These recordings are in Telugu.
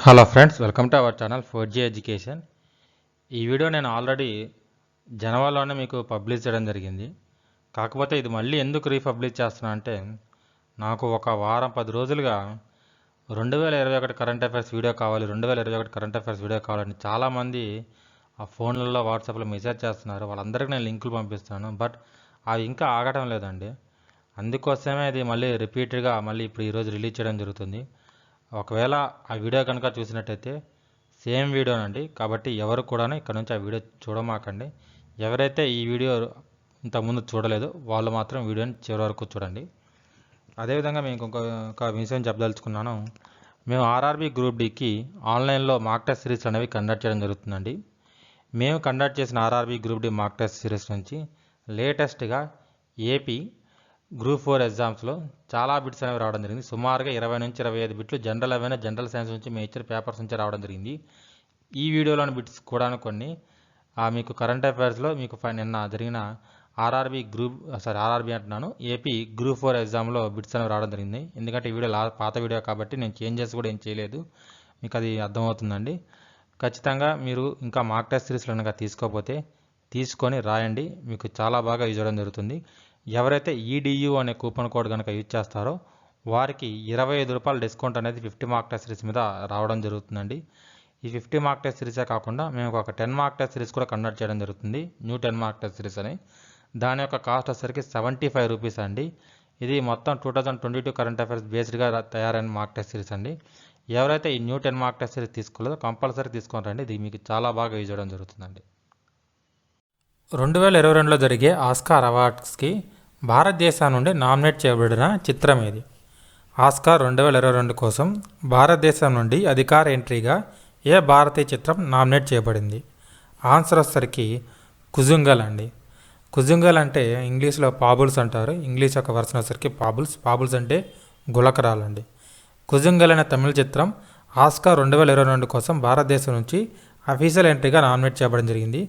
Hello friends, welcome to our channel 4G education. ఈ వీడియో నేను ఆల్రెడీ జనవరిలోనే మీకు పబ్లిష్ చేయడం జరిగింది. కాకపోతే ఇది మళ్ళీ ఎందుకు రీపబ్లిష్ చేస్తున్నా అంటే, నాకు ఒక వారం 10 రోజులుగా 2021 కరెంట్ అఫైర్స్ వీడియో కావాలి, 2021 కరెంట్ అఫైర్స్ వీడియో కావాలని చాలామంది ఆ ఫోన్లలో వాట్సాప్లో మెసేజ్ చేస్తున్నారు. వాళ్ళందరికీ నేను లింకులు పంపిస్తాను, బట్ అవి ఇంకా ఆగటం లేదండి. అందుకోసమే అది మళ్ళీ రిపీటెడ్గా మళ్ళీ ఇప్పుడు ఈరోజు రిలీజ్ చేయడం జరుగుతుంది. ఒకవేళ ఆ వీడియో కనుక చూసినట్టయితే సేమ్ వీడియోనండి, కాబట్టి ఎవరు కూడా ఇక్కడ నుంచి ఆ వీడియో చూడమాకండి. ఎవరైతే ఈ వీడియో ఇంతకుముందు చూడలేదో వాళ్ళు మాత్రం వీడియోని చివరి వరకు చూడండి. అదేవిధంగా మేము ఇంకొక విషయం చెప్పదలుచుకున్నాను. మేము ఆర్ఆర్బీ గ్రూప్ డికి ఆన్లైన్లో మాక్ టెస్ట్ సిరీస్ అనేవి కండక్ట్ చేయడం జరుగుతుందండి. మేము కండక్ట్ చేసిన RRB group D mock test series నుంచి లేటెస్ట్గా ఏపీ గ్రూప్ 4 ఎగ్జామ్స్లో చాలా బిట్స్ అనేవి రావడం జరిగింది. సుమారుగా 20 నుంచి 25 బిట్లు జనరల్ అవేర్నెస్, జనరల్ సైన్స్ నుంచి మేము ఇచ్చిన పేపర్స్ నుంచి రావడం జరిగింది. ఈ వీడియోలోని బిట్స్ కూడా కొన్ని మీకు కరెంట్ అఫైర్స్లో మీకు నిన్న జరిగిన ఆర్ఆర్బీ అంటున్నాను, ఏపీ గ్రూప్ 4 ఎగ్జామ్లో బిట్స్ అనేవి రావడం జరిగింది. ఎందుకంటే ఈ వీడియో పాత వీడియో కాబట్టి నేను చేంజెస్ కూడా ఏం చేయలేదు, మీకు అది అర్థమవుతుందండి. ఖచ్చితంగా మీరు ఇంకా మాక్ టెస్ట్ సిరీస్లో కనుక తీసుకోకపోతే తీసుకొని రాయండి, మీకు చాలా బాగా యూజ్ అవ్వడం జరుగుతుంది. ఎవరైతే ఈడియు అనే కూపన్ కోడ్ కనుక యూజ్ చేస్తారో వారికి ₹25 డిస్కౌంట్ అనేది 50 మార్క్ టెస్ట్ సిరీస్ మీద రావడం జరుగుతుందండి. ఈ 50 మార్క్ టెస్ట్ సిరీసే కాకుండా మేము ఒక 10 మార్క్ టెస్ట్ సిరీస్ కూడా కండక్ట్ చేయడం జరుగుతుంది, న్యూ 10 మార్క్ టెస్ట్ సిరీస్ అని. దాని యొక్క కాస్ట్ వచ్చేసరికి ₹75 అండి. ఇది మొత్తం 2022 కరెంట్ అఫైర్స్ బేస్డ్గా తయారైన మార్క్ టెస్ట్ సిరీస్ అండి. ఎవరైతే ఈ న్యూ 10 మార్క్ టెస్ట్ సిరీస్ తీసుకోలేదో కంపల్సరీ తీసుకుంటారండి, ఇది మీకు చాలా బాగా యూజ్ అవ్వడం జరుగుతుందండి. 2022లో జరిగే ఆస్కార్ అవార్డ్స్కి భారతదేశం నుండి నామినేట్ చేయబడిన చిత్రం ఇది. ఆస్కార్ 2022 కోసం భారతదేశం నుండి అధికార ఎంట్రీగా ఏ భారతీయ చిత్రం నామినేట్ చేయబడింది? ఆన్సర్ వచ్చేసరికి కుజుంగల్ అండి. కుజుంగల్ అంటే ఇంగ్లీష్లో పాబుల్స్ అంటారు, ఇంగ్లీష్ యొక్క వర్షన్ వచ్చేసరికి పాబుల్స్ అంటే గులకరాలండి. కుజుంగల్ అనే తమిళ చిత్రం ఆస్కార్ 2022 కోసం భారతదేశం నుంచి అఫీషియల్ ఎంట్రీగా నామినేట్ చేయబడడం జరిగింది.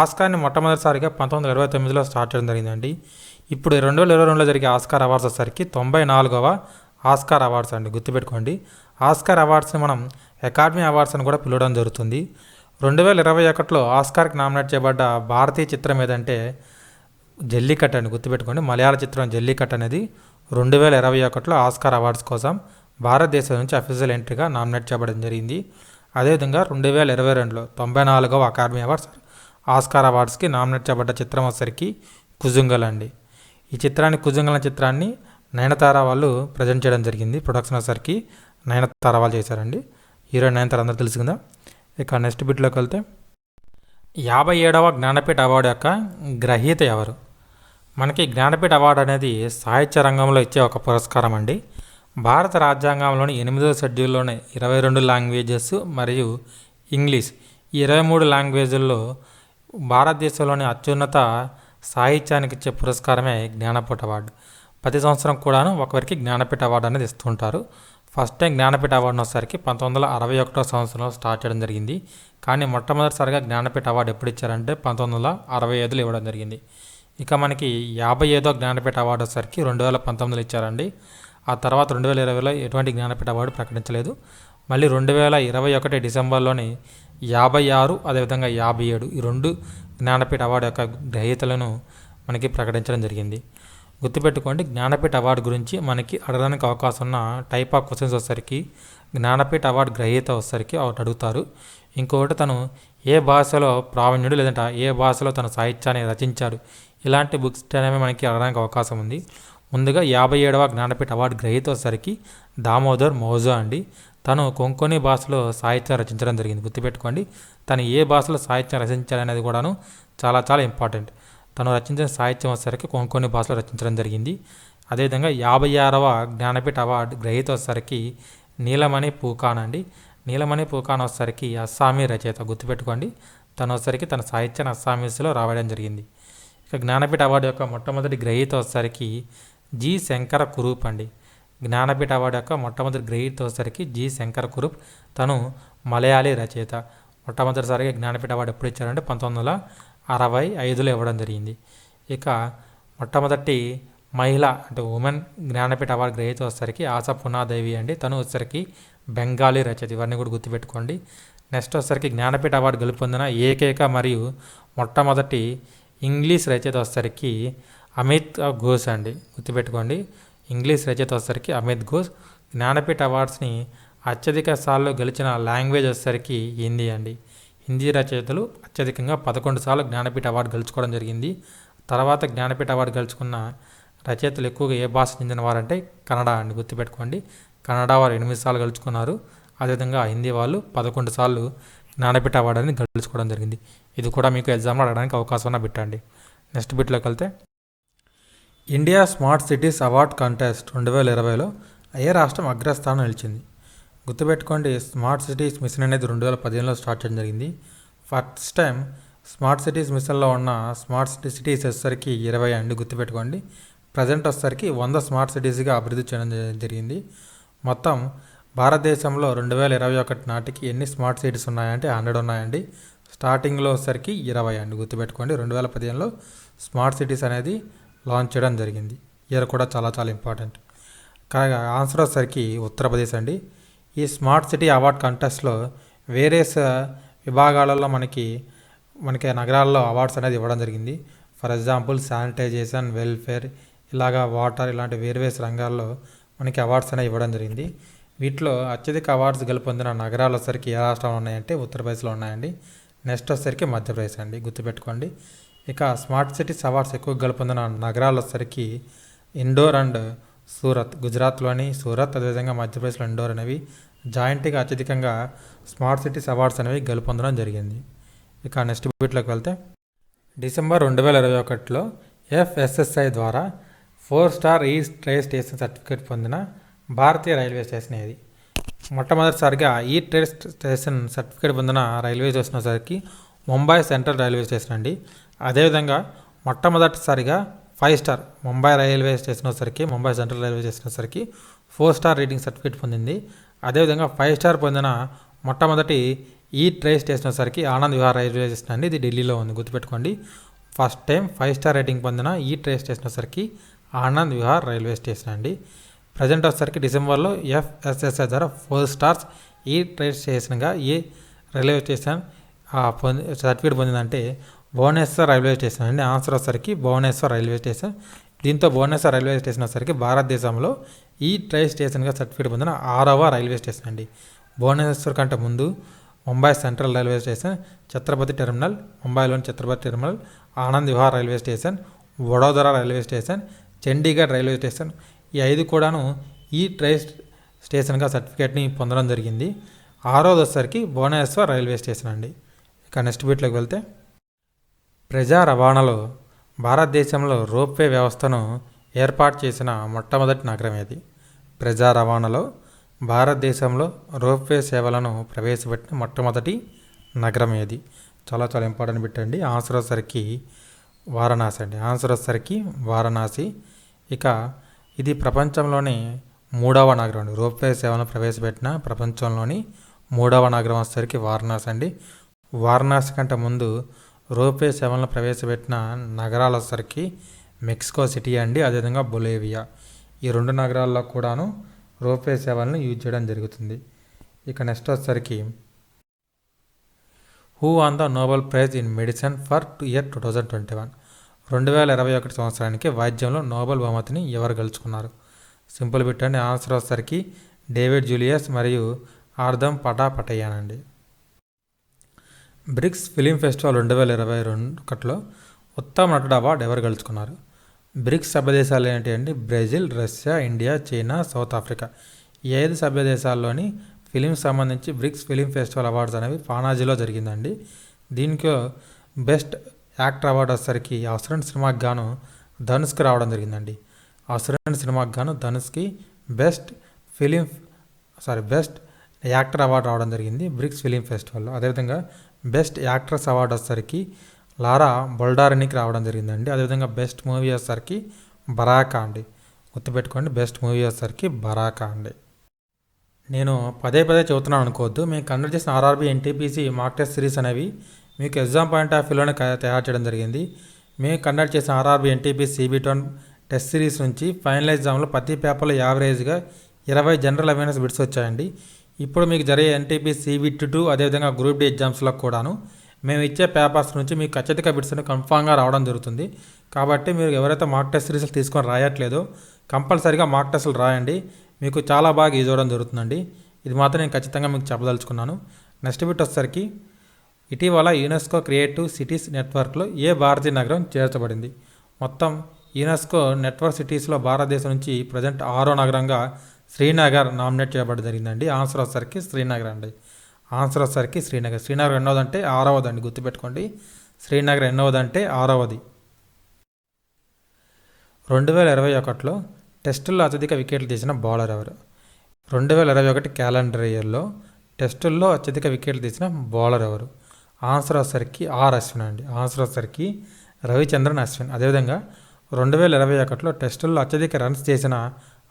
ఆస్కార్ని మొట్టమొదటిసారిగా 1929లో స్టార్ట్ చేయడం జరిగిందండి. ఇప్పుడు 2022లో జరిగే ఆస్కార్ అవార్డ్స్ వచ్చేసరికి 94వ ఆస్కార్ అవార్డ్స్ అండి, గుర్తుపెట్టుకోండి. ఆస్కార్ అవార్డ్స్ని మనం అకాడమీ అవార్డ్స్ అని కూడా పిలవడం జరుగుతుంది. 2021లో ఆస్కార్కి నామినేట్ చేయబడ్డ భారతీయ చిత్రం ఏదంటే జల్లికట్టు అండి, గుర్తుపెట్టుకోండి. మలయాళ చిత్రం జల్లికట్టు అనేది 2021లో ఆస్కార్ అవార్డ్స్ కోసం భారతదేశం నుంచి అఫీషియల్ ఎంట్రీగా నామినేట్ చేయబడడం జరిగింది. అదేవిధంగా 2022లో 94వ అకాడమీ అవార్డ్స్ ఆస్కార్ అవార్డ్స్కి నామినేట్ చేయబడ్డ చిత్రం వచ్చేసరికి కుజుంగల్ అండి. ఈ కుజుంగల్ చిత్రాన్ని నయనతార వాళ్ళు ప్రజెంట్ చేయడం జరిగింది. ప్రొడక్షన్ వచ్చేసరికి నయనతార వాళ్ళు చేశారండి. హీరోయిన్ నయనతార అందరూ తెలుసు కదా. ఇక నెక్స్ట్ బిట్లోకి వెళ్తే 57వ జ్ఞానపీఠ అవార్డు యొక్క గ్రహీత ఎవరు? మనకి జ్ఞానపీఠ అవార్డు అనేది సాహిత్య రంగంలో ఇచ్చే ఒక పురస్కారం అండి. భారత రాజ్యాంగంలోని 8వ షెడ్యూల్లోని 22 లాంగ్వేజెస్ మరియు ఇంగ్లీష్ ఈ 23 లాంగ్వేజుల్లో భారతదేశంలోని అత్యున్నత సాహిత్యానికి ఇచ్చే పురస్కారమే జ్ఞానపీఠ అవార్డు. ప్రతి సంవత్సరం కూడాను ఒకరికి జ్ఞానపీఠ అవార్డు అనేది ఇస్తుంటారు. ఫస్ట్ టైం జ్ఞానపీఠ అవార్డును వచ్చేసరికి 1961 సంవత్సరంలో స్టార్ట్ చేయడం జరిగింది. కానీ మొట్టమొదటిసారిగా జ్ఞానపీఠ అవార్డు ఎప్పుడు ఇచ్చారంటే 1965లో ఇవ్వడం జరిగింది. ఇక మనకి 55వ జ్ఞానపీఠ అవార్డు వచ్చేసరికి 2019లో ఇచ్చారండి. ఆ తర్వాత 2020లో ఎటువంటి జ్ఞానపీఠ అవార్డు ప్రకటించలేదు. మళ్ళీ 2021 డిసెంబర్లోని 56 అదేవిధంగా 57 ఈ 2 జ్ఞానపీఠ అవార్డు యొక్క గ్రహీతలను మనకి ప్రకటించడం జరిగింది. గుర్తుపెట్టుకోండి, జ్ఞానపీఠ అవార్డు గురించి మనకి అడగడానికి అవకాశం ఉన్న టైప్ ఆఫ్ క్వశ్చన్స్ వచ్చేసరికి జ్ఞానపీఠ అవార్డు గ్రహీత వచ్చేసరికి ఒకటి అడుగుతారు. ఇంకొకటి తను ఏ భాషలో ప్రావీణ్యుడు లేదంటే ఏ భాషలో తన సాహిత్యాన్ని రచించాడు, ఇలాంటి బుక్స్ అనేవి మనకి అడగడానికి అవకాశం ఉంది. ముందుగా 57వ జ్ఞానపీఠ అవార్డు గ్రహీత వచ్చేసరికి దామోదర్ మౌజో అండి. తను కొంకణి భాషలో సాహిత్యం రచించడం జరిగింది. గుర్తుపెట్టుకోండి, తను ఏ భాషలో సాహిత్యం రచించాడనేది కూడాను చాలా చాలా ఇంపార్టెంట్. తను రచించిన సాహిత్యం వచ్చేసరికి కొంకణి భాషలో రచించడం జరిగింది. అదేవిధంగా 56వ జ్ఞానపీఠ అవార్డు గ్రహీత వచ్చేసరికి నీలమణి పూకాన్ అండి. నీలమణి పూకాన్ వచ్చేసరికి అస్సామీ రచయిత. గుర్తుపెట్టుకోండి, తను వచ్చేసరికి తన సాహిత్యాన్ని అస్సామీస్లో రావడం జరిగింది. ఇక జ్ఞానపీఠ అవార్డు యొక్క మొట్టమొదటి గ్రహీత వచ్చేసరికి జి శంకర కురూప్ అండి. జ్ఞానపీఠ అవార్డు యొక్క మొట్టమొదటి గ్రహీత వచ్చేసరికి జి శంకర కురూప్. తను మలయాళీ రచయిత. మొట్టమొదటిసారిగా జ్ఞానపీఠ అవార్డు ఎప్పుడు ఇచ్చారంటే 1965లో ఇవ్వడం జరిగింది. ఇక మొట్టమొదటి మహిళ అంటే ఉమెన్ జ్ఞానపీఠ అవార్డు గ్రహీత వచ్చేసరికి ఆశా పునాదేవి అండి. తను వచ్చేసరికి బెంగాలీ రచయిత. ఇవన్నీ కూడా గుర్తుపెట్టుకోండి. నెక్స్ట్ వచ్చేసరికి జ్ఞానపీఠ అవార్డు గెలుపొందిన ఏకైక మరియు మొట్టమొదటి ఇంగ్లీష్ రచయిత వచ్చేసరికి అమిత్ ఘోష్ అండి. గుర్తుపెట్టుకోండి, ఇంగ్లీష్ రచయిత వచ్చేసరికి అమిత్ ఘోష్. జ్ఞానపీఠ అవార్డ్స్ని అత్యధిక సార్లు గెలిచిన లాంగ్వేజ్ వచ్చేసరికి హిందీ అండి. హిందీ రచయితలు అత్యధికంగా 11 సార్లు జ్ఞానపీఠ అవార్డు గెలుచుకోవడం జరిగింది. తర్వాత జ్ఞానపీఠ అవార్డు గెలుచుకున్న రచయితలు ఎక్కువగా ఏ భాష చెందిన వారంటే కన్నడ అండి. గుర్తుపెట్టుకోండి, కన్నడ వారు 8 సార్లు గెలుచుకున్నారు. అదేవిధంగా హిందీ వాళ్ళు 11 సార్లు జ్ఞానపీఠ అవార్డుని గెలుచుకోవడం జరిగింది. ఇది కూడా మీకు ఎగ్జామ్లో అడగడానికి అవకాశం ఉన్న బిట్ అండి. నెక్స్ట్ బిట్లోకి వెళ్తే, India smart cities award contest 2020లో ఏ రాష్ట్రం అగ్రస్థానం నిలిచింది? గుర్తుపెట్టుకోండి, స్మార్ట్ సిటీస్ మిషన్ అనేది 2015లో స్టార్ట్ చేయడం జరిగింది. ఫస్ట్ టైం స్మార్ట్ సిటీస్ మిషన్లో ఉన్న స్మార్ట్ సిటీస్ వచ్చేసరికి 20 అండి. గుర్తుపెట్టుకోండి, ప్రజెంట్ వచ్చేసరికి 100 స్మార్ట్ సిటీస్గా అభివృద్ధి చేయడం జరిగింది. మొత్తం భారతదేశంలో 2021 నాటికి ఎన్ని స్మార్ట్ సిటీస్ ఉన్నాయంటే 100 ఉన్నాయండి. స్టార్టింగ్లో వచ్చేసరికి 20 అండి. గుర్తుపెట్టుకోండి, 2015లో స్మార్ట్ సిటీస్ అనేది లాంచ్ చేయడం జరిగింది. ఇయర్ కూడా చాలా చాలా ఇంపార్టెంట్. కాగా ఆన్సర్ వచ్చేసరికి ఉత్తరప్రదేశ్ అండి. ఈ స్మార్ట్ సిటీ అవార్డ్ కంటెస్ట్లో వేరియస్ విభాగాలలో మనకి నగరాల్లో అవార్డ్స్ అనేది ఇవ్వడం జరిగింది. ఫర్ ఎగ్జాంపుల్ శానిటైజేషన్, వెల్ఫేర్, ఇలాగా వాటర్, ఇలాంటి వేరియస్ రంగాల్లో మనకి అవార్డ్స్ అనేవి ఇవ్వడం జరిగింది. వీటిలో అత్యధిక అవార్డ్స్ గెలుపొందిన నగరాలు వచ్చేసరికి ఏ రాష్ట్రంలో ఉన్నాయంటే ఉత్తరప్రదేశ్లో ఉన్నాయండి. నెక్స్ట్ వచ్చేసరికి మధ్యప్రదేశ్ అండి. గుర్తుపెట్టుకోండి. ఇక స్మార్ట్ సిటీస్ అవార్డ్స్ ఎక్కువ గెలుపొందిన నగరాలు వచ్చేసరికి ఇండోర్ అండ్ సూరత్. గుజరాత్లోని సూరత్, అదేవిధంగా మధ్యప్రదేశ్లో ఇండోర్ అనేవి జాయింట్గా అత్యధికంగా స్మార్ట్ సిటీస్ అవార్డ్స్ అనేవి గెలుపొందడం జరిగింది. ఇక నెక్స్ట్ బిట్లోకి వెళ్తే, డిసెంబర్ 2021లో FSSAI ద్వారా 4 స్టార్ ఈ ట్రైన్ స్టేషన్ సర్టిఫికేట్ పొందిన భారతీయ రైల్వే స్టేషన్ ఏది? మొట్టమొదటిసారిగా ఈ ట్రైన్ స్టేషన్ సర్టిఫికేట్ పొందిన రైల్వే స్టేషన్ వచ్చేసరికి ముంబై సెంట్రల్ రైల్వే స్టేషన్ అండి. అదేవిధంగా మొట్టమొదటిసారిగా 5 స్టార్ ముంబై రైల్వే స్టేషన్ వచ్చేసరికి, ముంబై సెంట్రల్ రైల్వే స్టేషన్ వచ్చేసరికి 4 స్టార్ రేటింగ్ సర్టిఫికేట్ పొందింది. అదేవిధంగా 5 స్టార్ పొందిన మొట్టమొదటి ఈ ట్రైన్ స్టేషన్ వచ్చేసరికి ఆనంద్ విహార్ రైల్వే స్టేషన్ అండి. ఇది ఢిల్లీలో ఉంది. గుర్తుపెట్టుకోండి, ఫస్ట్ టైం 5 స్టార్ రేటింగ్ పొందిన ఈ ట్రైన్ స్టేషన్ వచ్చేసరికి ఆనంద్ విహార్ రైల్వే స్టేషన్ అండి. ప్రజెంట్ వచ్చేసరికి డిసెంబర్లో FSSAI ద్వారా 4 స్టార్స్ ఈ ట్రైన్ స్టేషన్గా ఏ రైల్వే స్టేషన్ సర్టిఫికేట్ పొందిందంటే భువనేశ్వర్ రైల్వే స్టేషన్ అండి. ఆన్సర్ వచ్చేసరికి భువనేశ్వర్ రైల్వే స్టేషన్. దీంతో భువనేశ్వర్ రైల్వే స్టేషన్ వచ్చేసరికి భారతదేశంలో ఈ ట్రైన్ స్టేషన్గా సర్టిఫికేట్ పొందిన 6వ రైల్వే స్టేషన్ అండి. భువనేశ్వర్ కంటే ముందు Mumbai central railway station, Chhatrapati terminal, ముంబైలోని Chhatrapati terminal, Anand Vihar railway station, Vadodara railway station, Chandigarh railway station, ఈ 5 కూడాను ఈ ట్రైన్ స్టేషన్గా సర్టిఫికేట్ని పొందడం జరిగింది. 6వది వచ్చేసరికి భువనేశ్వర్ రైల్వే స్టేషన్ అండి. ఇక నెక్స్ట్ బిట్లోకి వెళ్తే, ప్రజా రవాణాలో భారతదేశంలో రోప్వే వ్యవస్థను ఏర్పాటు చేసిన మొట్టమొదటి నగరం ఏది? ప్రజా రవాణాలో భారతదేశంలో రోప్వే సేవలను ప్రవేశపెట్టిన మొట్టమొదటి నగరం ఏది? చాలా చాలా ఇంపార్టెంట్ బిట్ అండి. ఆన్సర్ వచ్చేసరికి వారణాసి అండి. ఆన్సర్ వచ్చేసరికి వారణాసి. ఇక ఇది ప్రపంచంలోని 3వ నగరం అండి. రోప్వే సేవలను ప్రవేశపెట్టిన ప్రపంచంలోని 3వ నగరం వచ్చేసరికి వారణాసి అండి. వారణాసి కంటే ముందు రోప్వే సేవలను ప్రవేశపెట్టిన నగరాలు వచ్చేసరికి మెక్సికో సిటీ అండి, అదేవిధంగా బొలేవియా. ఈ 2 నగరాల్లో కూడాను రోప్వే సేవలను యూజ్ చేయడం జరుగుతుంది. ఇక నెక్స్ట్ వచ్చేసరికి, who won the Nobel prize in medicine for year 2021? 2021 సంవత్సరానికి వైద్యంలో నోబెల్ బహుమతిని ఎవరు గెలుచుకున్నారు? సింపుల్ బిట్ అండి. ఆన్సర్ వచ్చేసరికి డేవిడ్ జూలియస్ మరియు ఆర్దం పటాపటయాన్ అండి. బ్రిక్స్ ఫిలిం ఫెస్టివల్ 2021లో ఉత్తమ నటుడు అవార్డు ఎవరు గెలుచుకున్నారు? బ్రిక్స్ సభ్య దేశాలు ఏంటి అంటే Brazil, Russia, India, China, south Africa. ఈ 5 సభ్య దేశాల్లోని ఫిలింకి సంబంధించి బ్రిక్స్ ఫిలిం ఫెస్టివల్ అవార్డ్స్ అనేవి పానాజీలో జరిగిందండి. దీనికి బెస్ట్ యాక్టర్ అవార్డు వచ్చేసరికి అసురన్ సినిమాకి గాను ధనుష్కి రావడం జరిగిందండి. అసురన్ సినిమాకి గాను ధనుష్కి బెస్ట్ యాక్టర్ అవార్డు రావడం జరిగింది బ్రిక్స్ ఫిలిం ఫెస్టివల్లో. అదేవిధంగా బెస్ట్ యాక్ట్రెస్ అవార్డు వచ్చేసరికి లారా బొల్డారినికి రావడం జరిగిందండి. అదేవిధంగా బెస్ట్ మూవీ వచ్చేసరికి బరాకా అండి. గుర్తుపెట్టుకోండి, బెస్ట్ మూవీ వచ్చేసరికి బరాకా అండి. నేను పదే చెబుతున్నాను అనుకోవద్దు. మేము కండక్ట్ చేసిన ఆర్ఆర్బీ ఎన్టీపీసీ మాక్ టెస్ట్ సిరీస్ అనేవి మీకు ఎగ్జామ్ పాయింట్ ఆఫ్ వ్యూలోనే తయారు చేయడం జరిగింది. మేము కండక్ట్ చేసిన RRB NTPC CB1 test series నుంచి ఫైనల్ ఎగ్జామ్లో ప్రతి పేపర్లో యావరేజ్గా 20 జనరల్ అవేర్నెస్ బిట్స్ వచ్చాయండి. ఇప్పుడు మీకు జరిగే ఎన్టీపీ CBT2 అదేవిధంగా గ్రూప్ డి ఎగ్జామ్స్లో కూడాను మేము ఇచ్చే పేపర్స్ నుంచి మీకు అత్యధిక బిట్స్ కన్ఫామ్గా రావడం జరుగుతుంది. కాబట్టి మీరు ఎవరైతే మాక్ టెస్ట్ సిరీస్లు తీసుకొని రాయట్లేదో కంపల్సరీగా మాక్ టెస్టులు రాయండి. మీకు చాలా బాగా యూజ్ అవ్వడం జరుగుతుందండి. ఇది మాత్రం నేను ఖచ్చితంగా మీకు చెప్పదలుచుకున్నాను. నెక్స్ట్ బిట్ వచ్చేసరికి ఇటీవల యునెస్కో క్రియేటివ్ సిటీస్ నెట్వర్క్లో ఏ భారతీయ నగరం చేర్చబడింది? మొత్తం యునెస్కో నెట్వర్క్ సిటీస్లో భారతదేశం నుంచి ప్రజెంట్ 6వ నగరంగా శ్రీనగర్ నామినేట్ చేయబడి జరిగిందండి. ఆన్సర్ వచ్చేసరికి శ్రీనగర్ అండి. ఆన్సర్ వచ్చేసరికి శ్రీనగర్. శ్రీనగర్ ఎన్నోదంటే 6వది అండి, గుర్తుపెట్టుకోండి. శ్రీనగర్ ఎన్నోదంటే 6వది. 2021లో టెస్టుల్లో అత్యధిక వికెట్లు తీసిన బౌలర్ ఎవరు? 2021 క్యాలెండర్ ఇయర్లో టెస్టుల్లో అత్యధిక వికెట్లు తీసిన బౌలర్ ఎవరు? ఆన్సర్ వచ్చేసరికి అశ్విన్ అండి. ఆన్సర్ వచ్చేసరికి రవిచంద్రన్ అశ్విన్. అదేవిధంగా 2021లో టెస్టుల్లో అత్యధిక రన్స్ చేసిన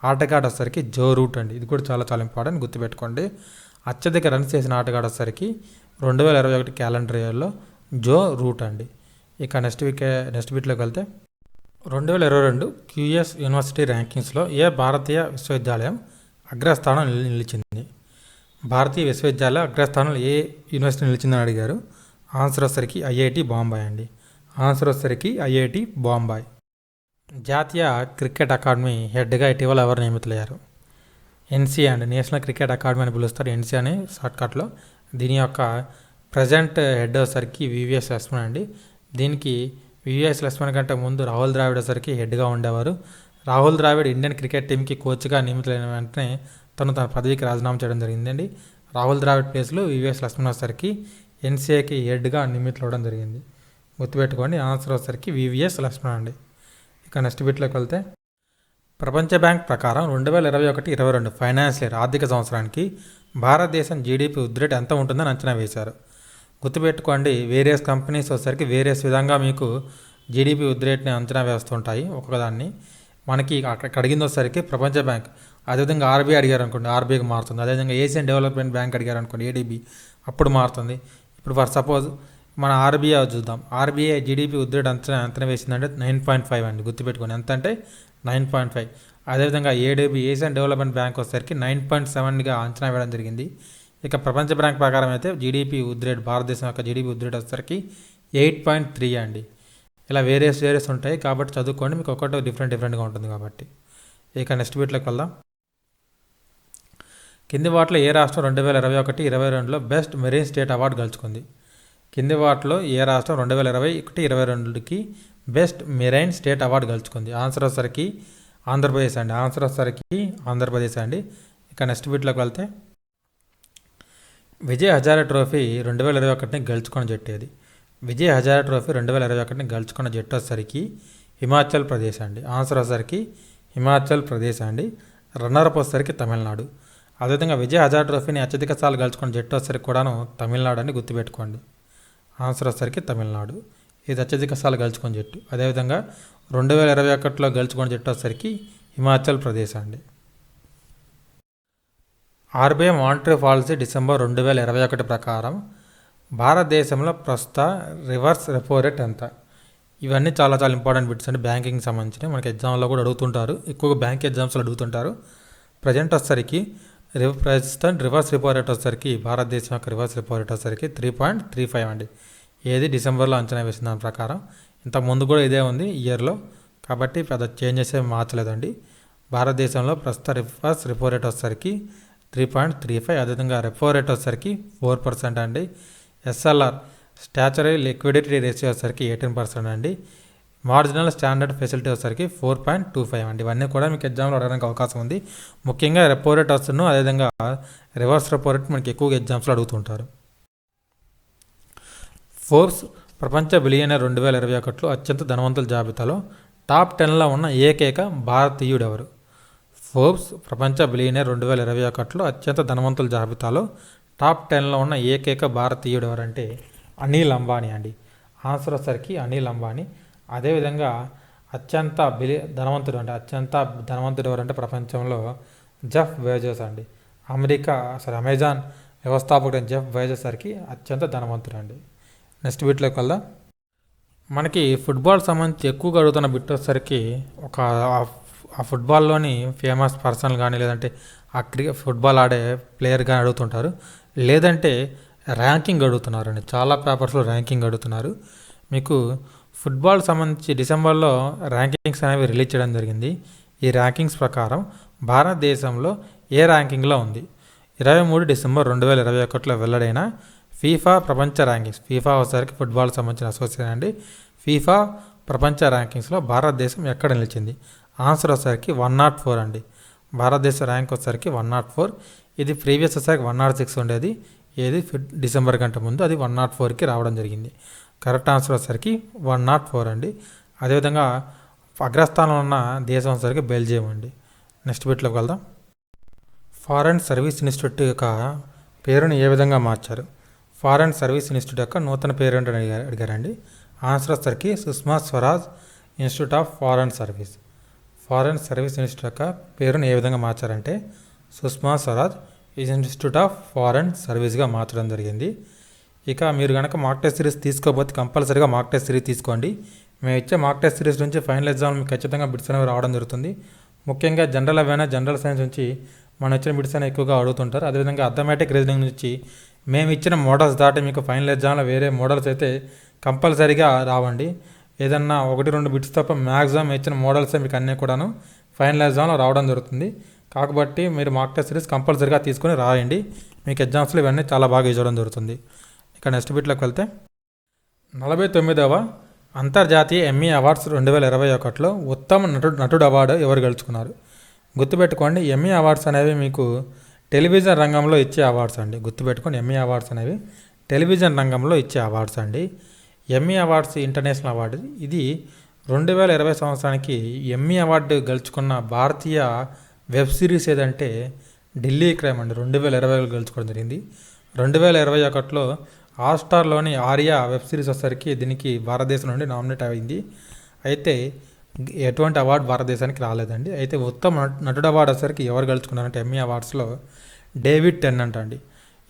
ఆటగాడు వచ్చేసరికి జో రూట్ అండి. ఇది కూడా చాలా చాలా ఇంపార్టెంట్, గుర్తుపెట్టుకోండి. అత్యధిక రన్స్ చేసిన ఆటగాడు వచ్చేసరికి 2021 క్యాలెండర్ ఇయర్లో జో రూట్ అండి. ఇక నెక్స్ట్ బిట్లోకి వెళ్తే 2022 QS యూనివర్సిటీ ర్యాంకింగ్స్లో ఏ భారతీయ విశ్వవిద్యాలయం అగ్రస్థానం నిలిచింది? భారతీయ విశ్వవిద్యాలయం అగ్రస్థానంలో ఏ యూనివర్సిటీ నిలిచిందని అడిగారు. ఆన్సర్ వచ్చేసరికి IIT బాంబాయి అండి. ఆన్సర్ వచ్చేసరికి IIT బాంబాయి. జాతీయ క్రికెట్ అకాడమీ హెడ్గా ఇటీవల ఎవరు నియమితులయ్యారు? NCA అండి. నేషనల్ క్రికెట్ అకాడమీ అని పిలుస్తారు, NCA అని షార్ట్కట్లో. దీని యొక్క ప్రజెంట్ హెడ్ వచ్చేసరికి VVS లక్ష్మణ్ అండి. దీనికి VVS లక్ష్మణ్ కంటే ముందు రాహుల్ ద్రావిడ్ వచ్చేసరికి హెడ్గా ఉండేవారు. రాహుల్ ద్రావిడ్ ఇండియన్ క్రికెట్ టీంకి కోచ్గా నియమితులైన వెంటనే తన పదవికి రాజీనామా చేయడం జరిగిందండి. రాహుల్ ద్రావిడ్ ప్లేస్లో VVS లక్ష్మణ్ వచ్చేసరికి NCAకి హెడ్గా నియమితులవడం జరిగింది, గుర్తుపెట్టుకోండి. ఆన్సర్ వచ్చేసరికి VVS లక్ష్మణ్ అండి. ఇక నెక్స్ట్ బిట్లోకి వెళ్తే ప్రపంచ బ్యాంక్ ప్రకారం 2021-22 ఫైనాన్షియల్ ఇయర్ ఆర్థిక సంవత్సరానికి భారతదేశం GDP వృద్ధి రేటు ఎంత ఉంటుందని అంచనా వేశారు. గుర్తుపెట్టుకోండి, వేరియస్ కంపెనీస్ వచ్చేసరికి వేరియస్ విధంగా మీకు GDP వృద్ధి రేట్ని అంచనా వేస్తుంటాయి. ఒక్కొక్కదాన్ని మనకి అక్కడ అడిగింది వచ్చేసరికి ప్రపంచ బ్యాంక్, అదేవిధంగా RBI అడిగారు అనుకోండి RBIకి మారుతుంది. అదేవిధంగా ఏషియన్ డెవలప్మెంట్ బ్యాంక్ అడిగారు అనుకోండి ADB, అప్పుడు మారుతుంది. ఇప్పుడు ఫర్ సపోజ్ మన RBI చూద్దాం. RBI GDP వృద్ధి రేటు అంచనా వేసిందంటే 9.5 అండి, గుర్తుపెట్టుకోండి. ఎంత అంటే 9.5. అదేవిధంగా ADB ఏషియన్ డెవలప్మెంట్ బ్యాంక్ వచ్చేసరికి 9.7గా అంచనా వేయడం జరిగింది. ఇక ప్రపంచ బ్యాంక్ ప్రకారం అయితే GDP వృద్ధి రేటు, భారతదేశం యొక్క GDP వృద్ధి రేటు వచ్చేసరికి 8.3 అండి. ఇలా వేరియస్ ఉంటాయి కాబట్టి చదువుకోండి, మీకు ఒక్కటో డిఫరెంట్గా ఉంటుంది కాబట్టి. ఇక నెక్స్ట్ బిట్లోకి వెళ్దాం. కింది వాటిలో ఏ రాష్ట్రం 2021-22లో బెస్ట్ మెరీన్ స్టేట్ అవార్డు గెలుచుకుంది? కింది వాటిలో ఏ రాష్ట్రం 2021-22కి బెస్ట్ మెరైన్ స్టేట్ అవార్డు గెలుచుకుంది? ఆన్సర్ వచ్చేసరికి ఆంధ్రప్రదేశ్ అండి. ఆన్సర్ వచ్చేసరికి ఆంధ్రప్రదేశ్ అండి. ఇక నెక్స్ట్ బిట్లోకి వెళ్తే విజయ్ హజారే ట్రోఫీ 2021ని గెలుచుకున్న జట్టు ఏది? విజయ్ హజారే ట్రోఫీ 2021ని గెలుచుకున్న జట్టు వచ్చేసరికి హిమాచల్ ప్రదేశ్ అండి. ఆన్సర్ వచ్చేసరికి హిమాచల్ ప్రదేశ్ అండి. రన్నర్అప్ వచ్చేసరికి తమిళనాడు. అదేవిధంగా విజయ్ హజారే ట్రోఫీని అత్యధిక సార్లు గెలుచుకున్న జట్టు వచ్చేసరికి కూడాను తమిళనాడు అని గుర్తుపెట్టుకోండి. ఆన్సర్ వచ్చేసరికి తమిళనాడు. ఇది అత్యధిక సార్లు గెలుచుకున్న జట్టు. అదేవిధంగా 2021లో గెలుచుకున్న జట్టు వచ్చేసరికి హిమాచల్ ప్రదేశ్ అండి. RBI మానిటరీ పాలసీ డిసెంబర్ 2021 ప్రకారం భారతదేశంలో ప్రస్తుత రివర్స్ రెపో రేట్ ఎంత? ఇవన్నీ చాలా చాలా ఇంపార్టెంట్ బిట్స్ అండి, బ్యాంకింగ్ సంబంధించినవి. మనకి ఎగ్జామ్లో కూడా అడుగుతుంటారు, ఎక్కువగా బ్యాంక్ ఎగ్జామ్స్లో అడుగుతుంటారు. ప్రజెంట్ వచ్చేసరికి ప్రస్తుతం రివర్స్ రెపో రేట్ వచ్చేసరికి భారతదేశం యొక్క రివర్స్ రెపో రేట్ వచ్చేసరికి 3.35 అండి. ఏది డిసెంబర్లో అంచనా వేసిన దాని ప్రకారం. ఇంతకుముందు కూడా ఇదే ఉంది ఇయర్లో, కాబట్టి పెద్ద చేంజెస్ ఏమి మార్చలేదండి. భారతదేశంలో ప్రస్తుత రివర్స్ రెపో రేట్ వచ్చేసరికి 3.35. అదేవిధంగా రెపో రేట్ వచ్చేసరికి 4% అండి. SLR స్టాచురీ లిక్విడిటీ రేషియో వచ్చేసరికి 18% అండి. మార్జినల్ స్టాండర్డ్ ఫెసిలిటీ వచ్చేసరికి 4.25 అండి. ఇవన్నీ కూడా మీకు ఎగ్జామ్లో అడగడానికి అవకాశం ఉంది. ముఖ్యంగా రెపో రేట్ వస్తున్నాను, అదేవిధంగా రివర్స్ రెపో రేట్ మనకి ఎక్కువగా ఎగ్జామ్స్లో అడుగుతుంటారు. ఫోర్బ్స్ ప్రపంచ బిలియనర్ 2021లో అత్యంత ధనవంతుల జాబితాలో టాప్ 10లో ఉన్న ఏకైక భారతీయుడు ఎవరు? ఫోర్బ్స్ ప్రపంచ బిలియనర్ 2021లో అత్యంత ధనవంతుల జాబితాలో టాప్ 10లో ఉన్న ఏకైక భారతీయుడు ఎవరంటే అనిల్ అంబానీ అండి. ఆన్సర్ వచ్చేసరికి అనిల్ అంబానీ. అదేవిధంగా అత్యంత ధనవంతుడు ఎవరంటే ప్రపంచంలో జెఫ్ బెజోస్ అండి. అమెజాన్ వ్యవస్థాపకుడు జెఫ్ బెజోస్ సరికి అత్యంత ధనవంతుడు అండి. నెక్స్ట్ బిట్లోకి వెళ్దాం. మనకి ఫుట్బాల్ సంబంధించి ఎక్కువగా అడుగుతున్న బిట్ వచ్చేసరికి ఆ ఫుట్బాల్లోని ఫేమస్ పర్సన్ కానీ లేదంటే ఫుట్బాల్ ఆడే ప్లేయర్గా అడుగుతుంటారు, లేదంటే ర్యాంకింగ్ అడుగుతున్నారండి. చాలా పేపర్స్లో ర్యాంకింగ్ అడుగుతున్నారు. మీకు ఫుట్బాల్ సంబంధించి డిసెంబర్లో ర్యాంకింగ్స్ అనేవి రిలీజ్ చేయడం జరిగింది. ఈ ర్యాంకింగ్స్ ప్రకారం భారతదేశంలో ఏ ర్యాంకింగ్లో ఉంది? 23 డిసెంబర్ 2021లో వెల్లడైన ఫీఫా ప్రపంచ ర్యాంకింగ్స్, ఫీఫా వచ్చేసరికి ఫుట్బాల్ సంబంధించిన అసోసియేషన్ అండి. ఫీఫా ప్రపంచ ర్యాంకింగ్స్లో భారతదేశం ఎక్కడ నిలిచింది? ఆన్సర్ వచ్చేసరికి 104 అండి. భారతదేశ ర్యాంక్ వచ్చేసరికి 104. ఇది ప్రీవియస్ వచ్చేసరికి 106 ఉండేది. ఏది డిసెంబర్ కంటే ముందు అది 104కి రావడం జరిగింది. కరెక్ట్ ఆన్సర్ వచ్చేసరికి 104 అండి. అదేవిధంగా అగ్రస్థానంలో ఉన్న దేశం వచ్చేసరికి బెల్జియం అండి. నెక్స్ట్ బిట్లోకి వెళ్దాం. ఫారెన్ సర్వీస్ ఇన్స్టిట్యూట్ యొక్క పేరుని ఏ విధంగా మార్చారు? ఫారెన్ సర్వీస్ ఇన్స్టిట్యూట్ యొక్క నూతన పేరు ఏంటని అడిగారండి. ఆన్సర్ వచ్చేసరికి Sushma Swaraj institute of foreign service. Foreign service institute యొక్క పేరుని ఏ విధంగా మార్చారంటే Sushma Swaraj institute of foreign సర్వీస్గా మార్చడం జరిగింది. ఇక మీరు కనుక మాక్ టెస్ట్ సిరీస్ తీసుకోకపోతే కంపల్సరీగా మాక్ టెస్ట్ సిరీస్ తీసుకోండి. మేము ఇచ్చే మాక్ టెస్ట్ సిరీస్ నుంచి ఫైనల్ ఎగ్జామ్ మీకు ఖచ్చితంగా బిట్స్ అనేవి రావడం జరుగుతుంది. ముఖ్యంగా జనరల్ అవైనా జనరల్ సైన్స్ నుంచి మనం ఇచ్చిన బిట్స్ అనేవి ఎక్కువగా అడుగుతుంటారు. అదేవిధంగా అథమెటిక్ రీజనింగ్ నుంచి మేము ఇచ్చిన మోడల్స్ దాటి మీకు ఫైనల్ ఎగ్జామ్లో వేరే మోడల్స్ అయితే కంపల్సరీగా రావండి. ఏదన్నా 1-2 బిట్స్ తప్ప మ్యాక్సిమం ఇచ్చిన మోడల్సే మీకు అన్నీ కూడాను ఫైనల్ ఎగ్జామ్లో రావడం జరుగుతుంది. కాబట్టి మీరు మాక్ టెస్ట్ సిరీస్ కంపల్సరీగా తీసుకొని రాయండి. మీకు ఎగ్జామ్స్లో ఇవన్నీ చాలా బాగా యూజ్ అవ్వడం జరుగుతుంది. ఇక నెక్స్ట్ బిట్లోకి వెళ్తే 49వ అంతర్జాతీయ ఎమ్మీ అవార్డ్స్ 2021లో ఉత్తమ నటుడు అవార్డు ఎవరు గెలుచుకున్నారు? గుర్తుపెట్టుకోండి, ఎమ్మీ అవార్డ్స్ అనేవి మీకు టెలివిజన్ రంగంలో ఇచ్చే అవార్డ్స్ అండి. గుర్తుపెట్టుకోండి, ఎమ్మీ అవార్డ్స్ అనేవి టెలివిజన్ రంగంలో ఇచ్చే అవార్డ్స్ అండి. Emmy awards international award. ఇది 2020 సంవత్సరానికి ఎమ్మీ అవార్డు గెలుచుకున్న భారతీయ వెబ్ సిరీస్ ఏదంటే ఢిల్లీ క్రైమ్ అండి. 2020లో గెలుచుకోవడం జరిగింది. 2021లో హాట్స్టార్లోని ఆర్యా వెబ్ సిరీస్ వచ్చేసరికి దీనికి భారతదేశం నుండి నామినేట్ అయింది. అయితే ఎటువంటి అవార్డు భారతదేశానికి రాలేదండి. అయితే ఉత్తమ నటుడు అవార్డు వచ్చేసరికి ఎవరు గెలుచుకున్నారంటే ఎమ్మీ అవార్డ్స్లో డేవిడ్ టెన్నెంట్ అండి.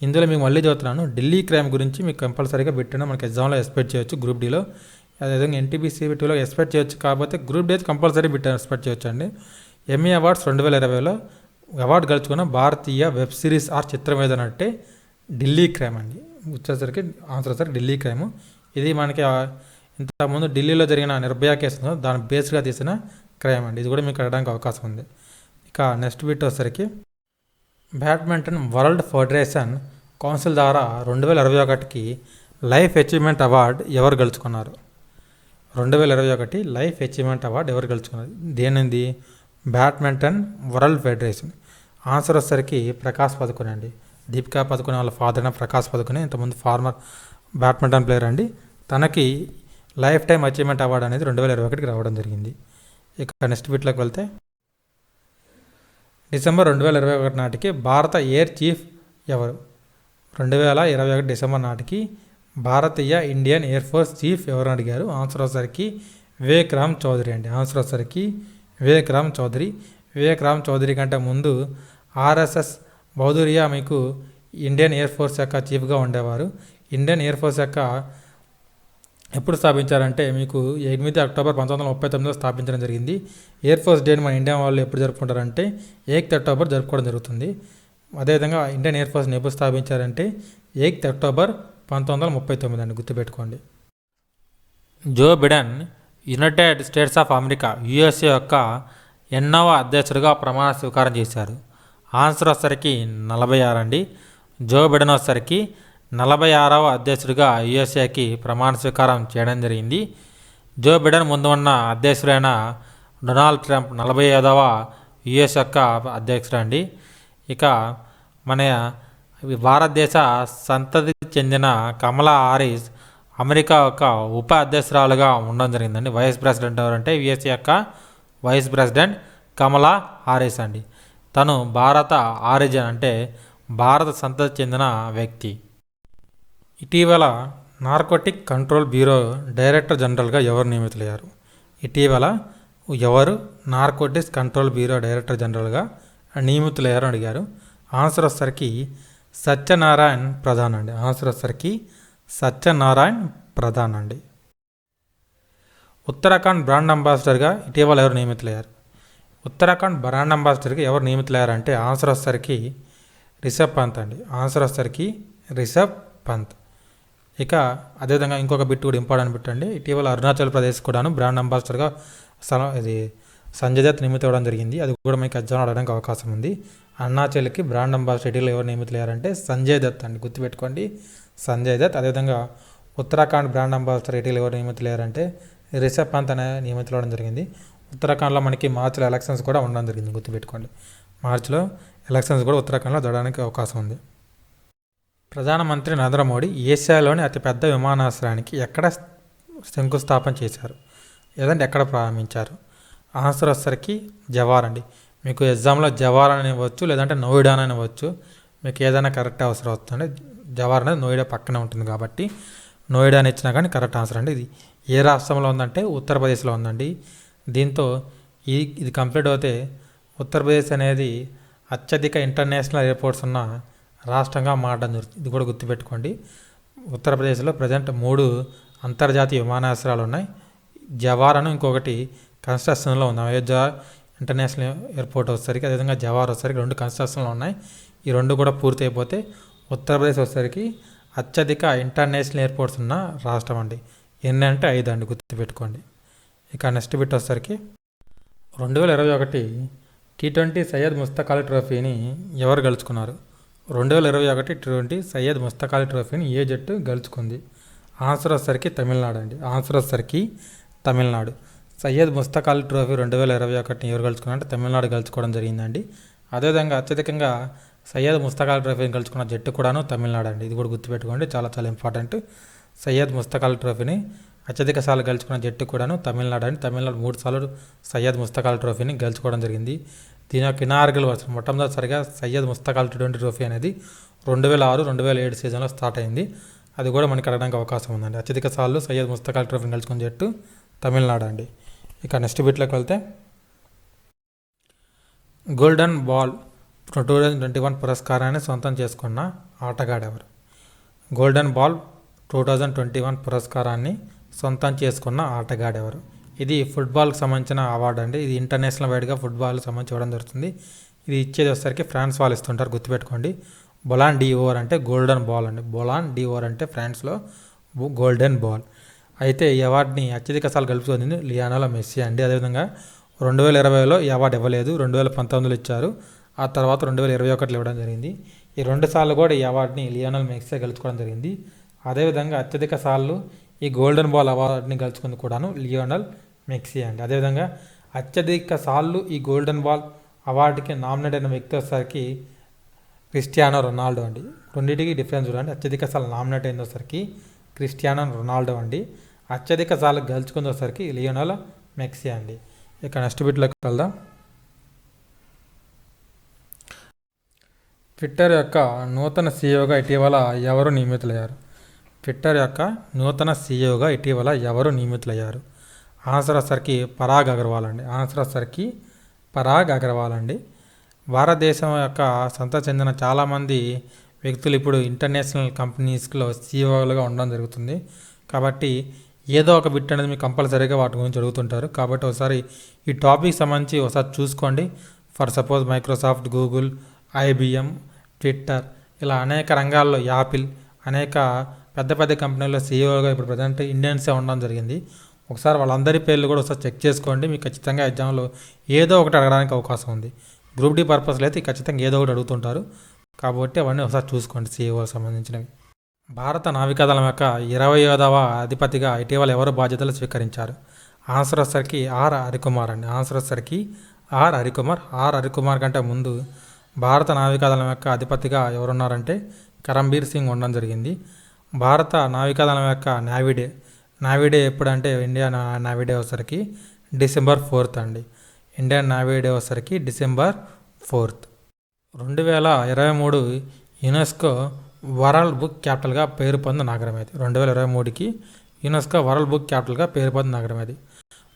ఇందులో మీకు మళ్ళీ చదువుతున్నాను, ఢిల్లీ క్రైమ్ గురించి మీకు కంపల్సరీగా పెట్టినా మనకి ఎగ్జామ్లో ఎక్స్పెక్ట్ చేయొచ్చు. గ్రూప్ డీలో అదేవిధంగా NTPC-2లో ఎక్స్పెక్ట్ చేయొచ్చు. కాకపోతే గ్రూప్ డీ కంపల్సరీ ఎక్స్పెక్ట్ చేయొచ్చు అండి. ఎమ్మీ అవార్డ్స్ 2020లో అవార్డు గెలుచుకున్న భారతీయ వెబ్ సిరీస్ ఆర్ చిత్రం ఏదనంటే ఢిల్లీ క్రైమ్ అండి. వచ్చేసరికి ఆన్సర్ వచ్చేసరికి ఢిల్లీ క్రైమ్. ఇది మనకి ఇంతకుముందు ఢిల్లీలో జరిగిన నిర్భయ కేసు దాని బేస్గా తీసిన క్రైమ్ అండి. ఇది కూడా మీకు అడగడానికి అవకాశం ఉంది. ఇక నెక్స్ట్ బిట్ వచ్చేసరికి బ్యాడ్మింటన్ వరల్డ్ ఫెడరేషన్ కౌన్సిల్ ద్వారా 2021కి లైఫ్ అచీవ్మెంట్ అవార్డు ఎవరు గెలుచుకున్నారు? 2021 లైఫ్ అచీవ్మెంట్ అవార్డు ఎవరు గెలుచుకున్నారు? దేనింది? Badminton world federation. ఆన్సర్ వచ్చేసరికి ప్రకాష్ పదుకొనే అండి. దీపికా పదుకొనే వాళ్ళ ఫాదర్ అయిన ప్రకాష్ పదుకొనే ఇంతకుముందు ఫార్మర్ బ్యాడ్మింటన్ ప్లేయర్ అండి. తనకి లైఫ్ టైం అచీవ్మెంట్ అవార్డు అనేది 2021కి రావడం జరిగింది. ఇక నెక్స్ట్ బిట్లోకి వెళ్తే డిసెంబర్ 2021 నాటికి భారత ఎయిర్ చీఫ్ ఎవరు? 2021 డిసెంబర్ నాటికి భారతీయ ఇండియన్ ఎయిర్ ఫోర్స్ చీఫ్ ఎవరు అడిగారు? ఆన్సర్ వచ్చేసరికి వివేక్ రామ్ చౌదరి అండి. ఆన్సర్ వచ్చేసరికి వివేక్ రామ్ చౌదరి. వివేక్ రామ్ చౌదరి కంటే ముందు RSS భౌదూరియా మీకు ఇండియన్ ఎయిర్ ఫోర్స్ యొక్క చీఫ్గా ఉండేవారు. ఇండియన్ ఎయిర్ ఫోర్స్ యొక్క ఎప్పుడు స్థాపించారంటే మీకు 8 అక్టోబర్ 1939లో స్థాపించడం జరిగింది. ఎయిర్ ఫోర్స్ డేని మన ఇండియా వాళ్ళు ఎప్పుడు జరుపుకుంటారంటే 1 అక్టోబర్ జరుపుకోవడం జరుగుతుంది. అదేవిధంగా ఇండియన్ ఎయిర్ ఫోర్స్ని ఎప్పుడు స్థాపించారంటే 1 అక్టోబర్ 1939 అండి. గుర్తుపెట్టుకోండి. Joe Biden United States of America USA యొక్క 8వ అధ్యక్షుడిగా ప్రమాణ స్వీకారం చేశారు. ఆన్సర్ వచ్చేసరికి 46 అండి. జో బిడెన్ వచ్చేసరికి 46వ అధ్యక్షుడిగా USAకి ప్రమాణ స్వీకారం చేయడం జరిగింది. జో బిడెన్ ముందు ఉన్న అధ్యక్షుడైన డొనాల్డ్ ట్రంప్ 45వ US యొక్క అధ్యక్షుడు అండి. ఇక మన భారతదేశ సంతతికి చెందిన కమలా హారిస్ అమెరికా యొక్క ఉప అధ్యక్షురాలుగా ఉండడం జరిగిందండి. వైస్ ప్రెసిడెంట్ ఎవరంటే USA యొక్క వైస్ ప్రెసిడెంట్ కమలా హారిస్ అండి. తను భారత ఆరిజిన్ అంటే భారత సంతతికి చెందిన వ్యక్తి. ఇటీవల నార్కోటిక్ కంట్రోల్ బ్యూరో డైరెక్టర్ జనరల్గా ఎవరు నియమితులయ్యారు? ఇటీవల ఎవరు నార్కోటిక్స్ కంట్రోల్ బ్యూరో డైరెక్టర్ జనరల్గా నియమితులయ్యారు అడిగారు. ఆన్సర్ వచ్చేసరికి సత్యనారాయణ్ ప్రధాన్ అండి. ఆన్సర్ వచ్చేసరికి సత్యనారాయణ్ ప్రధాన్ అండి. ఉత్తరాఖండ్ బ్రాండ్ అంబాసిడర్గా ఇటీవల ఎవరు నియమితులయ్యారు? ఉత్తరాఖండ్ బ్రాండ్ అంబాసిడర్కి ఎవరు నియమితులయ్యారంటే ఆన్సర్ వచ్చేసరికి రిషబ్ పంత్ అండి. ఆన్సర్ వచ్చేసరికి రిషబ్ పంత్. ఇక అదేవిధంగా ఇంకొక బిట్ కూడా ఇంపార్టెంట్ బిట్ అండి. ఇటీవల అరుణాచల్ ప్రదేశ్ కూడాను బ్రాండ్ అంబాసిడర్గా ఇది సంజయ్ దత్ నియమితం అవ్వడం జరిగింది. అది కూడా మీకు ఎగ్జామ్ అడగడానికి అవకాశం ఉంది. అరుణాచల్కి బ్రాండ్ అంబాసిడర్ ఇటీవల ఎవరు నియమితులయ్యారంటే సంజయ్ దత్ అండి, గుర్తుపెట్టుకోండి, సంజయ్ దత్. అదేవిధంగా ఉత్తరాఖండ్ బ్రాండ్ అంబాసిడర్ ఇటీవల ఎవరు నియమితులయ్యారంటే రిషబ్ పంత్ అనే నియమితులు అవ్వడం జరిగింది. ఉత్తరాఖండ్లో మనకి మార్చిలో ఎలక్షన్స్ కూడా ఉండడం జరిగింది, గుర్తుపెట్టుకోండి. మార్చిలో ఎలక్షన్స్ కూడా ఉత్తరాఖండ్లో జరగడానికి అవకాశం ఉంది. ప్రధానమంత్రి నరేంద్ర మోడీ ఏషియాలోని అతిపెద్ద విమానాశ్రయానికి ఎక్కడ శంకుస్థాపన చేశారు, లేదంటే ఎక్కడ ప్రారంభించారు? ఆన్సర్ వచ్చేసరికి జవార్ అండి. మీకు ఎగ్జామ్లో జవార్ అని ఇవ్వచ్చు, లేదంటే నోయిడా అని ఇవ్వచ్చు. మీకు ఏదైనా కరెక్ట్ అవసరం వస్తుంది. జవార్ అనేది నోయిడా పక్కనే ఉంటుంది కాబట్టి నోయిడా అని ఇచ్చినా కానీ కరెక్ట్ ఆన్సర్ అండి. ఇది ఏ రాష్ట్రంలో ఉందంటే ఉత్తరప్రదేశ్లో ఉందండి. దీంతో ఇది కంప్లీట్ అవుతే ఉత్తరప్రదేశ్ అనేది అత్యధిక ఇంటర్నేషనల్ ఎయిర్పోర్ట్స్ ఉన్న రాష్ట్రంగా మారడం జరుగుతుంది. ఇది కూడా గుర్తుపెట్టుకోండి. ఉత్తరప్రదేశ్లో ప్రజెంట్ 3 అంతర్జాతీయ విమానాశ్రయాలు ఉన్నాయి. జవార్ అని ఇంకొకటి కన్స్ట్రక్షన్లో ఉంది. అయోధ్య ఇంటర్నేషనల్ ఎయిర్పోర్ట్ వచ్చేసరికి, అదేవిధంగా జవార్ వచ్చేసరికి 2 కన్స్ట్రక్షన్లో ఉన్నాయి. ఈ 2 కూడా పూర్తి అయిపోతే ఉత్తరప్రదేశ్ వచ్చేసరికి అత్యధిక ఇంటర్నేషనల్ ఎయిర్పోర్ట్స్ ఉన్న రాష్ట్రం అండి. ఎన్ని అంటే 5 అండి, గుర్తుపెట్టుకోండి. ఇక నెక్స్ట్ బిట్ వచ్చేసరికి 2021 T20 సయ్యద్ ముస్తక్ అలీ ట్రోఫీని ఎవరు గెలుచుకున్నారు? 2021 T20 సయ్యద్ ముస్తక్ అలీ ట్రోఫీని ఏ జట్టు గెలుచుకుంది? ఆన్సర్ వచ్చేసరికి తమిళనాడు అండి. ఆన్సర్ వచ్చేసరికి తమిళనాడు. సయ్యద్ ముస్తక్ అలీ ట్రోఫీ 2021 ఎవరు గెలుచుకున్నారంటే తమిళనాడు గెలుచుకోవడం జరిగిందండి. అదేవిధంగా అత్యధికంగా సయ్యద్ ముస్తక్ అలీ ట్రోఫీని గెలుచుకున్న జట్టు కూడాను తమిళనాడు అండి. ఇది కూడా గుర్తుపెట్టుకోండి, చాలా చాలా ఇంపార్టెంట్. సయ్యద్ ముస్తక్ అలీ ట్రోఫీని అత్యధిక సార్లు గెలుచుకున్న జట్టు కూడాను తమిళనాడు అండి. తమిళనాడు 3 సార్లు సయ్యద్ ముస్తక్ అలీ ట్రోఫీని గెలుచుకోవడం జరిగింది. దీని యొక్క ఇనార్గల్ వర్షన్ మొట్టమొదటిసారిగా సయ్యద్ ముస్తక్ అలీ T20 ట్రోఫీ అనేది 2006-2007 సీజన్లో స్టార్ట్ అయింది. అది కూడా మనకి అడగడానికి అవకాశం ఉందండి. అత్యధిక సార్లు సయ్యద్ ముస్తక్ అలీ ట్రోఫీని గెలుచుకున్న జట్టు తమిళనాడు అండి. ఇక నెక్స్ట్ బిట్లోకి వెళ్తే గోల్డెన్ బాల్ 2021 పురస్కారాన్ని సొంతం చేసుకున్న ఆటగాడెవరు? గోల్డెన్ బాల్ 2021 పురస్కారాన్ని సొంతం చేసుకున్న ఆటగాడెవరు? ఇది ఫుట్బాల్కి సంబంధించిన అవార్డు అండి. ఇది ఇంటర్నేషనల్ వైడ్గా ఫుట్బాల్కి సంబంధించి ఇవ్వడం జరుగుతుంది. ఇది ఇచ్చేది వచ్చేసరికి ఫ్రాన్స్ వాళ్ళు ఇస్తుంటారు, గుర్తుపెట్టుకోండి. బొలాన్ డిఓర్ అంటే గోల్డెన్ బాల్ అండి. బొలాన్ డిఓర్ అంటే ఫ్రాన్స్లో గోల్డెన్ బాల్. అయితే ఈ అవార్డుని అత్యధిక సార్లు గెలుచుకుంది లియోనెల్ మెస్సీ అండి. అదేవిధంగా 2020లో ఈ అవార్డు ఇవ్వలేదు, 2019లో ఇచ్చారు. ఆ తర్వాత 2021లో ఇవ్వడం జరిగింది. ఈ 2 సార్లు కూడా ఈ అవార్డుని లియోనెల్ మెస్సీ గెలుచుకోవడం జరిగింది. అదేవిధంగా అత్యధిక సార్లు ఈ గోల్డెన్ బాల్ అవార్డుని గెలుచుకుంది కూడాను లియోనెల్ మెస్సీ అండి. అదేవిధంగా అత్యధిక సార్లు ఈ గోల్డెన్ బాల్ అవార్డుకి నామినేట్ అయిన వ్యక్తి వచ్చేసరికి క్రిస్టియానో రొనాల్డో అండి. రెండింటికి డిఫరెన్స్ చూడండి. అత్యధిక సార్లు నామినేట్ అయిన వచ్చేసరికి క్రిస్టియానో రొనాల్డో అండి. అత్యధిక సార్లు గెలుచుకుంది వచ్చేసరికి లియోనెల్ మెస్సీ అండి. ఇక నెక్స్ట్ బిట్లోకి వెళ్దాం. ట్విట్టర్ యొక్క నూతన సీఈఓగా ఇటీవల ఎవరు నియమితులయ్యారు? ట్విట్టర్ యొక్క నూతన సీఈఓగా ఇటీవల ఎవరు నియమితులయ్యారు? ఆన్సర్ వచ్చేసరికి పరాగ్ అగర్వాల్ అండి. ఆన్సర్ వచ్చేసరికి పరాగ్ అగర్వాల్ అండి. భారతదేశం యొక్క సంత చెందిన చాలామంది వ్యక్తులు ఇప్పుడు ఇంటర్నేషనల్ కంపెనీస్లో సీఈఓలుగా ఉండడం జరుగుతుంది. కాబట్టి ఏదో ఒక బిట్ అనేది మీకు కంపల్సరీగా వాటి గురించి అడుగుతుంటారు. కాబట్టి ఒకసారి ఈ టాపిక్ సంబంధించి ఒకసారి చూసుకోండి. For suppose Microsoft, Google, IBM, Twitter ఇలా అనేక రంగాల్లో యాపిల్ అనేక పెద్ద పెద్ద కంపెనీల్లో సీఈఓగా ఇప్పుడు ప్రజెంట్ ఇండియన్సే ఉండడం జరిగింది. ఒకసారి వాళ్ళందరి పేర్లు కూడా ఒకసారి చెక్ చేసుకోండి. మీకు ఖచ్చితంగా ఎగ్జామ్లో ఏదో ఒకటి అడగడానికి అవకాశం ఉంది. గ్రూప్ డి పర్పస్లో అయితే ఖచ్చితంగా ఏదో ఒకటి అడుగుతుంటారు. కాబట్టి అవన్నీ ఒకసారి చూసుకోండి సీఈఓకి సంబంధించినవి. భారత నావికాదళం యొక్క 25వ అధిపతిగా ఇటీవల ఎవరు బాధ్యతలు స్వీకరించారు? ఆన్సర్ వచ్చేసరికి ఆర్ హరికుమార్ అండి. ఆన్సర్ వచ్చేసరికి ఆర్ హరికుమార్. ఆర్ హరికుమార్ కంటే ముందు భారత నావికాదళం యొక్క అధిపతిగా ఎవరున్నారంటే కరంబీర్ సింగ్ ఉండడం జరిగింది. భారత నావికాదళం యొక్క నావీ డే ఎప్పుడంటే ఇండియా నావీ డే వచ్చేసరికి December 4th అండి. ఇండియన్ నావీ డే వచ్చేసరికి December 4th. 2023 UNESCO world book క్యాపిటల్గా పేరు పొందిన నగరం అది. 2023కి యునెస్కో వరల్డ్ బుక్ క్యాపిటల్గా పేరు పొందిన నగరం అది.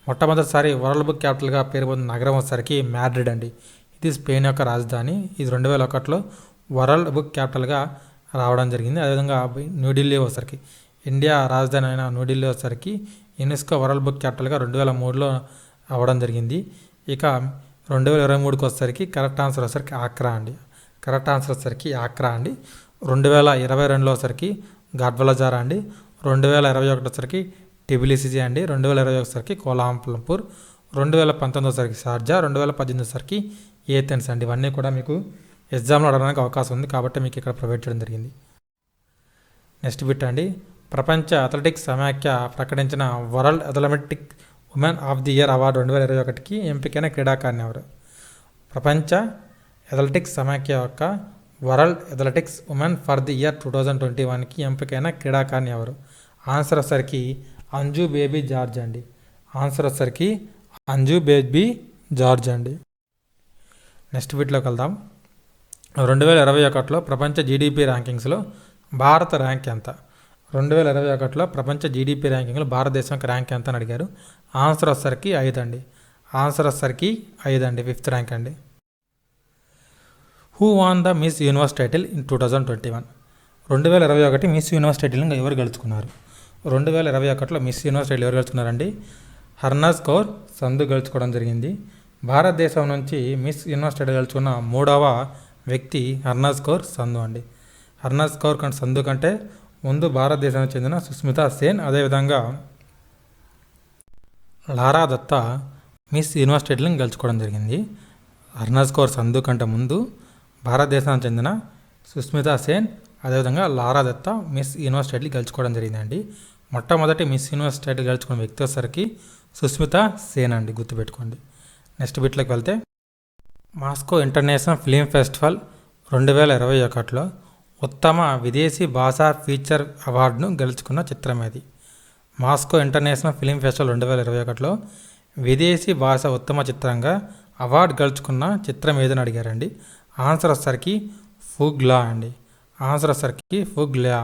మొట్టమొదటిసారి వరల్డ్ బుక్ క్యాపిటల్గా పేరు పొందిన నగరం వచ్చేసరికి మ్యాడ్రిడ్ అండి. ఇది స్పెయిన్ యొక్క రాజధాని. ఇది 2001లో వరల్డ్ బుక్ క్యాపిటల్గా రావడం జరిగింది. అదేవిధంగా న్యూఢిల్లీ వచ్చేసరికి ఇండియా రాజధాని అయిన న్యూఢిల్లీ వచ్చేసరికి యునెస్కో వరల్డ్ బుక్ క్యాపిటల్గా 2003లో అవ్వడం జరిగింది. ఇక 2023కి వచ్చేసరికి కరెక్ట్ ఆన్సర్ వచ్చేసరికి ఆక్రా అండి. కరెక్ట్ ఆన్సర్ వచ్చేసరికి ఆక్రా అండి. 2022లో వచ్చేసరికి గడ్వలజారా అండి. 2021 వచ్చేసరికి టిబిలిసిజీ అండి. 2021 వచ్చేసరికి కోలాలంపూర్. 2019 వచ్చేసరికి షార్జా. 2018 వచ్చేసరికి ఏథెన్స్ అండి. ఇవన్నీ కూడా మీకు ఎగ్జామ్లో అడగడానికి అవకాశం ఉంది కాబట్టి మీకు ఇక్కడ ప్రొవైడ్ చేయడం జరిగింది. నెక్స్ట్ బిట్ అండి, ప్రపంచ అథ్లెటిక్స్ సమాఖ్య ప్రకటించిన world athletic women of the year award 2021కి ఎంపికైన క్రీడాకారిణి ఎవరు? ప్రపంచ అథ్లెటిక్స్ సమాఖ్య యొక్క world athletics women for the year 2021కి ఎంపికైన క్రీడాకారిణి ఎవరు? ఆన్సర్ వచ్చేసరికి అంజు బేబీ జార్జ్ అండి. ఆన్సర్ వచ్చేసరికి అంజు బేబీ జార్జ్ అండి. నెక్స్ట్ బిట్లోకి వెళ్దాం. 2021లో ప్రపంచ జీడిపి ర్యాంకింగ్స్లో భారత ర్యాంక్ ఎంత? 2021లో ప్రపంచ జీడిపి ర్యాంకింగ్లో భారతదేశం యొక్క ర్యాంక్ ఎంత అని అడిగారు. ఆన్సర్ వచ్చేసరికి 5 అండి. ఆన్సర్ వచ్చేసరికి 5 అండి, 5th ర్యాంక్ అండి. Who won the Miss Universe title in 2021? 2021 Miss Universe టైటిల్ని ఎవరు గెలుచుకున్నారు? 2021లో మిస్ యూనివర్స్ టైటిల్ ఎవరు గెలుచుకున్నారండి? హర్నాజ్ కౌర్ సంధు గెలుచుకోవడం జరిగింది. భారతదేశం నుంచి మిస్ యూనివర్స్ టైటిల్ గెలుచుకున్న 3వ వ్యక్తి హర్నాజ్ కౌర్ సంధు అండి. హర్నాజ్ కౌర్ కంటే సంధు కంటే ముందు భారతదేశానికి చెందిన సుస్మితా సేన్, అదేవిధంగా లారా దత్తా మిస్ యూనివర్స్ టైటిల్ని గెలుచుకోవడం జరిగింది. హర్నాజ్ కౌర్ సంధు కంటే ముందు భారతదేశానికి చెందిన సుస్మితా సేన్, అదేవిధంగా లారా దత్తా మిస్ యూనివర్స్ టైటిల్ గెలుచుకోవడం జరిగిందండి. మొట్టమొదటి మిస్ యూనివర్స్ టైటిల్ గెలుచుకున్న వ్యక్తి వచ్చేసరికి సుస్మితా సేన్ అండి, గుర్తుపెట్టుకోండి. నెక్స్ట్ బిట్లోకి వెళ్తే, మాస్కో ఇంటర్నేషనల్ ఫిలిం ఫెస్టివల్ 2021లో ఉత్తమ విదేశీ భాషా ఫీచర్ అవార్డును గెలుచుకున్న చిత్రం ఏది? మాస్కో ఇంటర్నేషనల్ ఫిలిం ఫెస్టివల్ 2021లో విదేశీ భాష ఉత్తమ చిత్రంగా అవార్డు గెలుచుకున్న చిత్రం ఏదని అడిగారండి. ఆన్సర్ వచ్చేసరికి ఫుగ్లా అండి. ఆన్సర్ వచ్చేసరికి ఫుగ్లా.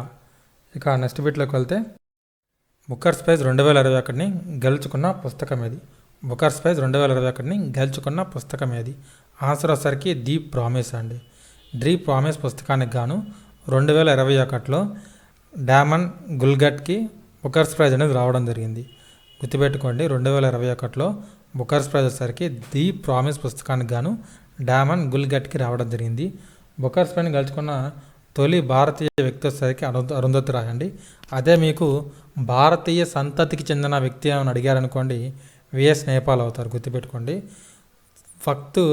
ఇక నెక్స్ట్ బిట్లోకి వెళ్తే, బుకర్స్ ప్రైజ్ 2021ని గెలుచుకున్న పుస్తకం ఏది? బుకర్స్ ప్రైజ్ 2021ని గెలుచుకున్న పుస్తకం ఏది? ఆన్సర్ వచ్చేసరికి ది ప్రామిస్ అండి. ది ప్రామిస్ పుస్తకానికి గాను 2021లో డామన్ గుల్గట్కి బుకర్స్ ప్రైజ్ అనేది రావడం జరిగింది. గుర్తుపెట్టుకోండి, 2021లో బుకర్స్ ప్రైజ్ వచ్చేసరికి ది ప్రామిస్ పుస్తకానికి గాను డామన్ గుల్గట్కి రావడం జరిగింది. బుకర్స్ ప్రైజ్ని గెలుచుకున్న తొలి భారతీయ వ్యక్తి వచ్చేసరికి అరుంధతి రాయ్ అండి. అదే మీకు భారతీయ సంతతికి చెందిన వ్యక్తి అని అడిగారనుకోండి, విఎస్ నేపాల్ అవుతారు. గుర్తుపెట్టుకోండి, ఫక్తు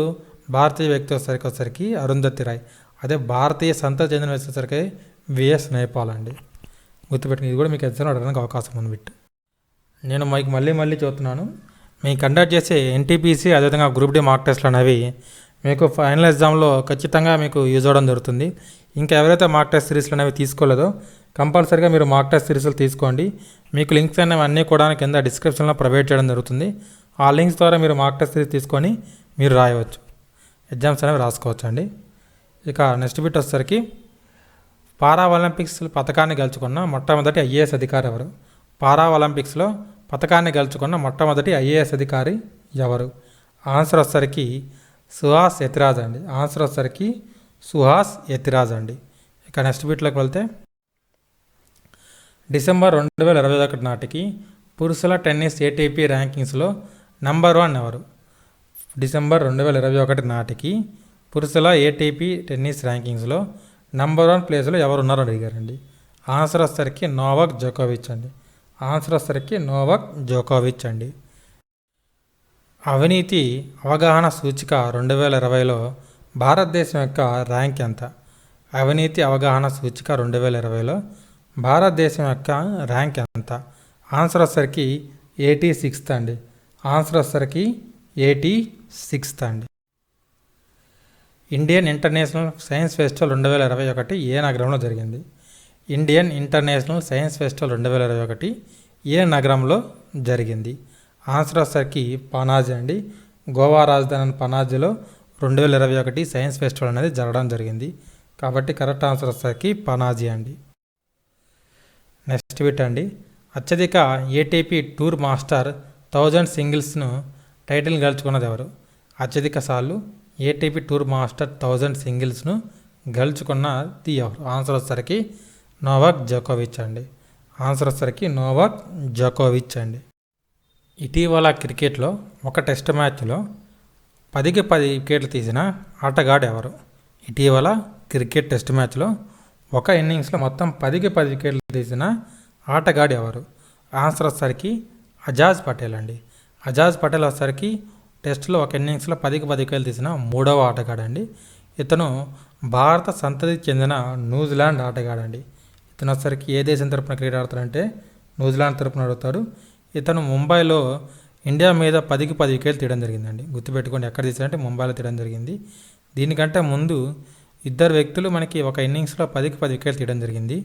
భారతీయ వ్యక్తి వచ్చేసరికి అరుంధతి రాయ్. అదే భారతీయ సంతతి చెందిన వ్యక్తి వచ్చేసరికి విఎస్ నేపాల్ అండి. గుర్తుపెట్టుకుని, ఇది కూడా మీకు ఎగ్జామ్ అడగడానికి అవకాశం ఉంది. నేను మీకు మళ్ళీ చెబుతున్నాను, మీకు కండక్ట్ చేసే ఎన్టీపీసీ అదేవిధంగా గ్రూప్ డి మార్క్ టెస్ట్లు అనేవి మీకు ఫైనల్ ఎగ్జామ్లో ఖచ్చితంగా మీకు యూజ్ అవ్వడం జరుగుతుంది. ఇంకా ఎవరైతే మార్క్ టెస్ట్ సిరీస్లు అనేవి తీసుకోలేదో కంపల్సరీగా మీరు మార్క్ టెస్ట్ సిరీస్లు తీసుకోండి. మీకు లింక్స్ అనేవి అన్నీ కూడా కింద డిస్క్రిప్షన్లో ప్రొవైడ్ చేయడం జరుగుతుంది. ఆ లింక్స్ ద్వారా మీరు మార్క్ టెస్ట్ సిరీస్ తీసుకొని మీరు రాయవచ్చు, ఎగ్జామ్స్ అనేవి రాసుకోవచ్చు అండి. ఇక నెక్స్ట్ బిట్ వచ్చేసరికి, పారా ఒలింపిక్స్ పథకాన్ని గెలుచుకున్న మొట్టమొదటి ఐఏఎస్ అధికారి ఎవరు? పారా ఒలింపిక్స్లో పథకాన్ని గెలుచుకున్న మొట్టమొదటి ఐఏఎస్ అధికారి ఎవరు? ఆన్సర్ వచ్చేసరికి సుహాస్ యతిరాజ్ అండి. ఆన్సర్ వచ్చేసరికి సుహాస్ యతిరాజ్ అండి. ఇక నెక్స్ట్ బిట్లోకి వెళ్తే, డిసెంబర్ 2021 నాటికి పురుషుల టెన్నిస్ ఏటీపీ ర్యాంకింగ్స్లో నెంబర్ 1 ఎవరు? డిసెంబర్ 2021 నాటికి పురుషుల ఏటీపీ టెన్నిస్ ర్యాంకింగ్స్లో నెంబర్ 1 ప్లేస్లో ఎవరు ఉన్నారని అడిగారండి. ఆన్సర్ వచ్చేసరికి నోవాక్ జోకోవిచ్ అండి. ఆన్సర్ వచ్చేసరికి నోవాక్ జోకోవిచ్ అండి. అవినీతి అవగాహన సూచిక 2020లో భారతదేశం యొక్క ర్యాంక్ ఎంత? అవినీతి అవగాహన సూచిక 2020లో భారతదేశం యొక్క ర్యాంక్ ఎంత? ఆన్సర్ వచ్చేసరికి 86th అండి. ఆన్సర్ వచ్చేసరికి 86th అండి. ఇండియన్ ఇంటర్నేషనల్ సైన్స్ ఫెస్టివల్ 2021 ఏ నగరంలో జరిగింది? ఇండియన్ ఇంటర్నేషనల్ సైన్స్ ఫెస్టివల్ 2021 ఏ నగరంలో జరిగింది? ఆన్సర్ వచ్చేసరికి పనాజీ అండి. గోవా రాజధాని పనాజీలో 2021 సైన్స్ ఫెస్టివల్ అనేది జరగడం జరిగింది. కాబట్టి కరెక్ట్ ఆన్సర్ వచ్చేసరికి పనాజీ అండి. నెక్స్ట్ బిట్ అండి, అత్యధిక ఏటీపీ టూర్ మాస్టర్ 1000 సింగిల్స్ను టైటిల్ గెలుచుకున్నది ఎవరు? అత్యధిక సార్లు ఏటీపీ టూర్ మాస్టర్ 1000 సింగిల్స్ను గెలుచుకున్నది ఎవరు? ఆన్సర్ వచ్చేసరికి నోవాక్ జోకోవిచ్ అండి. ఆన్సర్ వచ్చేసరికి నోవాక్ జోకోవిచ్ అండి. ఇటీవల క్రికెట్లో ఒక టెస్ట్ మ్యాచ్లో 10కి 10 వికెట్లు తీసిన ఆటగాడు ఎవరు? ఇటీవల క్రికెట్ టెస్ట్ మ్యాచ్లో ఒక ఇన్నింగ్స్లో మొత్తం 10కి 10 వికెట్లు తీసిన ఆటగాడు ఎవరు? ఆన్సర్ వచ్చేసరికి అజాజ్ పటేల్ అండి. అజాజ్ పటేల్ వచ్చేసరికి టెస్ట్లో ఒక ఇన్నింగ్స్లో 10కి 10 వికెట్లు తీసిన మూడవ ఆటగాడు అండి. ఇతను భారత సంతతికి చెందిన న్యూజిలాండ్ ఆటగాడండి. ఇతను వచ్చేసరికి ఏ దేశం తరపున క్రికెట్ ఆడతాడంటే న్యూజిలాండ్ తరపున ఆడతాడు. ఇతను ముంబైలో ఇండియా మీద 10కి 10 వికెట్లు తీయడం జరిగిందండి. గుర్తుపెట్టుకోండి, ఎక్కడ తీసారంటే ముంబైలో తీయడం జరిగింది. దీనికంటే ముందు ఇద్దరు వ్యక్తులు మనకి ఒక ఇన్నింగ్స్లో 10కి 10 వికెట్లు తీయడం జరిగింది.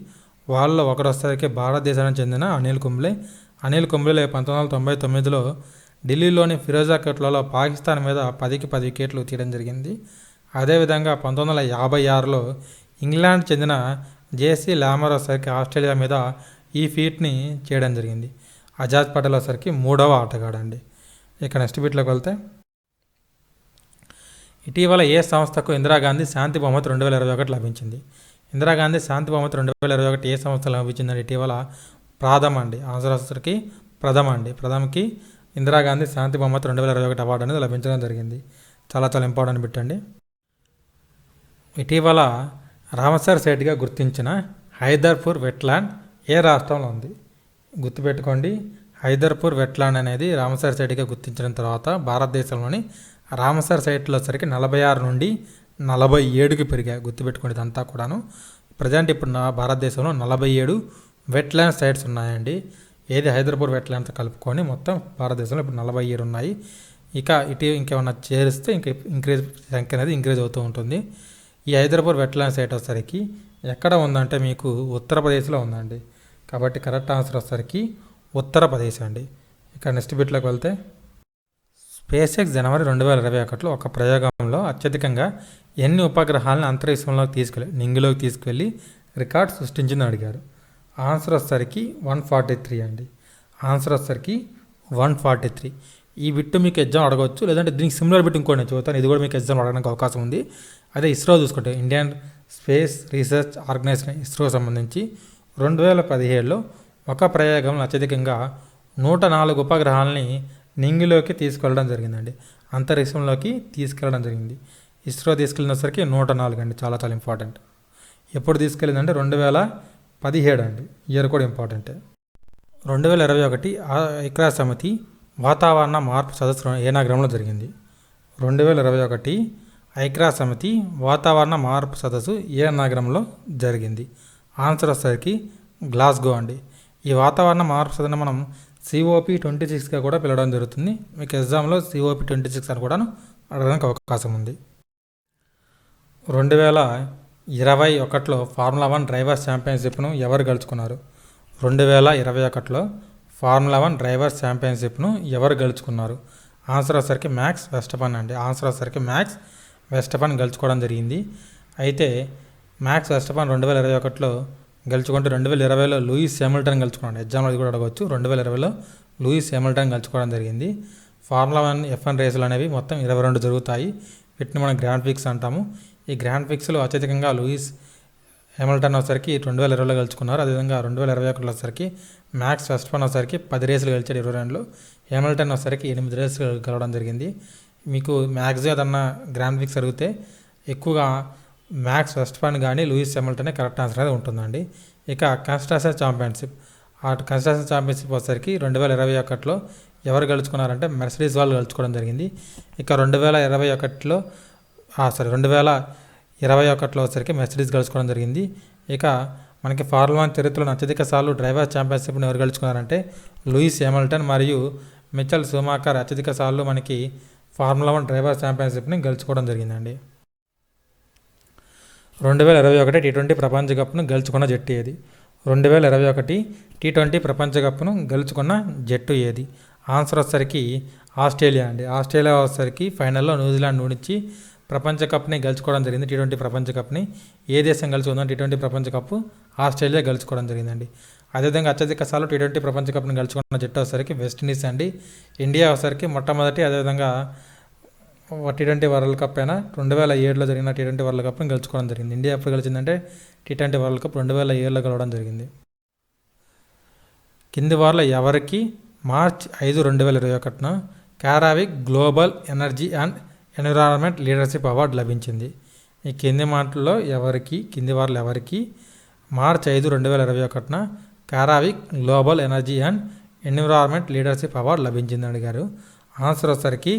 వాళ్ళలో ఒకరు వచ్చేసరికి భారతదేశానికి చెందిన అనిల్ కుంబ్లే. అనిల్ కుంబ్లే 1999లో ఢిల్లీలోని ఫిరోజా కోట్లలో పాకిస్తాన్ మీద 10కి 10 వికెట్లు తీయడం జరిగింది. అదేవిధంగా 1956లో ఇంగ్లాండ్ చెందిన జేసీ లామర్ వచ్చేసరికి ఆస్ట్రేలియా మీద ఈ ఫీట్ని చేయడం జరిగింది. అజాజ్ పటేల్ వచ్చేసరికి మూడవ ఆటగాడండి. ఇక నెక్స్ట్ బీట్లోకి వెళ్తే, ఇటీవల ఏ సంస్థకు ఇందిరాగాంధీ శాంతి బహుమతి 2021 లభించింది? ఇందిరాగాంధీ శాంతి బహుమతి 2021 ఏ సంస్థ లభించిందండి? ఇటీవల ప్రథమ అండి. ఆన్సర్ వచ్చేసరికి ప్రథమ అండి. ప్రథమకి ఇందిరాగాంధీ శాంతి బహుమతి 2021 అవార్డు అనేది లభించడం జరిగింది. చాలా చాలా ఇంపార్టెంట్ పెట్టండి. ఇటీవల రామసర్ సైట్గా గుర్తించిన హైదర్పూర్ వెట్లాండ్ ఏ రాష్ట్రంలో ఉంది? గుర్తుపెట్టుకోండి, హైదర్పూర్ వెట్లాండ్ అనేది రామసర్ సైట్గా గుర్తించిన తర్వాత భారతదేశంలోని రామసర్ సైట్లో సరికి 46 నుండి 47కి పెరిగాయి. గుర్తుపెట్టుకోండి, ఇదంతా కూడాను ప్రజెంట్ ఇప్పుడు భారతదేశంలో 47 వెట్లాండ్ సైట్స్ ఉన్నాయండి. ఏది హైదర్పూర్ వెట్లాండ్తో కలుపుకొని మొత్తం భారతదేశంలో ఇప్పుడు 47 ఉన్నాయి. ఇక ఇంకేమన్నా చేరిస్తే సంఖ్య అనేది ఇంక్రీజ్ అవుతూ ఉంటుంది. ఈ హైదరాబాద్ వెట్లాండ్ సైట్ వచ్చేసరికి ఎక్కడ ఉందంటే మీకు ఉత్తరప్రదేశ్లో ఉందండి. కాబట్టి కరెక్ట్ ఆన్సర్ వచ్చేసరికి ఉత్తరప్రదేశ్ అండి. ఇక నెక్స్ట్ బిట్లోకి వెళ్తే, స్పేస్ ఎక్స్ జనవరి 2021లో ఒక ప్రయోగంలో అత్యధికంగా ఎన్ని ఉపగ్రహాలను అంతరిక్షంలోకి నింగిలోకి తీసుకెళ్ళి రికార్డ్ సృష్టించిందని అడిగారు. ఆన్సర్ వచ్చేసరికి 143 అండి. ఆన్సర్ వచ్చేసరికి 143. ఈ బిట్టు మీకు ఎగ్జామ్ అడగవచ్చు, లేదంటే దీనికి సిమిలర్ బిట్ ఇంకోటి నేను చూస్తాను, ఇది కూడా మీకు ఎగ్జామ్ అడగడానికి అవకాశం ఉంది. అదే ఇస్రో చూసుకుంటే Indian space research organisation ISRO సంబంధించి 2017లో ఒక ప్రయోగంలో అత్యధికంగా 104 ఉపగ్రహాలని నింగిలోకి తీసుకెళ్ళడం జరిగిందండి. అంతరిక్షంలోకి తీసుకెళ్ళడం జరిగింది. ఇస్రో తీసుకెళ్ళినసరికి 104 అండి. చాలా చాలా ఇంపార్టెంట్. ఎప్పుడు తీసుకెళ్ళిందంటే 2017 అండి. ఇయర్ కూడా ఇంపార్టెంటే. 2021 ఐక్యరాజ్య సమితి వాతావరణ మార్పు సదస్సు ఏ నగరంలో జరిగింది? 2021 ఐక్యరాజ్య సమితి వాతావరణ మార్పు సదస్సు ఏ నగరంలో జరిగింది? ఆన్సర్ వచ్చేసరికి గ్లాస్గో అండి. ఈ వాతావరణ మార్పు సదస్సును మనం COP26గా కూడా పిలవడం జరుగుతుంది. మీకు ఎగ్జామ్లో COP26 అని కూడా అడగడానికి అవకాశం ఉంది. 2021లో ఫార్ములా 1 డ్రైవర్స్ ఛాంపియన్షిప్ను ఎవరు గెలుచుకున్నారు? 2021లో ఫార్ములా 1 డ్రైవర్స్ ఛాంపియన్షిప్ను ఎవరు గెలుచుకున్నారు? ఆన్సర్ వచ్చేసరికి మ్యాక్స్ వెస్టపన్ అండి. ఆన్సర్ వచ్చేసరికి మ్యాక్స్ వెస్టపన్ గెలుచుకోవడం జరిగింది. అయితే మ్యాక్స్ వెస్టపన్ 2021లో గెలుచుకుంటే 2020లో లూయిస్ హ్యామిల్టన్ గెలుచుకున్నాడు. ఎగ్జామ్లో అది కూడా అడగవచ్చు. 2020లో లూయిస్ హ్యామిల్టన్ గెలుచుకోవడం జరిగింది. ఫార్ములా 1 F1 రేసులు అనేవి మొత్తం 22 జరుగుతాయి. వీటిని మనం గ్రాండ్ ప్రిక్స్ అంటాము. ఈ గ్రాండ్ ప్రిక్స్లో అత్యధికంగా లూయిస్ హ్యామిల్టన్ వచ్చేసరికి 2020లో గెలుచుకున్నారు. అదేవిధంగా 2021లో వచ్చేసరికి మ్యాక్స్ వెస్టపన్ వచ్చేసరికి 10 రేసులు గెలిచాడు 22లో. హ్యామిల్టన్ వచ్చేసరికి 8 రేసులు గెలవడం జరిగింది. మీకు మ్యాక్సిమం ఏదన్నా గ్రాండ్ ప్రిక్స్ అడిగితే ఎక్కువగా మ్యాక్స్ వెస్టపన్ కానీ లూయిస్ హ్యామిల్టనే కరెక్ట్ ఆన్సర్ అనేది ఉంటుందండి. ఇక కన్స్ట్రక్టర్ ఛాంపియన్షిప్ వచ్చేసరికి 2021లో ఎవరు గెలుచుకున్నారంటే మెర్సిడీస్ వాళ్ళు గెలుచుకోవడం జరిగింది. ఇక 2021లో వచ్చేసరికి మెర్సిడీస్ గెలుచుకోవడం జరిగింది. ఇక మనకి ఫార్ములా 1 చరిత్రలో అత్యధిక సార్లు డ్రైవర్ ఛాంపియన్షిప్ని ఎవరు గెలుచుకున్నారంటే లూయిస్ హ్యామిల్టన్ మరియు మిచెల్ షూమాకర్ అత్యధిక సార్లు మనకి ఫార్ములా 1 డ్రైవర్ ఛాంపియన్షిప్ని గెలుచుకోవడం జరిగిందండి. 2021 T20 ప్రపంచ కప్ను గెలుచుకున్న జట్టు ఏది? 2021 T20 ప్రపంచ కప్ను గెలుచుకున్న జట్టు ఏది? ఆన్సర్ వచ్చేసరికి ఆస్ట్రేలియా అండి. ఆస్ట్రేలియా వచ్చేసరికి ఫైనల్లో న్యూజిలాండ్ నుంచి ప్రపంచ కప్ని గెలుచుకోవడం జరిగింది. T20 ప్రపంచ కప్ని ఏ దేశం గెలుచుకుందాం? T20 ప్రపంచ కప్పు ఆస్ట్రేలియా గెలుచుకోవడం జరిగిందండి. అదేవిధంగా అత్యధిక సార్లు T20 ప్రపంచ కప్ని గెలుచుకున్న జట్టు వచ్చేసరికి వెస్టిండీస్ అండి. ఇండియా వచ్చేసరికి మొట్టమొదటి, అదేవిధంగా T20 వరల్డ్ కప్ అయినా 2007లో జరిగిన T20 వరల్డ్ కప్ని గెలుచుకోవడం జరిగింది. ఇండియా ఎప్పుడు గెలిచిందంటే T20 వరల్డ్ కప్ 2007లో గెలవడం జరిగింది. కింది వారిలో ఎవరికి మార్చి 5, 2021 CERAWeek global energy and environment leadership award లభించింది. ఈ కింది వారిలో ఎవరికి మార్చి 5, 2021 CERAWeek global energy and environment leadership award లభించింది అడిగారు. ఆన్సర్ వచ్చేసరికి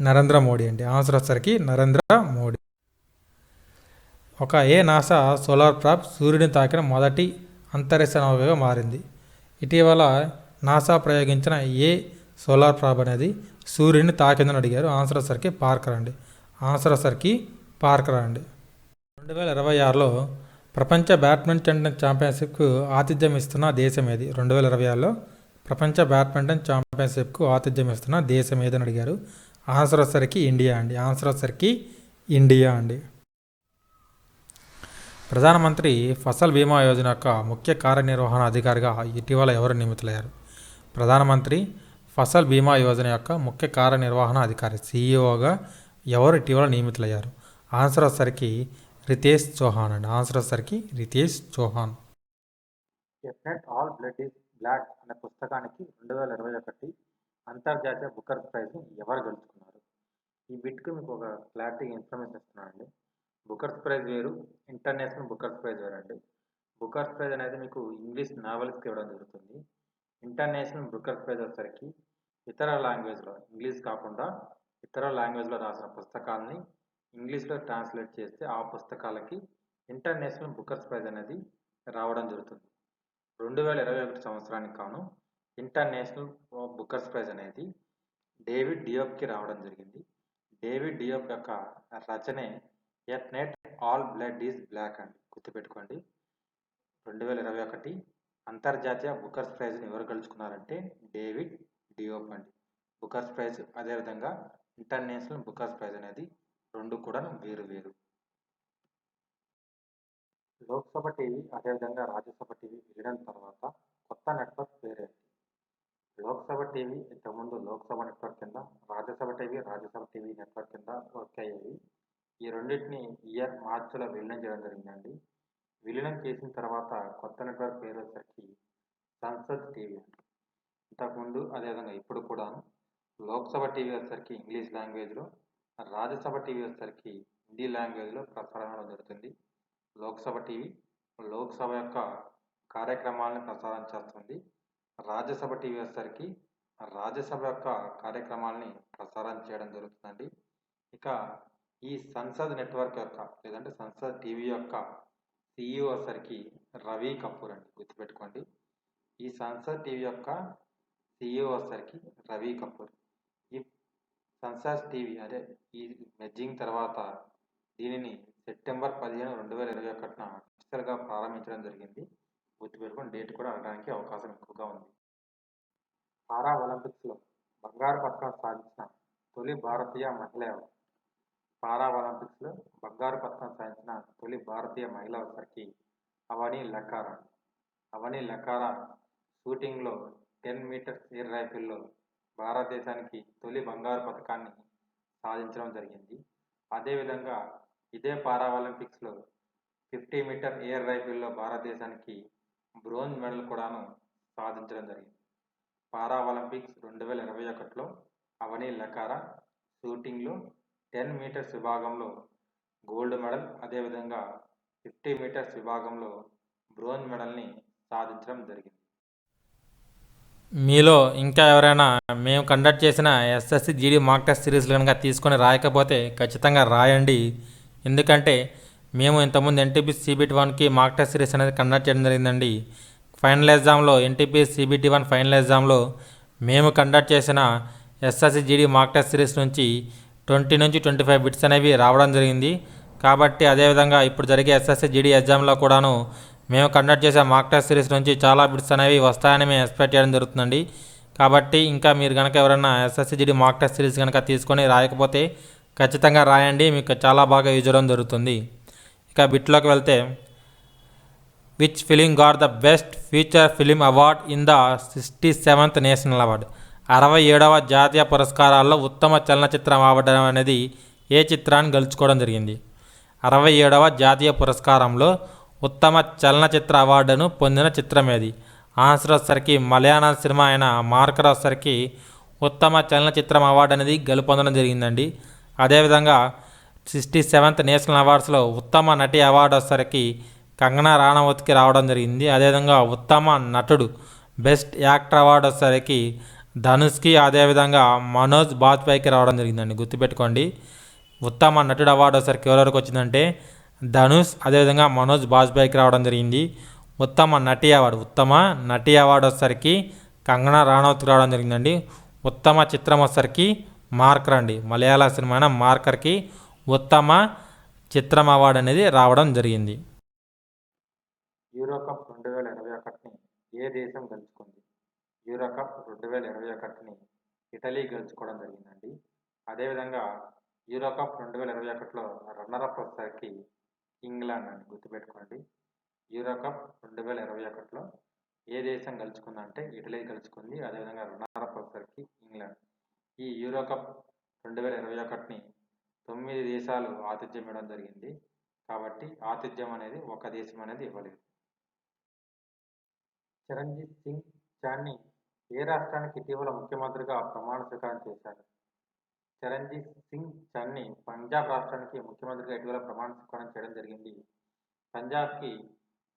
నరేంద్ర మోడీ అండి. ఆన్సర్ వచ్చేసరికి Narendra Modi. NASA solar probe సూర్యుడిని తాకిన మొదటి అంతరిక్ష నౌకగా మారింది. ఇటీవల నాసా ప్రయోగించిన సోలార్ ప్రాబ్ అనేది సూర్యుడిని తాకిందని అడిగారు. ఆన్సర్ వచ్చేసరికి పార్కర్ అండి. ఆన్సర్ వచ్చేసరికి పార్కర్ అండి. 2026లో ప్రపంచ బ్యాడ్మింటన్ ఛాంపియన్షిప్కు ఆతిథ్యం ఇస్తున్న దేశం ఏది? 2026లో ప్రపంచ బ్యాడ్మింటన్ ఛాంపియన్షిప్కు ఆతిథ్యం ఇస్తున్న దేశం ఏదని అడిగారు. ఆన్సర్ వచ్చేసరికి ఇండియా అండి. ఆన్సర్ వచ్చేసరికి ఇండియా అండి. ప్రధానమంత్రి ఫసల్ బీమా యోజన యొక్క ముఖ్య కార్యనిర్వహణ అధికారిగా ఇటీవల ఎవరు నియమితులయ్యారు? ప్రధానమంత్రి ఫసల్ బీమా యోజన యొక్క ముఖ్య కార్యనిర్వహణ అధికారి సిఇఓగా ఎవరు ఇటీవల నియమితులయ్యారు? ఆన్సర్ వచ్చేసరికి రితేష్ చౌహాన్ అండి. ఆన్సర్ వచ్చేసరికి Ritesh Chauhan. At net all blood is black అనే పుస్తకానికి 2021 అంతర్జాతీయ బుకర్ ప్రైజ్ని ఎవరు గెలుచుకున్నారు? ఈ బిట్కి మీకు ఒక క్లారిటీ ఇన్ఫర్మేషన్ ఇస్తున్నానండి. బుకర్స్ ప్రైజ్ వేరు, ఇంటర్నేషనల్ బుకర్స్ ప్రైజ్ వేరు అండి. బుకర్స్ ప్రైజ్ అనేది మీకు ఇంగ్లీష్ నావెల్స్కి ఇవ్వడం జరుగుతుంది. ఇంటర్నేషనల్ బుకర్స్ ప్రైజ్ వచ్చేసరికి ఇతర లాంగ్వేజ్లో, ఇంగ్లీష్ కాకుండా ఇతర లాంగ్వేజ్లో రాసిన పుస్తకాలని ఇంగ్లీష్లో ట్రాన్స్లేట్ చేస్తే ఆ పుస్తకాలకి ఇంటర్నేషనల్ బుకర్స్ ప్రైజ్ అనేది రావడం జరుగుతుంది. 2021 సంవత్సరానికి కాను ఇంటర్నేషనల్ బుకర్స్ ప్రైజ్ అనేది డేవిడ్ డియోప్కి రావడం జరిగింది. డేవిడ్ డియోప్ యొక్క రచనే at net all blood is black అండి. గుర్తుపెట్టుకోండి. 2021 అంతర్జాతీయ బుకర్స్ ప్రైజ్ని ఎవరు గెలుచుకున్నారంటే డేవిడ్ డియోప్ అండి. బుకర్స్ ప్రైజ్ అదేవిధంగా ఇంటర్నేషనల్ బుకర్స్ ప్రైజ్ అనేది రెండు కూడా వేరు వేరు. లోక్సభ టీవీ అదేవిధంగా రాజ్యసభ టీవీ విలీనం తర్వాత కొత్త నెట్వర్క్ పేరేంటి? లోక్సభ టీవీ ఇంతకుముందు లోక్సభ నెట్వర్క్ కింద, రాజ్యసభ టీవీ నెట్వర్క్ కింద వర్క్ అయ్యేవి. ఈ రెండింటిని మార్చిలో విలీనం చేయడం జరిగిందండి. విలీనం చేసిన తర్వాత కొత్త నెట్వర్క్ పేరు వచ్చేసరికి సంసద్ టీవీ అండి. ఇంతకుముందు అదేవిధంగా ఇప్పుడు కూడా లోక్సభ టీవీ వచ్చేసరికి ఇంగ్లీష్ లాంగ్వేజ్లో, రాజ్యసభ టీవీ వచ్చేసరికి హిందీ లాంగ్వేజ్లో ప్రసారం జరుగుతుంది. లోక్సభ టీవీ లోక్సభ యొక్క కార్యక్రమాలను ప్రసారం చేస్తుంది. రాజ్యసభ టీవీ వచ్చేసరికి రాజ్యసభ యొక్క కార్యక్రమాలని ప్రసారం చేయడం జరుగుతుందండి. ఇక ఈ సంసద్ నెట్వర్క్ యొక్క లేదంటే సంసద్ టీవీ యొక్క సిఇఓ వచ్చేసరికి రవి కపూర్ అండి. గుర్తుపెట్టుకోండి. ఈ సంసద్ టీవీ యొక్క సిఇఓ వచ్చేసరికి రవి కపూర్. ఈ సంసద్ టీవీ అదే ఈ మెర్జింగ్ తర్వాత దీనిని సెప్టెంబర్ 15, 2021 అఫీషియల్గా ప్రారంభించడం జరిగింది. గుర్తుపెట్టుకుని డేట్ కూడా అడగడానికి అవకాశం ఎక్కువగా ఉంది. పారా ఒలింపిక్స్లో బంగారు పథకం సాధించిన తొలి భారతీయ మహిళ ఎవరు? పారా ఒలింపిక్స్లో బంగారు పథకం సాధించిన తొలి భారతీయ మహిళ వచ్చేసరికి అవని లకారా. అవని లకారా షూటింగ్లో 10 మీటర్స్ ఎయిర్ రైఫిల్లో భారతదేశానికి తొలి బంగారు పథకాన్ని సాధించడం జరిగింది. అదేవిధంగా ఇదే పారా ఒలింపిక్స్లో 50 మీటర్ ఎయిర్ రైఫిల్లో భారతదేశానికి బ్రోంజ్ మెడల్ కూడాను సాధించడం జరిగింది. పారా ఒలింపిక్స్ 2021లో అవని లకారా షూటింగ్లో 10 మీటర్స్ విభాగంలో గోల్డ్ మెడల్, అదేవిధంగా 50 మీటర్స్ విభాగంలో బ్రోంజ్ మెడల్ని సాధించడం జరిగింది. మీలో ఇంకా ఎవరైనా మేము కండక్ట్ చేసిన ఎస్ఎస్సి జీడీ మాక్ టెస్ట్ సిరీస్లు కనుక తీసుకొని రాయకపోతే ఖచ్చితంగా రాయండి. ఎందుకంటే మేము ఇంతకుముందు ఎన్టీపీసీ CBT 1కి మాక్ టెస్ట్ సిరీస్ అనేది కండక్ట్ చేయడం జరిగిందండి. ఫైనల్ ఎగ్జామ్లో ఎన్టీపీసీ CBT 1 ఫైనల్ ఎగ్జామ్లో మేము కండక్ట్ చేసిన ఎస్ఎస్సి జీడీ మాక్ టెస్ట్ సిరీస్ నుంచి 20 నుంచి 25 బిట్స్ అనేవి రావడం జరిగింది. కాబట్టి అదేవిధంగా ఇప్పుడు జరిగే ఎస్ఎస్సి జీడీ ఎగ్జామ్లో కూడాను మేము కండక్ట్ చేసే మాక్ టెస్ట్ సిరీస్ నుంచి చాలా బిట్స్ అనేవి వస్తాయని మేము ఎక్స్పెక్ట్ చేయడం జరుగుతుందండి. కాబట్టి ఇంకా మీరు కనుక ఎవరైనా ఎస్ఎస్సి జీడీ మాక్ టెస్ట్ సిరీస్ కనుక తీసుకొని రాయకపోతే ఖచ్చితంగా రాయండి, మీకు చాలా బాగా యూజ్ అవ్వడం జరుగుతుంది. ఇక బిట్లోకి వెళ్తే, which film got the best feature film award in the 67th national award? 67వ జాతీయ పురస్కారాల్లో ఉత్తమ చలనచిత్రం అవార్డు అనేది ఏ చిత్రాన్ని గెలుచుకోవడం జరిగింది? 67వ జాతీయ పురస్కారంలో ఉత్తమ చలనచిత్ర అవార్డును పొందిన చిత్రం ఏది? ఆన్సర్ వచ్చేసరికి మలయాళం సినిమా అయిన మార్కర్ వచ్చేసరికి ఉత్తమ చలనచిత్రం అవార్డు అనేది గెలుపొందడం జరిగిందండి. అదేవిధంగా 67th నేషనల్ అవార్డ్స్లో ఉత్తమ నటి అవార్డు వచ్చేసరికి కంగనా రానౌత్కి రావడం జరిగింది. అదేవిధంగా ఉత్తమ నటుడు బెస్ట్ యాక్టర్ అవార్డు వచ్చేసరికి ధనుష్కి, అదేవిధంగా మనోజ్ బాజ్పేయికి రావడం జరిగిందండి. గుర్తుపెట్టుకోండి, ఉత్తమ నటుడు అవార్డు వచ్చేసరికి ఎవరెవరికి వచ్చిందంటే ధనుష్, అదేవిధంగా మనోజ్ బాజ్పేయికి రావడం జరిగింది. ఉత్తమ నటి అవార్డు వచ్చేసరికి కంగనా రానౌత్కి రావడం జరిగిందండి. ఉత్తమ చిత్రం వచ్చేసరికి మార్కర్ అండి, మలయాళ సినిమా అయిన మార్కర్కి ఉత్తమ చిత్రం అవార్డు అనేది రావడం జరిగింది. యూరో కప్ 2021ని ఏ దేశం గెలుచుకుంది? యూరో కప్ 2021ని ఇటలీ గెలుచుకోవడం జరిగిందండి. అదేవిధంగా యూరో కప్ 2021లో రన్నరప్ వచ్చేసరికి ఇంగ్లాండ్ అని గుర్తుపెట్టుకోండి. యూరో కప్ 2021లో ఏ దేశం గెలుచుకుందంటే ఇటలీ గెలుచుకుంది. అదేవిధంగా రన్నరప్ వచ్చేసరికి ఇంగ్లాండ్. ఈ యూరో కప్ 2021ని 9 దేశాలు ఆతిథ్యం ఇవ్వడం జరిగింది. కాబట్టి ఆతిథ్యం అనేది ఒక దేశం అనేది ఇవ్వలేదు. చరణ్జీత్ సింగ్ చాన్ని ఏ రాష్ట్రానికి ఇటీవల ముఖ్యమంత్రిగా ప్రమాణ స్వీకారం చేశారు? చరణ్జీత్ సింగ్ చాన్ని పంజాబ్ రాష్ట్రానికి ముఖ్యమంత్రిగా ఇటీవల ప్రమాణ స్వీకారం చేయడం జరిగింది. పంజాబ్కి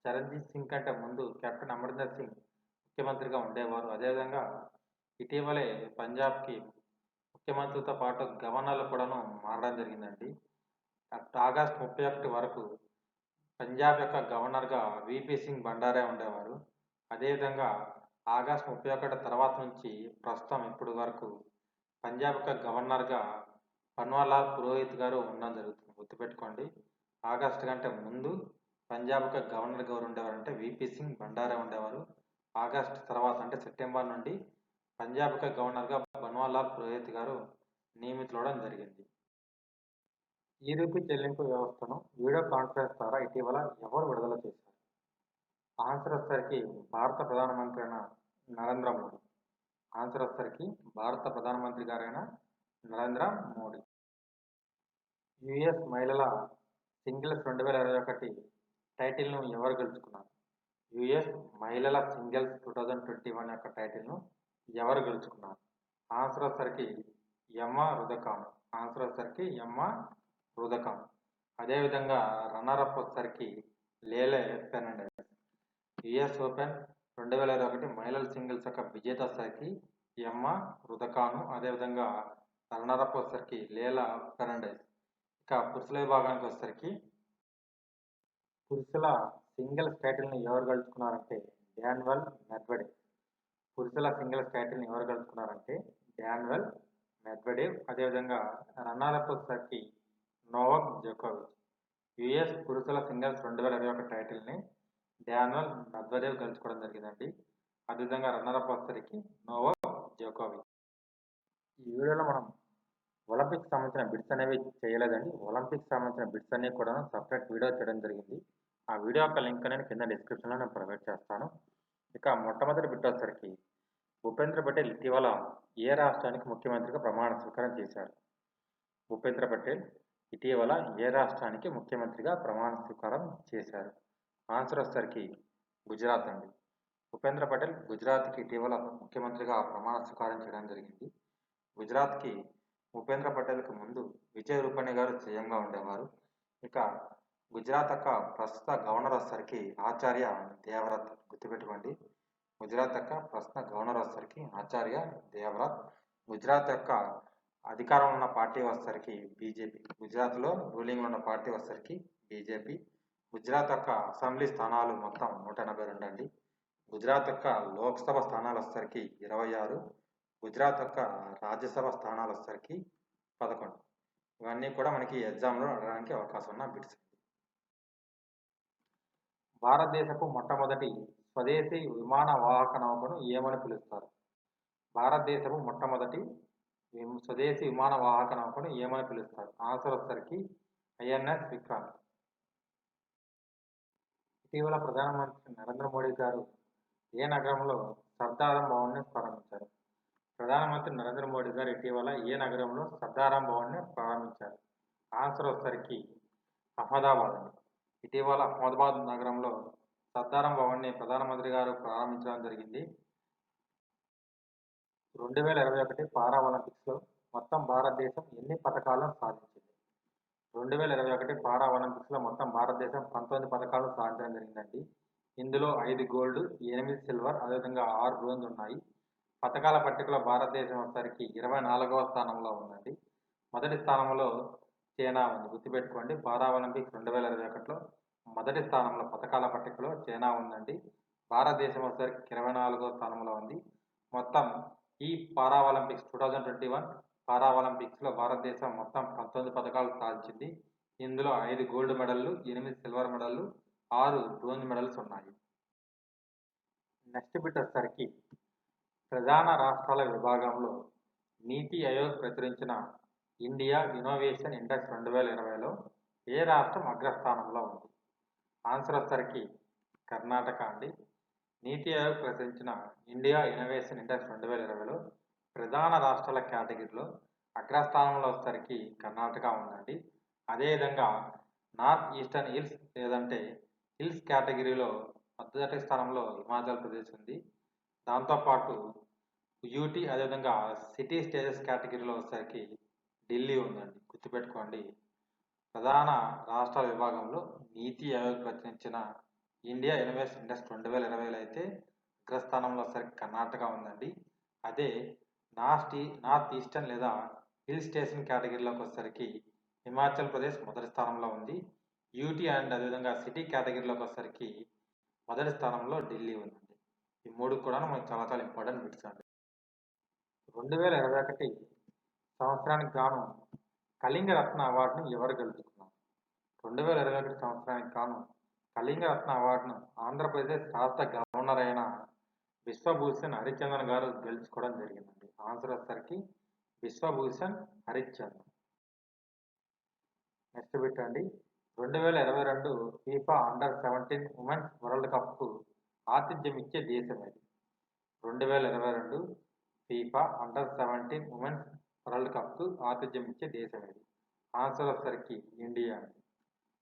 చరణ్జీత్ సింగ్ కంటే ముందు కెప్టెన్ అమరీందర్ సింగ్ ముఖ్యమంత్రిగా ఉండేవారు. అదేవిధంగా ఇటీవలే పంజాబ్కి ముఖ్యమంత్రితో పాటు గవర్నర్లు కూడాను మారడం జరిగిందండి. ఆగస్టు 31 వరకు పంజాబ్ యొక్క గవర్నర్గా విపి సింగ్ బండారే ఉండేవారు. అదేవిధంగా ఆగస్టు 31 తర్వాత నుంచి ప్రస్తుతం ఇప్పటి వరకు పంజాబ్ యొక్క గవర్నర్గా బన్వారీలాల్ పురోహిత్ గారు ఉండడం జరుగుతుంది. గుర్తుపెట్టుకోండి, ఆగస్టు కంటే ముందు పంజాబ్ యొక్క గవర్నర్ గారు ఉండేవారంటే విపి సింగ్ బండారే ఉండేవారు. ఆగస్టు తర్వాత అంటే సెప్టెంబర్ నుండి పంజాబ్ యొక్క గవర్నర్గా బన్వారీలాల్ పురోహిత్ గారు నియమితులవడం జరిగింది. ఈ-రూపీ చెల్లింపు వ్యవస్థను వీడియో కాన్ఫరెన్స్ ద్వారా ఇటీవల ఎవరు విడుదల చేశారు? ఆన్సర్ వచ్చేసరికి భారత ప్రధానమంత్రి అయిన నరేంద్ర మోడీ. ఆన్సర్ వచ్చేసరికి భారత ప్రధానమంత్రి గారైన నరేంద్ర మోడీ. యుఎస్ మహిళల సింగిల్స్ 2021 టైటిల్ను ఎవరు గెలుచుకున్నారు? యుఎస్ మహిళల సింగిల్స్ 2021 యొక్క టైటిల్ను ఎవరు గెలుచుకున్నారు? ఆన్సర్ వచ్చేసరికి ఎమ్మా రుదకాన్. ఆన్సర్ వచ్చేసరికి ఎమ్మా రుదకాన్. అదేవిధంగా రన్నరప్ వచ్చేసరికి లేలే ఫెర్నాండెస్. యుఎస్ ఓపెన్ 2021 మహిళల సింగిల్స్ యొక్క విజేత వచ్చేసరికి ఎమ్మా రుదకాను. అదేవిధంగా రన్నరప్ వచ్చేసరికి లేలా ఫెర్నాండెస్. ఇక పురుషుల విభాగానికి వచ్చేసరికి పురుషుల సింగిల్స్ టైటిల్ని ఎవరు గెలుచుకున్నారంటే డానియల్ మెద్వెడేవ్. పురుషుల సింగిల్స్ టైటిల్ని ఎవరు గెలుచుకున్నారంటే డానియల్ మెద్వెడేవ్. అదేవిధంగా రన్నరప్ వచ్చేసరికి నోవాక్ జోకోవిచ్. యుఎస్ పురుషుల సింగిల్స్ 2021 టైటిల్ని డానియల్ మెద్వెడేవ్ గెలుచుకోవడం జరిగిందండి. అదేవిధంగా రన్నరప్ వచ్చేసరికి నోవాక్ జోకోవిచ్. ఈ వీడియోలో మనం ఒలింపిక్స్ సంబంధించిన బిట్స్ అనేవి చేయలేదండి. ఒలింపిక్స్ సంబంధించిన బిట్స్ అన్ని కూడా సపరేట్ వీడియో చేయడం జరిగింది. ఆ వీడియో యొక్క లింక్ అనేది కింద డిస్క్రిప్షన్లో నేను ప్రొవైడ్ చేస్తాను. ఇక మొట్టమొదటి బిట్ వచ్చేసరికి భూపేంద్ర పటేల్ ఇటీవల ఏ రాష్ట్రానికి ముఖ్యమంత్రిగా ప్రమాణ స్వీకారం చేశారు? భూపేంద్ర పటేల్ ఇటీవల ఏ రాష్ట్రానికి ముఖ్యమంత్రిగా ప్రమాణ స్వీకారం చేశారు? ఆన్సర్ వచ్చేసరికి గుజరాత్ అండి. భూపేంద్ర పటేల్ గుజరాత్కి ఇటీవల ముఖ్యమంత్రిగా ప్రమాణ స్వీకారం చేయడం జరిగింది. గుజరాత్కి భూపేంద్ర పటేల్కి ముందు విజయ్ రూపానీ గారు సీఎంగా ఉండేవారు. ఇక గుజరాత్ యొక్క ప్రస్తుత గవర్నర్ వచ్చేసరికి ఆచార్య దేవవ్రత్. గుర్తుపెట్టుకోండి, గుజరాత్ యొక్క ప్రస్తుత గవర్నర్ వచ్చేసరికి ఆచార్య దేవవ్రత్. గుజరాత్ యొక్క అధికారంలో ఉన్న పార్టీ వచ్చేసరికి బీజేపీ. గుజరాత్లో రూలింగ్ ఉన్న పార్టీ వచ్చేసరికి బీజేపీ. గుజరాత్ యొక్క అసెంబ్లీ స్థానాలు మొత్తం 182 అండి. గుజరాత్ యొక్క లోక్సభ స్థానాలు వచ్చేసరికి 26. గుజరాత్ యొక్క రాజ్యసభ స్థానాలు వచ్చేసరికి 11. ఇవన్నీ కూడా మనకి ఎగ్జామ్లో అడగడానికి అవకాశం ఉన్న బిట్స్. భారతదేశపు మొట్టమొదటి స్వదేశీ విమాన వాహక నౌకను ఏమని పిలుస్తారు? భారతదేశపు మొట్టమొదటి స్వదేశీ విమాన వాహక నౌకను ఏమని పిలుస్తారు? ఆన్సర్ వచ్చేసరికి ఐఎన్ఎస్ విక్రాంత్. ఇటీవల ప్రధానమంత్రి నరేంద్ర మోడీ గారు ఏ నగరంలో సర్దారం భవన్ని ప్రారంభించారు? ప్రధానమంత్రి నరేంద్ర మోడీ గారు ఇటీవల ఏ నగరంలో సర్దారం భవన్ని ప్రారంభించారు? ఆన్సర్ వచ్చేసరికి అహ్మదాబాద్ అండి. ఇటీవల అహ్మదాబాద్ నగరంలో సర్దారం భవన్ని ప్రధానమంత్రి గారు ప్రారంభించడం జరిగింది. 2021 పారా ఒలింపిక్స్లో మొత్తం భారతదేశం ఎన్ని పతకాలను సాధించింది? 2021 పారా ఒలింపిక్స్లో మొత్తం భారతదేశం 19 పతకాలు సాధించడం జరిగిందండి. ఇందులో 5 గోల్డ్, 8 సిల్వర్, అదేవిధంగా 6 బ్రోంజ్ ఉన్నాయి. పతకాల పట్టికలో భారతదేశం వచ్చేసరికి 24వ స్థానంలో ఉందండి. మొదటి స్థానంలో చైనా ఉంది. గుర్తుపెట్టుకోండి, పారా ఒలింపిక్స్ 2021లో మొదటి స్థానంలో పతకాల పట్టికలో చైనా ఉందండి. భారతదేశం వచ్చేసరికి 24వ స్థానంలో ఉంది. మొత్తం ఈ పారా ఒలింపిక్స్ 2021 పారా ఒలింపిక్స్లో భారతదేశం మొత్తం 19 పతకాలు సాధించింది. ఇందులో 5 గోల్డ్ మెడల్లు, 8 సిల్వర్ మెడల్లు, 6 బ్రోంజ్ మెడల్స్ ఉన్నాయి. నెక్స్ట్ బిట్ వచ్చేసరికి ప్రధాన రాష్ట్రాల విభాగంలో నీతి ఆయోగ్ ప్రచురించిన ఇండియా ఇన్నోవేషన్ ఇండెక్స్ 2020లో ఏ రాష్ట్రం అగ్రస్థానంలో ఉంది? ఆన్సర్ వచ్చేసరికి కర్ణాటక అండి. నీతి ఆయోగ్ ప్రచురించిన ఇండియా ఇన్నోవేషన్ ఇండెక్స్ 2020లో ప్రధాన రాష్ట్రాల కేటగిరీలో అగ్రస్థానంలో వచ్చేసరికి కర్ణాటక ఉందండి. అదేవిధంగా నార్త్ ఈస్టర్న్ హిల్స్ లేదంటే హిల్స్ కేటగిరీలో మొదటి స్థానంలో హిమాచల్ ప్రదేశ్ ఉంది. దాంతోపాటు యూటీ అదేవిధంగా సిటీ స్టేజెస్ కేటగిరీలో వచ్చేసరికి ఢిల్లీ ఉందండి. గుర్తుపెట్టుకోండి, ప్రధాన రాష్ట్రాల విభాగంలో నీతి ఆయోగ్ ప్రచురించిన ఇండియా ఇన్నోవేషన్ ఇండెక్స్ 2020లో అయితే అగ్రస్థానంలో వచ్చేసరికి కర్ణాటక ఉందండి. అదే నార్త్ ఈస్టర్న్ లేదా హిల్ స్టేషన్ కేటగిరీలోకి వచ్చేసరికి హిమాచల్ ప్రదేశ్ మొదటి స్థానంలో ఉంది. యూటీ అండ్ అదేవిధంగా సిటీ కేటగిరీలోకి వచ్చేసరికి మొదటి స్థానంలో ఢిల్లీ ఉందండి. ఈ మూడు కూడా మనకు చాలా చాలా ఇంపార్టెంట్ బిట్స్ అండి. 2021 సంవత్సరానికి గాను కళింగ రత్న అవార్డును ఎవరు గెలుచుకున్నారు? 2021 సంవత్సరానికి గాను కళింగ రత్న అవార్డును ఆంధ్రప్రదేశ్ రాష్ట్ర గవర్నర్ అయిన బిశ్వభూషణ్ హరిచందన్ గారు గెలుచుకోవడం జరిగిందండి. ఆన్సర్ వచ్చేసరికి బిశ్వభూషణ్ హరిచందన్. నెక్స్ట్ బిట్ అండి, 2022 ఫీఫా అండర్-17 ఉమెన్స్ వరల్డ్ కప్కు ఆతిథ్యం ఇచ్చే దేశం ఏది? 2022 ఫీఫా అండర్-17 ఉమెన్స్ వరల్డ్ కప్కు ఆతిథ్యం ఇచ్చే దేశం ఏది? ఆన్సర్ వచ్చేసరికి ఇండియా అండి.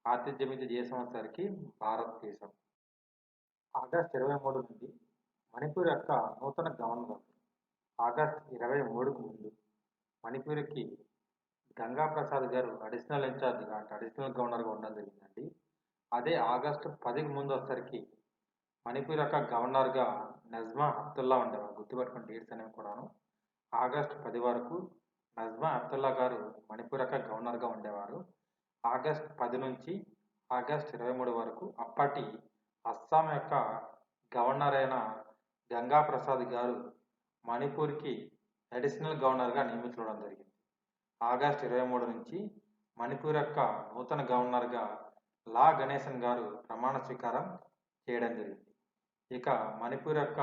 ఆతిథ్యం ఇచ్చే దేశం వచ్చేసరికి భారతదేశం. ఆగస్టు 23 నుండి మణిపూర్ యొక్క నూతన గవర్నర్. ఆగస్టు 23కు ముందు మణిపూర్కి గంగా ప్రసాద్ గారు అడిషనల్ ఇన్ఛార్జ్గా అంటే అడిషనల్ గవర్నర్గా ఉండడం జరిగిందండి. అదే ఆగస్టు 10కి ముందు వచ్చేసరికి మణిపూర్ యొక్క గవర్నర్గా నజ్మా హెప్తుల్లా ఉండేవారు. గుర్తుపెట్టుకుని డేట్స్ అనేవి కూడాను. ఆగస్టు 10 వరకు నజ్మా హెప్తుల్లా గారు మణిపూర్ యొక్క గవర్నర్గా ఉండేవారు. ఆగస్టు 10 నుంచి ఆగస్టు 23 వరకు అప్పటి అస్సాం యొక్క గవర్నర్ అయిన గంగా ప్రసాద్ గారు మణిపూర్కి అడిషనల్ గవర్నర్గా నియమించడం జరిగింది. ఆగస్టు 23 నుంచి మణిపూర్ యొక్క నూతన గవర్నర్గా లా గణేశన్ గారు ప్రమాణ స్వీకారం చేయడం జరిగింది. ఇక మణిపూర్ యొక్క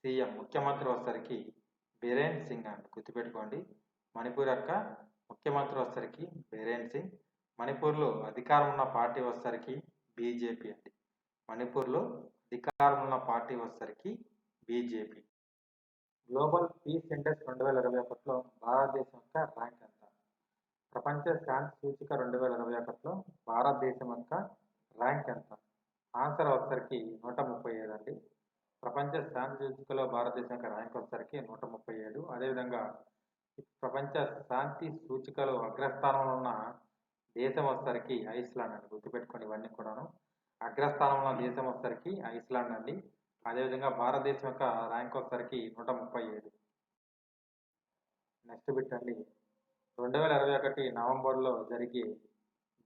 సీఎం ముఖ్యమంత్రి వచ్చేసరికి బిరేన్ సింగ్ అండి. గుర్తుపెట్టుకోండి, మణిపూర్ యొక్క ముఖ్యమంత్రి వచ్చేసరికి బిరేన్ సింగ్. మణిపూర్లో అధికారం ఉన్న పార్టీ వచ్చేసరికి బీజేపీ అండి. మణిపూర్లో అధికారం ఉన్న పార్టీ వచ్చేసరికి బీజేపీ. గ్లోబల్ పీస్ ఇండెక్స్ 2021లో భారతదేశం యొక్క ర్యాంక్ ఎంత? ప్రపంచ శాంతి సూచిక 2021లో భారతదేశం యొక్క ర్యాంక్ ఎంత? ఆన్సర్ వచ్చేసరికి 137 అండి. ప్రపంచ శాంతి సూచికలో భారతదేశం యొక్క ర్యాంక్ వచ్చేసరికి 137. అదేవిధంగా ప్రపంచ శాంతి సూచికలో అగ్రస్థానంలో ఉన్న దేశం వచ్చేసరికి ఐస్లాండ్ అండి. గుర్తుపెట్టుకోండి, ఇవన్నీ కూడాను. అగ్రస్థానంలో ఉన్న దేశం వచ్చేసరికి ఐస్లాండ్ అండి. అదేవిధంగా భారతదేశం యొక్క ర్యాంక్ వచ్చేసరికి 137. నెక్స్ట్ బిట్ అండి, 2021 నవంబర్లో జరిగే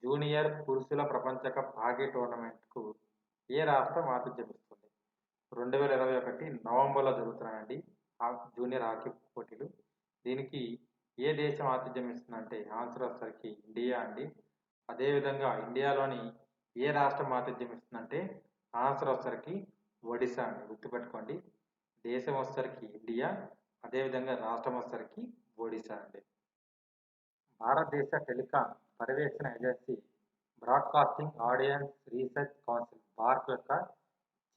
జూనియర్ పురుషుల ప్రపంచ కప్ హాకీ టోర్నమెంట్కు ఏ రాష్ట్రం ఆతిథ్యం ఇస్తుంది? 2021 నవంబర్లో జరుగుతున్నాయండి జూనియర్ హాకీ పోటీలు. దీనికి ఏ దేశం ఆతిథ్యం ఇస్తుందంటే ఆన్సర్ వచ్చేసరికి ఇండియా అండి. అదేవిధంగా ఇండియాలోని ఏ రాష్ట్రం ఆతిథ్యం ఇస్తుందంటే ఆన్సర్ వచ్చేసరికి ఒడిశా అండి. గుర్తుపెట్టుకోండి, దేశం వచ్చేసరికి ఇండియా, అదేవిధంగా రాష్ట్రం వచ్చేసరికి ఒడిశా అండి. భారతదేశ టెలికాం పర్యవేక్షణ agency broadcasting audience research council BARC యొక్క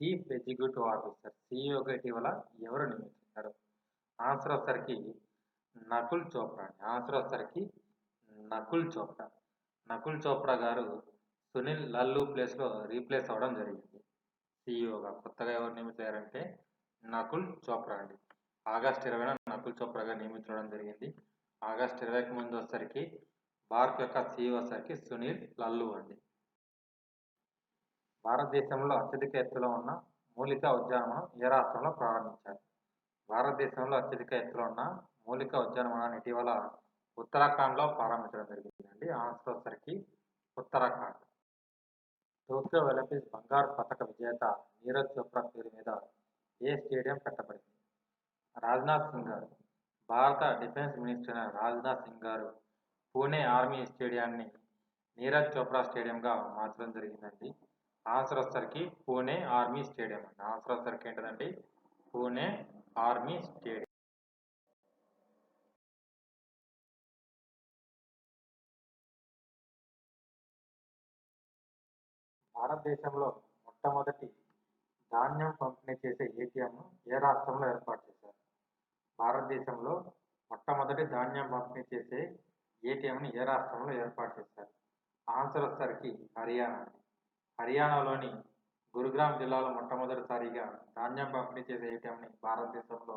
చీఫ్ ఎగ్జిక్యూటివ్ ఆఫీసర్ సిఇఓగా ఇటీవల ఎవరు నియమించారు? ఆన్సర్ వచ్చేసరికి నకుల్ చోప్రా అండి. ఆన్సర్ వచ్చేసరికి నకుల్ చోప్రా. నకుల్ చోప్రా గారు సునీల్ లల్లు ప్లేస్లో రీప్లేస్ అవ్వడం జరిగింది. సిఇఓగా కొత్తగా ఎవరు నియమించారంటే నకుల్ చోప్రా అండి. ఆగస్టు 20న నకుల్ చోప్రా గారు నియమించడం జరిగింది. ఆగస్టు 20కి ముందు వచ్చేసరికి భారత్ యొక్క CEO వచ్చేసరికి సునీల్ లల్లు అండి. భారతదేశంలో అత్యధిక ఎత్తులో ఉన్న మూలికా ఉద్యానవనం ఏ రాష్ట్రంలో ప్రారంభించారు? భారతదేశంలో అత్యధిక ఎత్తులో ఉన్న మూలికా ఉద్యానవనాన్ని ఇటీవల ఉత్తరాఖండ్లో ప్రారంభించడం జరిగిందండి. ఆన్సర్ వచ్చేసరికి ఉత్తరాఖండ్. టోక్యో ఒలింపిక్స్ బంగారు పతక విజేత నీరజ్ చోప్రా పేరు మీద ఏ స్టేడియం కట్టబడింది? రాజ్నాథ్ సింగ్ గారు, భారత డిఫెన్స్ మినిస్టర్ అయిన రాజ్నాథ్ సింగ్ గారు పూణే ఆర్మీ స్టేడియాన్ని నీరజ్ చోప్రా స్టేడియంగా మార్చడం జరిగిందండి. ఆన్సర్ వచ్చేసరికి పూణే ఆర్మీ స్టేడియం అండి. ఆన్సర్ వచ్చేసరికి ఏంటండి? Pune army stadium. భారతదేశంలో మొట్టమొదటి ధాన్యం పంపిణీ చేసే ఏటీఎంను ఏ రాష్ట్రంలో ఏర్పాటు చేశారు? భారతదేశంలో మొట్టమొదటి ధాన్యం పంపిణీ చేసే ఏటీఎంని ఏ రాష్ట్రంలో ఏర్పాటు చేశారు? ఆన్సర్ వచ్చేసరికి హర్యానా. హర్యానాలోని గురుగ్రామ్ జిల్లాలో మొట్టమొదటిసారిగా ధాన్యం పంపిణీ చేసే ఏటీఎంని భారతదేశంలో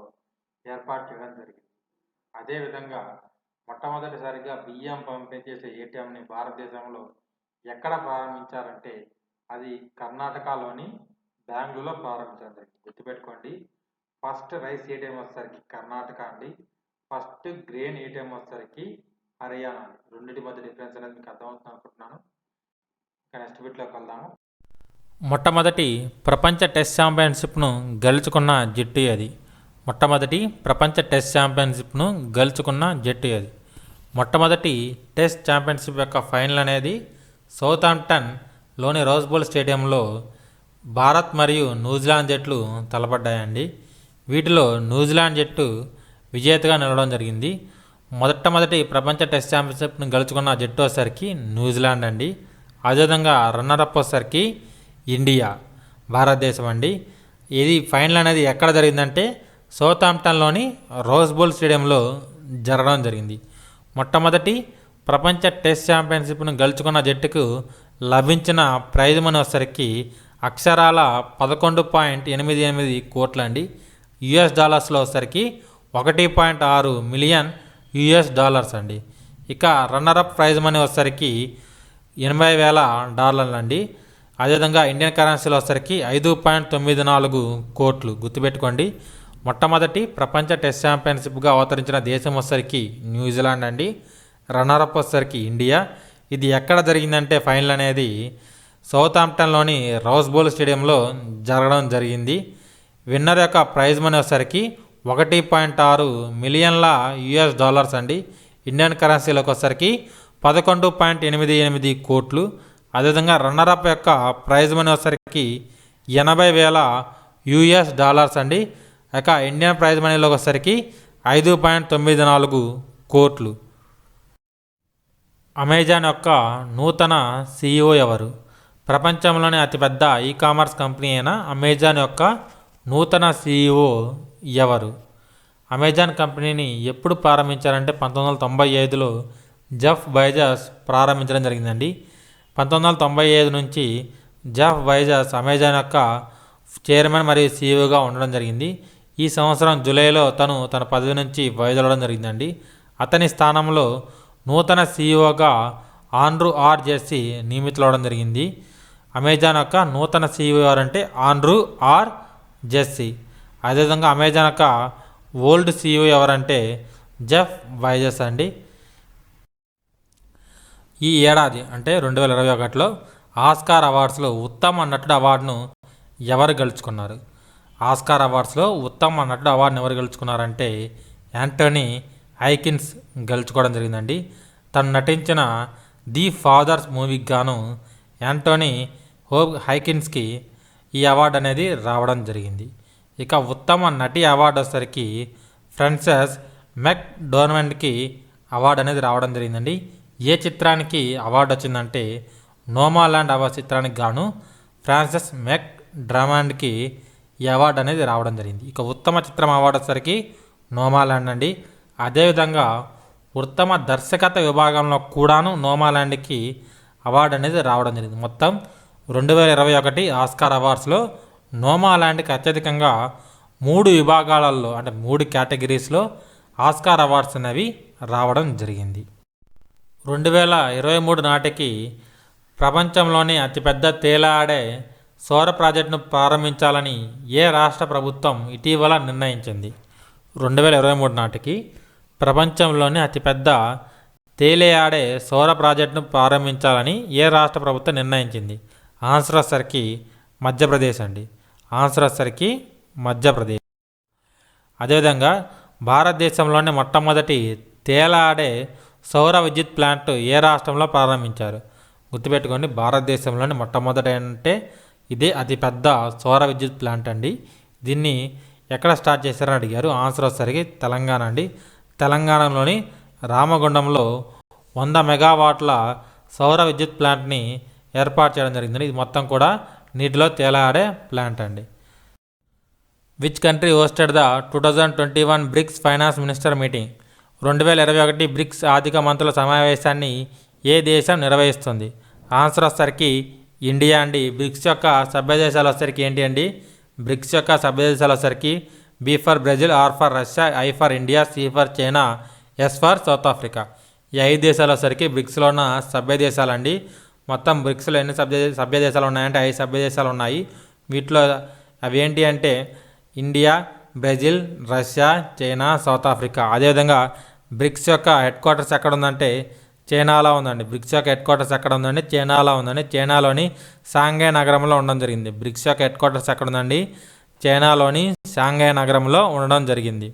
ఏర్పాటు చేయడం జరిగింది. అదేవిధంగా మొట్టమొదటిసారిగా బియ్యం పంపిణీ చేసే ఏటీఎంని భారతదేశంలో ఎక్కడ ప్రారంభించారంటే అది కర్ణాటకలోని బెంగళూరులో ప్రారంభించడం జరిగింది. గుర్తుపెట్టుకోండి, ఫస్ట్ రైస్ ఏటీఎం వచ్చేసరికి కర్ణాటక అండి, ఫస్ట్ గ్రెయిన్ ఏటీఎం వచ్చేసరికి హర్యానా అండి. రెండింటి మధ్య డిఫరెన్స్ అనేది మీకు అర్థమవుతుంది అనుకుంటున్నాను. ఇంకా నెక్స్ట్ బిట్లోకి వెళ్దాము. మొట్టమొదటి ప్రపంచ టెస్ట్ ఛాంపియన్షిప్ను గెలుచుకున్న జట్టు అది. మొట్టమొదటి ప్రపంచ టెస్ట్ ఛాంపియన్షిప్ను గెలుచుకున్న జట్టు అది. మొట్టమొదటి టెస్ట్ ఛాంపియన్షిప్ యొక్క ఫైనల్ అనేది సౌతాంప్టన్లోని రోజ్ బౌల్ స్టేడియంలో భారత్ మరియు న్యూజిలాండ్ జట్లు తలపడ్డాయండి. వీటిలో న్యూజిలాండ్ జట్టు విజేతగా నిలవడం జరిగింది. మొట్టమొదటి ప్రపంచ టెస్ట్ ఛాంపియన్షిప్ను గెలుచుకున్న జట్టు వచ్చేసరికి న్యూజిలాండ్ అండి. అదేవిధంగా రన్నరప్ వచ్చేసరికి ఇండియా, భారతదేశం అండి. ఇది ఫైనల్ అనేది ఎక్కడ జరిగిందంటే సౌతాంప్టన్లోని రోజ్ బౌల్ స్టేడియంలో జరగడం జరిగింది. మొట్టమొదటి ప్రపంచ టెస్ట్ ఛాంపియన్షిప్ను గెలుచుకున్న జట్టుకు లభించిన ప్రైజ్ మనీ వచ్చేసరికి అక్షరాల 11.88 కోట్లు అండి. యుఎస్ డాలర్స్లో వచ్చేసరికి 1.6 మిలియన్ యుఎస్ డాలర్స్ అండి. ఇక రన్నరప్ ప్రైజ్ మనీ వచ్చేసరికి $80,000 అండి. అదేవిధంగా ఇండియన్ కరెన్సీలో వచ్చేసరికి 5.94 కోట్లు. గుర్తుపెట్టుకోండి, మొట్టమొదటి ప్రపంచ టెస్ట్ ఛాంపియన్షిప్గా అవతరించిన దేశం వచ్చేసరికి న్యూజిలాండ్ అండి. రన్నరప్ వచ్చేసరికి ఇండియా. ఇది ఎక్కడ జరిగిందంటే ఫైనల్ అనేది సౌతాంప్టన్లోని రోజ్ బౌల్ స్టేడియంలో జరగడం జరిగింది. విన్నర్ యొక్క ప్రైజ్ మనీ వచ్చేసరికి 1.6 మిలియన్ల యుఎస్ డాలర్స్ అండి. ఇండియన్ కరెన్సీలోకి వచ్చేసరికి 11.88 కోట్లు. అదేవిధంగా రన్నరప్ యొక్క ప్రైజ్ మనీ వచ్చేసరికి 80,000 యుఎస్ డాలర్స్ అండి. ఇక ఇండియన్ ప్రైజ్ మనీలోకి వచ్చేసరికి 5.94 కోట్లు. అమెజాన్ యొక్క నూతన CEO ఎవరు? ప్రపంచంలోనే అతిపెద్ద కామర్స్ కంపెనీ అయిన అమెజాన్ యొక్క నూతన CEO ఎవరు? అమెజాన్ కంపెనీని ఎప్పుడు ప్రారంభించారంటే 1995లో జెఫ్ బెజోస్ ప్రారంభించడం జరిగిందండి. 1995 నుంచి జెఫ్ బెజోస్ అమెజాన్ యొక్క చైర్మన్ మరియు CEOగా ఉండడం జరిగింది. ఈ సంవత్సరం జూలైలో తన పదవి నుంచి వైదొలగడం జరిగిందండి. అతని స్థానంలో నూతన CEOగా ఆండ్రూ ఆర్ జెస్సీ నియమితులవడం జరిగింది. అమెజాన్ యొక్క నూతన CEO ఎవరంటే ఆండ్రూ ఆర్ జెస్సీ. అదేవిధంగా అమెజాన్ యొక్క ఓల్డ్ CEO ఎవరంటే జెఫ్ బెజోస్ అండి. ఈ ఏడాది అంటే 2021లో ఆస్కార్ అవార్డ్స్లో ఉత్తమ నటుడు అవార్డును ఎవరు గెలుచుకున్నారు? ఆస్కార్ అవార్డ్స్లో ఉత్తమ నటుడు అవార్డును ఎవరు గెలుచుకున్నారంటే యాంటోనీ హైకిన్స్ గెలుచుకోవడం జరిగిందండి. తను నటించిన ది ఫాదర్స్ మూవీకి గాను యాంటోనీ హైకిన్స్కి ఈ అవార్డు అనేది రావడం జరిగింది. ఇక ఉత్తమ నటి అవార్డు వచ్చేసరికి ఫ్రాన్సెస్ మెక్డోర్మండ్కి అవార్డు అనేది రావడం జరిగిందండి. ఏ చిత్రానికి అవార్డు వచ్చిందంటే నోమాలాండ్ అవార్డు చిత్రానికి గాను ఫ్రాన్సెస్ మెక్డోర్మండ్కి ఈ అవార్డు అనేది రావడం జరిగింది. ఇక ఉత్తమ చిత్రం అవార్డు వచ్చేసరికి నోమాలాండ్ అండి. అదేవిధంగా ఉత్తమ దర్శకత్వ విభాగంలో కూడాను నోమాలాండ్కి అవార్డు అనేది రావడం జరిగింది. మొత్తం 2021 ఆస్కార్ అవార్డ్స్లో నోమాలాండ్కి అత్యధికంగా 3 విభాగాలలో అంటే 3 కేటగిరీస్లో ఆస్కార్ అవార్డ్స్ అనేవి రావడం జరిగింది. 2023 నాటికి ప్రపంచంలోని అతిపెద్ద తేలియాడే సౌర ప్రాజెక్టును ప్రారంభించాలని ఏ రాష్ట్ర ప్రభుత్వం ఇటీవల నిర్ణయించింది? 2023 నాటికి ప్రపంచంలోని అతిపెద్ద తేలియాడే సౌర ప్రాజెక్టును ప్రారంభించాలని ఏ రాష్ట్ర ప్రభుత్వం నిర్ణయించింది? ఆన్సర్ వచ్చేసరికి మధ్యప్రదేశ్ అండి. ఆన్సర్ వచ్చేసరికి మధ్యప్రదేశ్. అదేవిధంగా భారతదేశంలోని మొట్టమొదటి తేలియాడే సౌర విద్యుత్ ప్లాంట్ ఏ రాష్ట్రంలో ప్రారంభించారు? గుర్తుపెట్టుకోండి, భారతదేశంలోని మొట్టమొదటి అంటే ఇదే అతిపెద్ద సౌర విద్యుత్ ప్లాంట్ అండి. దీన్ని ఎక్కడ స్టార్ట్ చేశారని అడిగారు. ఆన్సర్ వచ్చేసరికి తెలంగాణ అండి. తెలంగాణలోని రామగుండంలో 100 మెగావాట్ల సౌర విద్యుత్ ప్లాంట్ని ఏర్పాటు చేయడం జరిగింది. ఇది మొత్తం కూడా నీటిలో తేలియాడే ప్లాంట్ అండి. Which country hosted the 2021 BRICS finance minister meeting? 2021 BRICS ఆర్థిక మంత్రుల సమావేశాన్ని ఏ దేశం నిర్వహిస్తుంది? ఆన్సర్ వచ్చేసరికి ఇండియా అండి. బ్రిక్స్ యొక్క సభ్య దేశాలు వచ్చేసరికి ఏంటి అండి? బ్రిక్స్ యొక్క సభ్య దేశాలు వచ్చేసరికి B for Brazil, R for Russia, I for India, C for China, S for South Africa. ఈ 5 దేశాలు వచ్చేసరికి బ్రిక్స్లో ఉన్న సభ్య దేశాలండి. మొత్తం బ్రిక్స్లో ఎన్ని సభ్య దేశాలు ఉన్నాయంటే 5 సభ్య దేశాలు ఉన్నాయి. వీటిలో అవి ఏంటి అంటే India, Brazil, Russia, China, south Africa. అదేవిధంగా బ్రిక్స్ యొక్క హెడ్ క్వార్టర్స్ ఎక్కడ ఉందంటే చైనాలో ఉందండి. బ్రిక్స్ యొక్క హెడ్ క్వార్టర్స్ ఎక్కడ ఉందండి? చైనాలో ఉందండి. చైనాలోని షాంఘై నగరంలో ఉండడం జరిగింది. బ్రిక్స్ యొక్క హెడ్ క్వార్టర్స్ ఎక్కడ ఉందండి? చైనాలోని షాంఘై నగరంలో ఉండడం జరిగింది.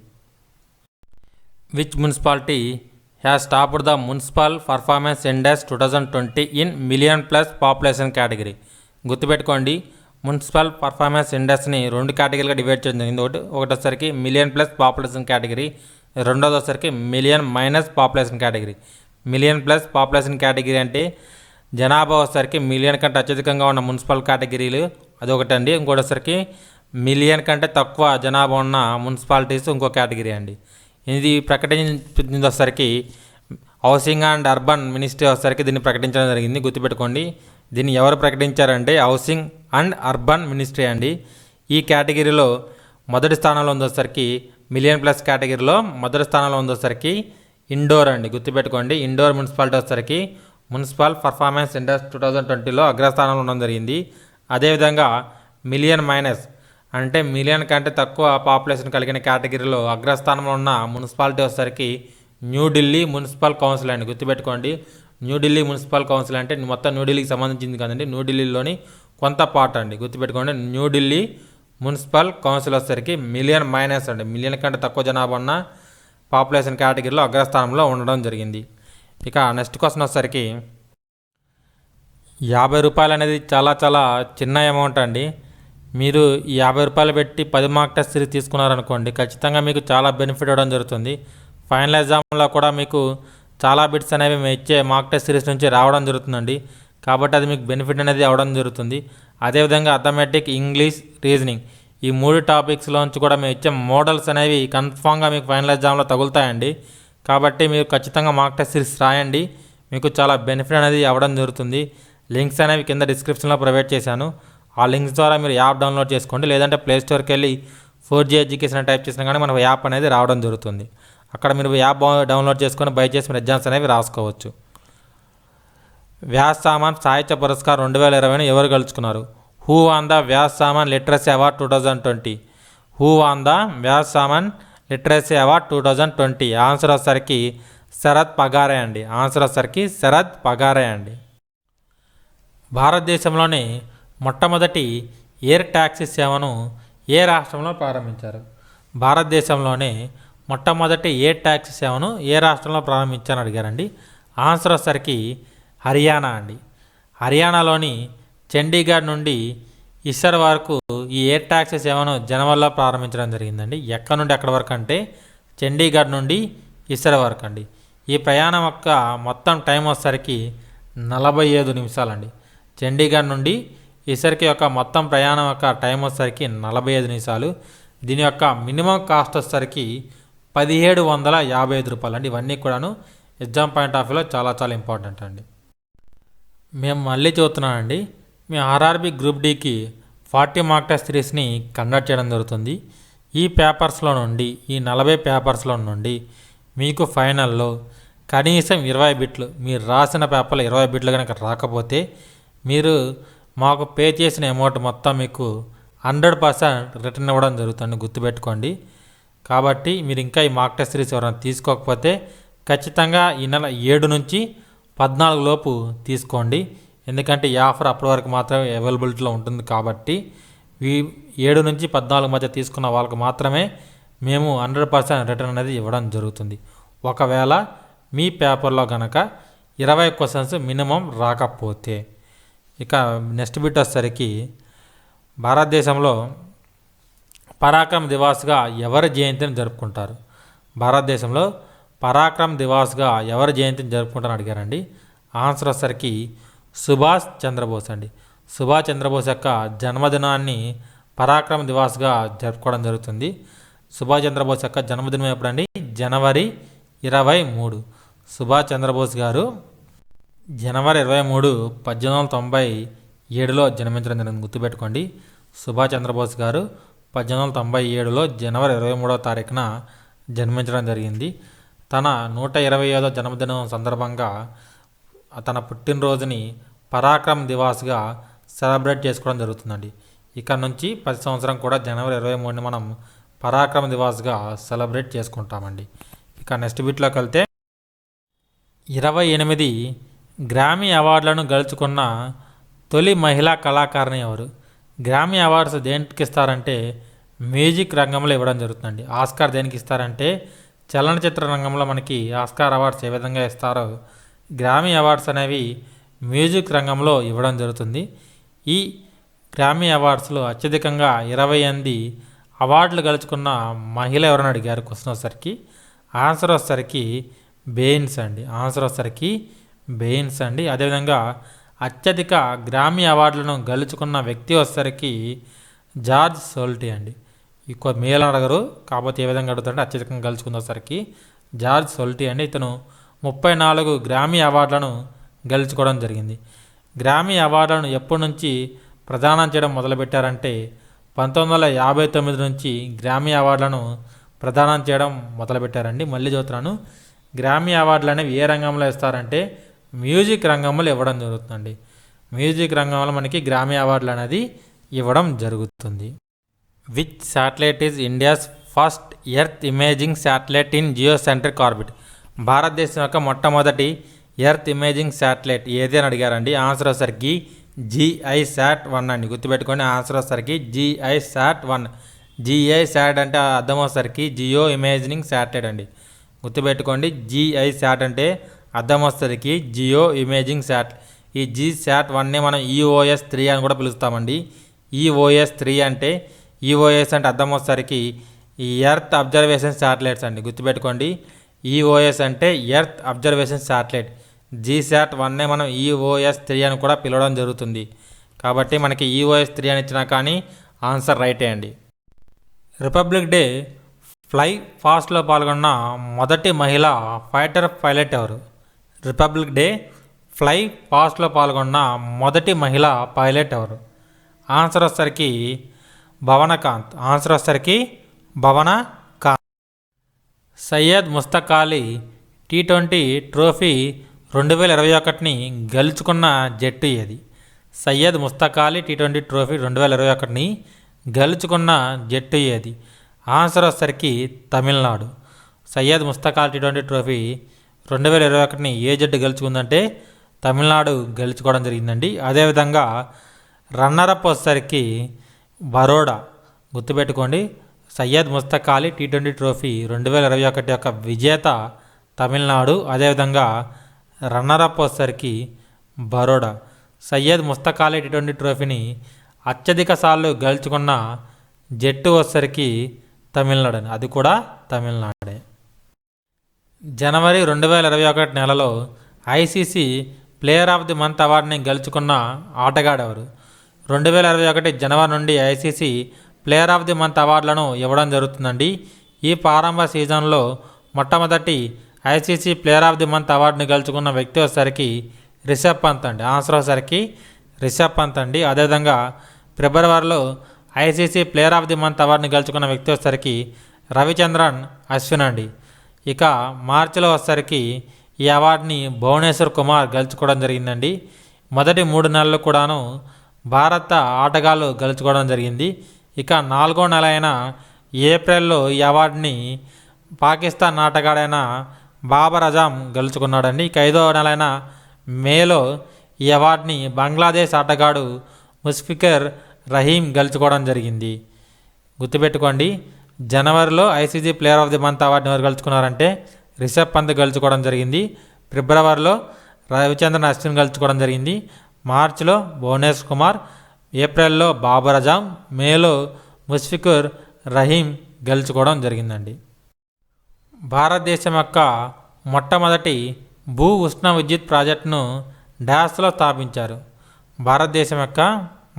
Which municipality has topped the municipal performance index 2020 in million plus population category? గుర్తుపెట్టుకోండి, మున్సిపల్ పర్ఫార్మెన్స్ ఇండెక్స్ని 2 కేటగిరీగా డివైడ్ చేయడం జరిగింది. ఒకటోసరికి మిలియన్ ప్లస్ పాపులేషన్ కేటగిరీ, రెండోది వచ్చరికి million minus population category. Million plus population category అంటే జనాభా వచ్చరికి మిలియన్ కంటే అత్యధికంగా ఉన్న మున్సిపల్ కేటగిరీలు అదొకటండి. ఇంకోటోసరికి మిలియన్ కంటే తక్కువ జనాభా ఉన్న మున్సిపాలిటీస్ ఇంకో కేటగిరీ అండి. ఇది ప్రకటించింది వచ్చరికి హౌసింగ్ అండ్ అర్బన్ మినిస్ట్రీ వచ్చరికి దీన్ని ప్రకటించడం జరిగింది. గుర్తుపెట్టుకోండి, దీన్ని ఎవరు ప్రకటించారంటే హౌసింగ్ అండ్ అర్బన్ మినిస్ట్రీ అండి. ఈ కేటగిరీలో మొదటి స్థానంలో ఉందోసరికి మిలియన్ ప్లస్ కేటగిరీలో మొదటి స్థానంలో ఉందోసరికి ఇండోర్ అండి. గుర్తుపెట్టుకోండి, ఇండోర్ మున్సిపాలిటీ వచ్చరికి మున్సిపల్ పర్ఫార్మెన్స్ ఇండెక్స్ 2020లో అగ్రస్థానంలో ఉండడం జరిగింది. అదేవిధంగా మిలియన్ మైనస్ అంటే మిలియన్ కంటే తక్కువ పాపులేషన్ కలిగిన కేటగిరీలో అగ్రస్థానంలో ఉన్న మున్సిపాలిటీ వచ్చరికి న్యూఢిల్లీ మున్సిపల్ కౌన్సిల్ అండి. గుర్తుపెట్టుకోండి, న్యూఢిల్లీ మున్సిపల్ కౌన్సిల్ అంటే మొత్తం న్యూఢిల్లీకి సంబంధించింది కదండి, న్యూఢిల్లీలోని కొంత పార్ట్ అండి. గుర్తుపెట్టుకోండి, న్యూఢిల్లీ మున్సిపల్ కౌన్సిల్ వచ్చరికి మిలియన్ మైనస్ అండి. మిలియన్ కంటే తక్కువ జనాభా ఉన్న పాపులేషన్ కేటగిరీలో అగ్రస్థానంలో ఉండడం జరిగింది. ఇక నెక్స్ట్ క్వశ్చన్ వచ్చరికి 50 రూపాయలు అనేది చాలా చాలా చిన్న అమౌంట్ అండి. మీరు ఈ 50 రూపాయలు పెట్టి 10 మార్క్ టెస్ట్ సిరీస్ తీసుకున్నారనుకోండి, ఖచ్చితంగా మీకు చాలా బెనిఫిట్ అవ్వడం జరుగుతుంది. ఫైనల్ ఎగ్జామ్లో కూడా మీకు చాలా బిట్స్ అనేవి మేము ఇచ్చే మార్క్ టెస్ట్ సిరీస్ నుంచి రావడం జరుగుతుందండి. కాబట్టి అది మీకు బెనిఫిట్ అనేది అవ్వడం జరుగుతుంది. అదేవిధంగా అథమెటిక్, ఇంగ్లీష్, రీజనింగ్ ఈ 3 టాపిక్స్లోంచి కూడా మేము ఇచ్చే మోడల్స్ అనేవి కన్ఫామ్గా మీకు ఫైనల్ ఎగ్జామ్లో తగులుతాయండి. కాబట్టి మీరు ఖచ్చితంగా మార్క్ టెస్ట్ సిరీస్ రాయండి, మీకు చాలా బెనిఫిట్ అనేది అవ్వడం జరుగుతుంది. లింక్స్ అనేవి కింద డిస్క్రిప్షన్లో ప్రొవైడ్ చేశాను. ఆ లింక్స్ ద్వారా మీరు యాప్ డౌన్లోడ్ చేసుకోండి, లేదంటే ప్లేస్టోర్కి వెళ్ళి 4G ఎడ్యుకేషన్ టైప్ చేసినా కానీ మనకు యాప్ అనేది రావడం జరుగుతుంది. అక్కడ మీరు యాప్ డౌన్లోడ్ చేసుకొని బై చేసి మీరు ఎగ్జామ్స్ అనేవి రాసుకోవచ్చు. వ్యాస్ సామాన్ సాహిత్య పురస్కార్ 2020ను ఎవరు గెలుచుకున్నారు? Who won the Vyas Samman literacy award 2020? Who won the Vyas Samman literacy award 2020? Answer వచ్చేసరికి శరత్ పగారే అండి. ఆన్సర్ వచ్చేసరికి శరత్ పగారే అండి. భారతదేశంలోని మొట్టమొదటి ఎయిర్ ట్యాక్సీ సేవను ఏ రాష్ట్రంలో ప్రారంభించారు? భారతదేశంలోనే మొట్టమొదటి ఎయిర్ ట్యాక్సీ సేవను ఏ రాష్ట్రంలో ప్రారంభించారని అడిగారండి. ఆన్సర్ వచ్చేసరికి హర్యానా అండి. హర్యానాలోని చండీగఢ్ నుండి ఇస్సర్ వరకు ఈ ఎయిర్ ట్యాక్సీ సేవను జనవరిలో ప్రారంభించడం జరిగిందండి. ఎక్కడి నుండి ఎక్కడి వరకు అంటే చండీగఢ్ నుండి ఇస్సర్ వరకు అండి. ఈ ప్రయాణం యొక్క మొత్తం టైం వచ్చేసరికి 45 నిమిషాలండి. చండీగఢ్ నుండి ఇసర్కి యొక్క మొత్తం ప్రయాణం యొక్క టైం వచ్చేసరికి 45 నిమిషాలు. దీని యొక్క మినిమం కాస్ట్ వచ్చేసరికి 1755 రూపాయలు అండి. ఇవన్నీ కూడాను ఎగ్జామ్ పాయింట్ ఆఫ్ వ్యూలో చాలా చాలా ఇంపార్టెంట్ అండి. మేము మళ్ళీ చూస్తున్నానండి, మీ ఆర్ఆర్బీ గ్రూప్ డీకి 40 మార్క్ టెస్ట్ సిరీస్ని కండక్ట్ చేయడం జరుగుతుంది. ఈ పేపర్స్లో నుండి ఈ 40 పేపర్స్లో నుండి మీకు ఫైనల్లో కనీసం 20 బిట్లు, మీరు రాసిన పేపర్లో 20 బిట్లు కనుక రాకపోతే మీరు మాకు పే చేసిన అమౌంట్ మొత్తం మీకు 100% రిటర్న్ ఇవ్వడం జరుగుతుంది, గుర్తుపెట్టుకోండి. కాబట్టి మీరు ఇంకా ఈ మాక్ టెస్ట్ సిరీస్ ఎవరైనా తీసుకోకపోతే ఖచ్చితంగా ఈ నెల 7 నుంచి 14 లోపు తీసుకోండి. ఎందుకంటే ఈ ఆఫర్ అప్పటి వరకు మాత్రమే అవైలబిలిటీలో ఉంటుంది. కాబట్టి ఈ 7 నుంచి 14 మధ్య తీసుకున్న వాళ్ళకి మాత్రమే మేము 100% రిటర్న్ అనేది ఇవ్వడం జరుగుతుంది. ఒకవేళ మీ పేపర్లో కనుక 20 క్వశ్చన్స్ మినిమం రాకపోతే. ఇక నెక్స్ట్ బిట్ వచ్చేసరికి భారతదేశంలో పరాక్రమ్ దివాస్గా ఎవరి జయంతిని జరుపుకుంటారు? భారతదేశంలో పరాక్రమ్ దివాస్గా ఎవరి జయంతిని జరుపుకుంటారని అడిగారండి. ఆన్సర్ వచ్చేసరికి సుభాష్ చంద్రబోస్ అండి. సుభాష్ చంద్రబోస్ యొక్క జన్మదినాన్ని పరాక్రమ్ దివాస్గా జరుపుకోవడం జరుగుతుంది. సుభాష్ చంద్రబోస్ యొక్క జన్మదినం ఎప్పుడండి? జనవరి 23. సుభాష్ చంద్రబోస్ గారు జనవరి 23, 1897లో జన్మించడం జరిగింది, గుర్తుపెట్టుకోండి. సుభాష్ చంద్రబోస్ గారు 1897లో జనవరి 23వ తారీఖున జన్మించడం జరిగింది. తన 125వ జన్మదినం సందర్భంగా తన పుట్టినరోజుని పరాక్రమ్ దివాస్గా సెలబ్రేట్ చేసుకోవడం జరుగుతుందండి. ఇక్కడ నుంచి ప్రతి సంవత్సరం కూడా జనవరి 23ని మనం పరాక్రమ్ దివాస్గా సెలబ్రేట్ చేసుకుంటామండి. ఇక నెక్స్ట్ బిట్లోకి వెళ్తే 28 గ్రామీ అవార్డులను గెలుచుకున్న తొలి మహిళా కళాకారిణి ఎవరు? గ్రామీ అవార్డ్స్ దేనికి ఇస్తారంటే మ్యూజిక్ రంగంలో ఇవ్వడం జరుగుతుందండి. ఆస్కార్ దేనికి ఇస్తారంటే చలనచిత్ర రంగంలో మనకి ఆస్కార్ అవార్డ్స్ ఏ విధంగా ఇస్తారో గ్రామీ అవార్డ్స్ అనేవి మ్యూజిక్ రంగంలో ఇవ్వడం జరుగుతుంది. ఈ గ్రామీ అవార్డ్స్లో అత్యధికంగా 28 అవార్డులు గెలుచుకున్న మహిళ ఎవరని అడిగారు క్వశ్చన్ వచ్చేసరికి. ఆన్సర్ వచ్చేసరికి బెయిన్స్ అండి. ఆన్సర్ వచ్చేసరికి బెయిన్స్ అండి. అదేవిధంగా అత్యధిక గ్రామీ అవార్డులను గెలుచుకున్న వ్యక్తి వచ్చేసరికి జార్జ్ సోల్టీ అండి. ఎక్కువ మేలు అడగరు, కాకపోతే ఏ విధంగా అడుగుతారంటే అత్యధికంగా గెలుచుకునేసరికి జార్జ్ సోల్టీ అండి. ఇతను 34 గ్రామీ అవార్డులను గెలుచుకోవడం జరిగింది. గ్రామీ అవార్డులను ఎప్పటి నుంచి ప్రదానం చేయడం మొదలుపెట్టారంటే 1959 నుంచి గ్రామీ అవార్డులను ప్రదానం చేయడం మొదలుపెట్టారండి. మళ్ళీ చెబుతున్నాను, గ్రామీ అవార్డులు అనేవి ఏ రంగంలో ఇస్తారంటే మ్యూజిక్ రంగంలో ఇవ్వడం జరుగుతుందండి. మ్యూజిక్ రంగంలో మనకి గ్రామీ అవార్డులు అనేది ఇవ్వడం జరుగుతుంది. Which satellite is India's first earth imaging satellite in geocentric orbit? భారతదేశం యొక్క మొట్టమొదటి ఎర్త్ ఇమేజింగ్ శాటిలైట్ ఏది అని అడిగారండి. ఆన్సర్ వచ్చేసరికి GISAT-1 అండి, గుర్తుపెట్టుకోండి. ఆన్సర్ వచ్చేసరికి GISAT-1. GISAT అంటే అర్థం వచ్చేసరికి జియో ఇమేజింగ్ శాటిలైట్ అండి, గుర్తుపెట్టుకోండి. GISAT అంటే అర్థం వచ్చేసరికి జియో ఇమేజింగ్ శాటిలైట్. ఈ GSAT-1ని మనం EOS-3 అని కూడా పిలుస్తామండి. EOS-3 అంటే EOS అంటే అర్థం వచ్చేసరికి ఈ ఎర్త్ అబ్జర్వేషన్ శాటిలైట్స్ అండి, గుర్తుపెట్టుకోండి. EOS అంటే ఎర్త్ అబ్జర్వేషన్ శాటిలైట్. GSAT-1నే మనం EOS-3 అని కూడా పిలవడం జరుగుతుంది. కాబట్టి మనకి EOS-3 అని ఇచ్చినా కానీ ఆన్సర్ రైటే అండి. రిపబ్లిక్ డే ఫ్లై ఫాస్ట్లో పాల్గొన్న మొదటి మహిళా ఫైటర్ పైలట్ ఎవరు? రిపబ్లిక్ డే ఫ్లై ఫాస్ట్లో పాల్గొన్న మొదటి మహిళా పైలట్ ఎవరు? ఆన్సర్ వచ్చేసరికి భవనకాంత్. ఆన్సర్ వచ్చేసరికి భవనకాంత్. సయ్యద్ ముస్తక్ అలీ T20 ట్రోఫీ 2021ని గెలుచుకున్న జట్టు ఏది? సయ్యద్ ముస్తక్ అలీ T20 ట్రోఫీ 2021ని గెలుచుకున్న జట్టు ఏది? ఆన్సర్ వచ్చేసరికి తమిళనాడు. సయ్యద్ ముస్తక్ అలీ T20 ట్రోఫీ 2021ని ఏ జట్టు గెలుచుకుందంటే తమిళనాడు గెలుచుకోవడం జరిగిందండి. అదేవిధంగా రన్నరప్ వచ్చేసరికి బరోడా, గుర్తుపెట్టుకోండి. సయ్యద్ ముస్తక్ అలీ T20 ట్రోఫీ 2021 యొక్క విజేత తమిళనాడు. అదేవిధంగా రన్నరప్ వచ్చేసరికి బరోడా. సయ్యద్ ముస్తక్ అలీ T20 ట్రోఫీని అత్యధిక సార్లు గెలుచుకున్న జట్టు వచ్చేసరికి తమిళనాడు, అది కూడా తమిళనాడే. జనవరి 2021 నెలలో ICC player of the month అవార్డుని గెలుచుకున్న ఆటగాడు ఎవరు? 2021 జనవరి నుండి ICC player of the month అవార్డులను ఇవ్వడం జరుగుతుందండి. ఈ ప్రారంభ సీజన్లో మొట్టమొదటి ICC player of the month అవార్డుని గెలుచుకున్న వ్యక్తి వచ్చేసరికి రిషబ్ పంత్ అండి. ఆన్సర్ వచ్చేసరికి రిషబ్ పంత్ అండి. అదేవిధంగా ఫిబ్రవరిలో ICC player of the month అవార్డుని గెలుచుకున్న వ్యక్తి వచ్చేసరికి రవిచంద్రన్ అశ్విన్ అండి. ఇక మార్చిలో వచ్చేసరికి ఈ అవార్డుని భువనేశ్వర్ కుమార్ గెలుచుకోవడం జరిగిందండి. మొదటి 3 నెలలు కూడాను భారత ఆటగాళ్ళు గెలుచుకోవడం జరిగింది. ఇక 4వ నెల అయిన ఏప్రిల్లో ఈ అవార్డుని పాకిస్తాన్ ఆటగాడైన బాబర్ అజాం గెలుచుకున్నాడండి. ఇక 5వ నెల అయిన మేలో ఈ అవార్డుని బంగ్లాదేశ్ ఆటగాడు ముష్ఫికర్ రహీం గెలుచుకోవడం జరిగింది. గుర్తుపెట్టుకోండి, జనవరిలో ICC player of the month అవార్డుని ఎవరు గెలుచుకున్నారంటే రిషబ్ పంత్ గెలుచుకోవడం జరిగింది. ఫిబ్రవరిలో రవిచంద్రన్ అశ్విన్ గెలుచుకోవడం జరిగింది. మార్చిలో భువనేశ్వర్ కుమార్, ఏప్రిల్లో బాబర్ అజాం, మేలో ముష్ఫికుర్ రహీం గెలుచుకోవడం జరిగిందండి. భారతదేశం యొక్క మొట్టమొదటి భూ ఉష్ణ విద్యుత్ ప్రాజెక్టును డాస్లో స్థాపించారు. భారతదేశం యొక్క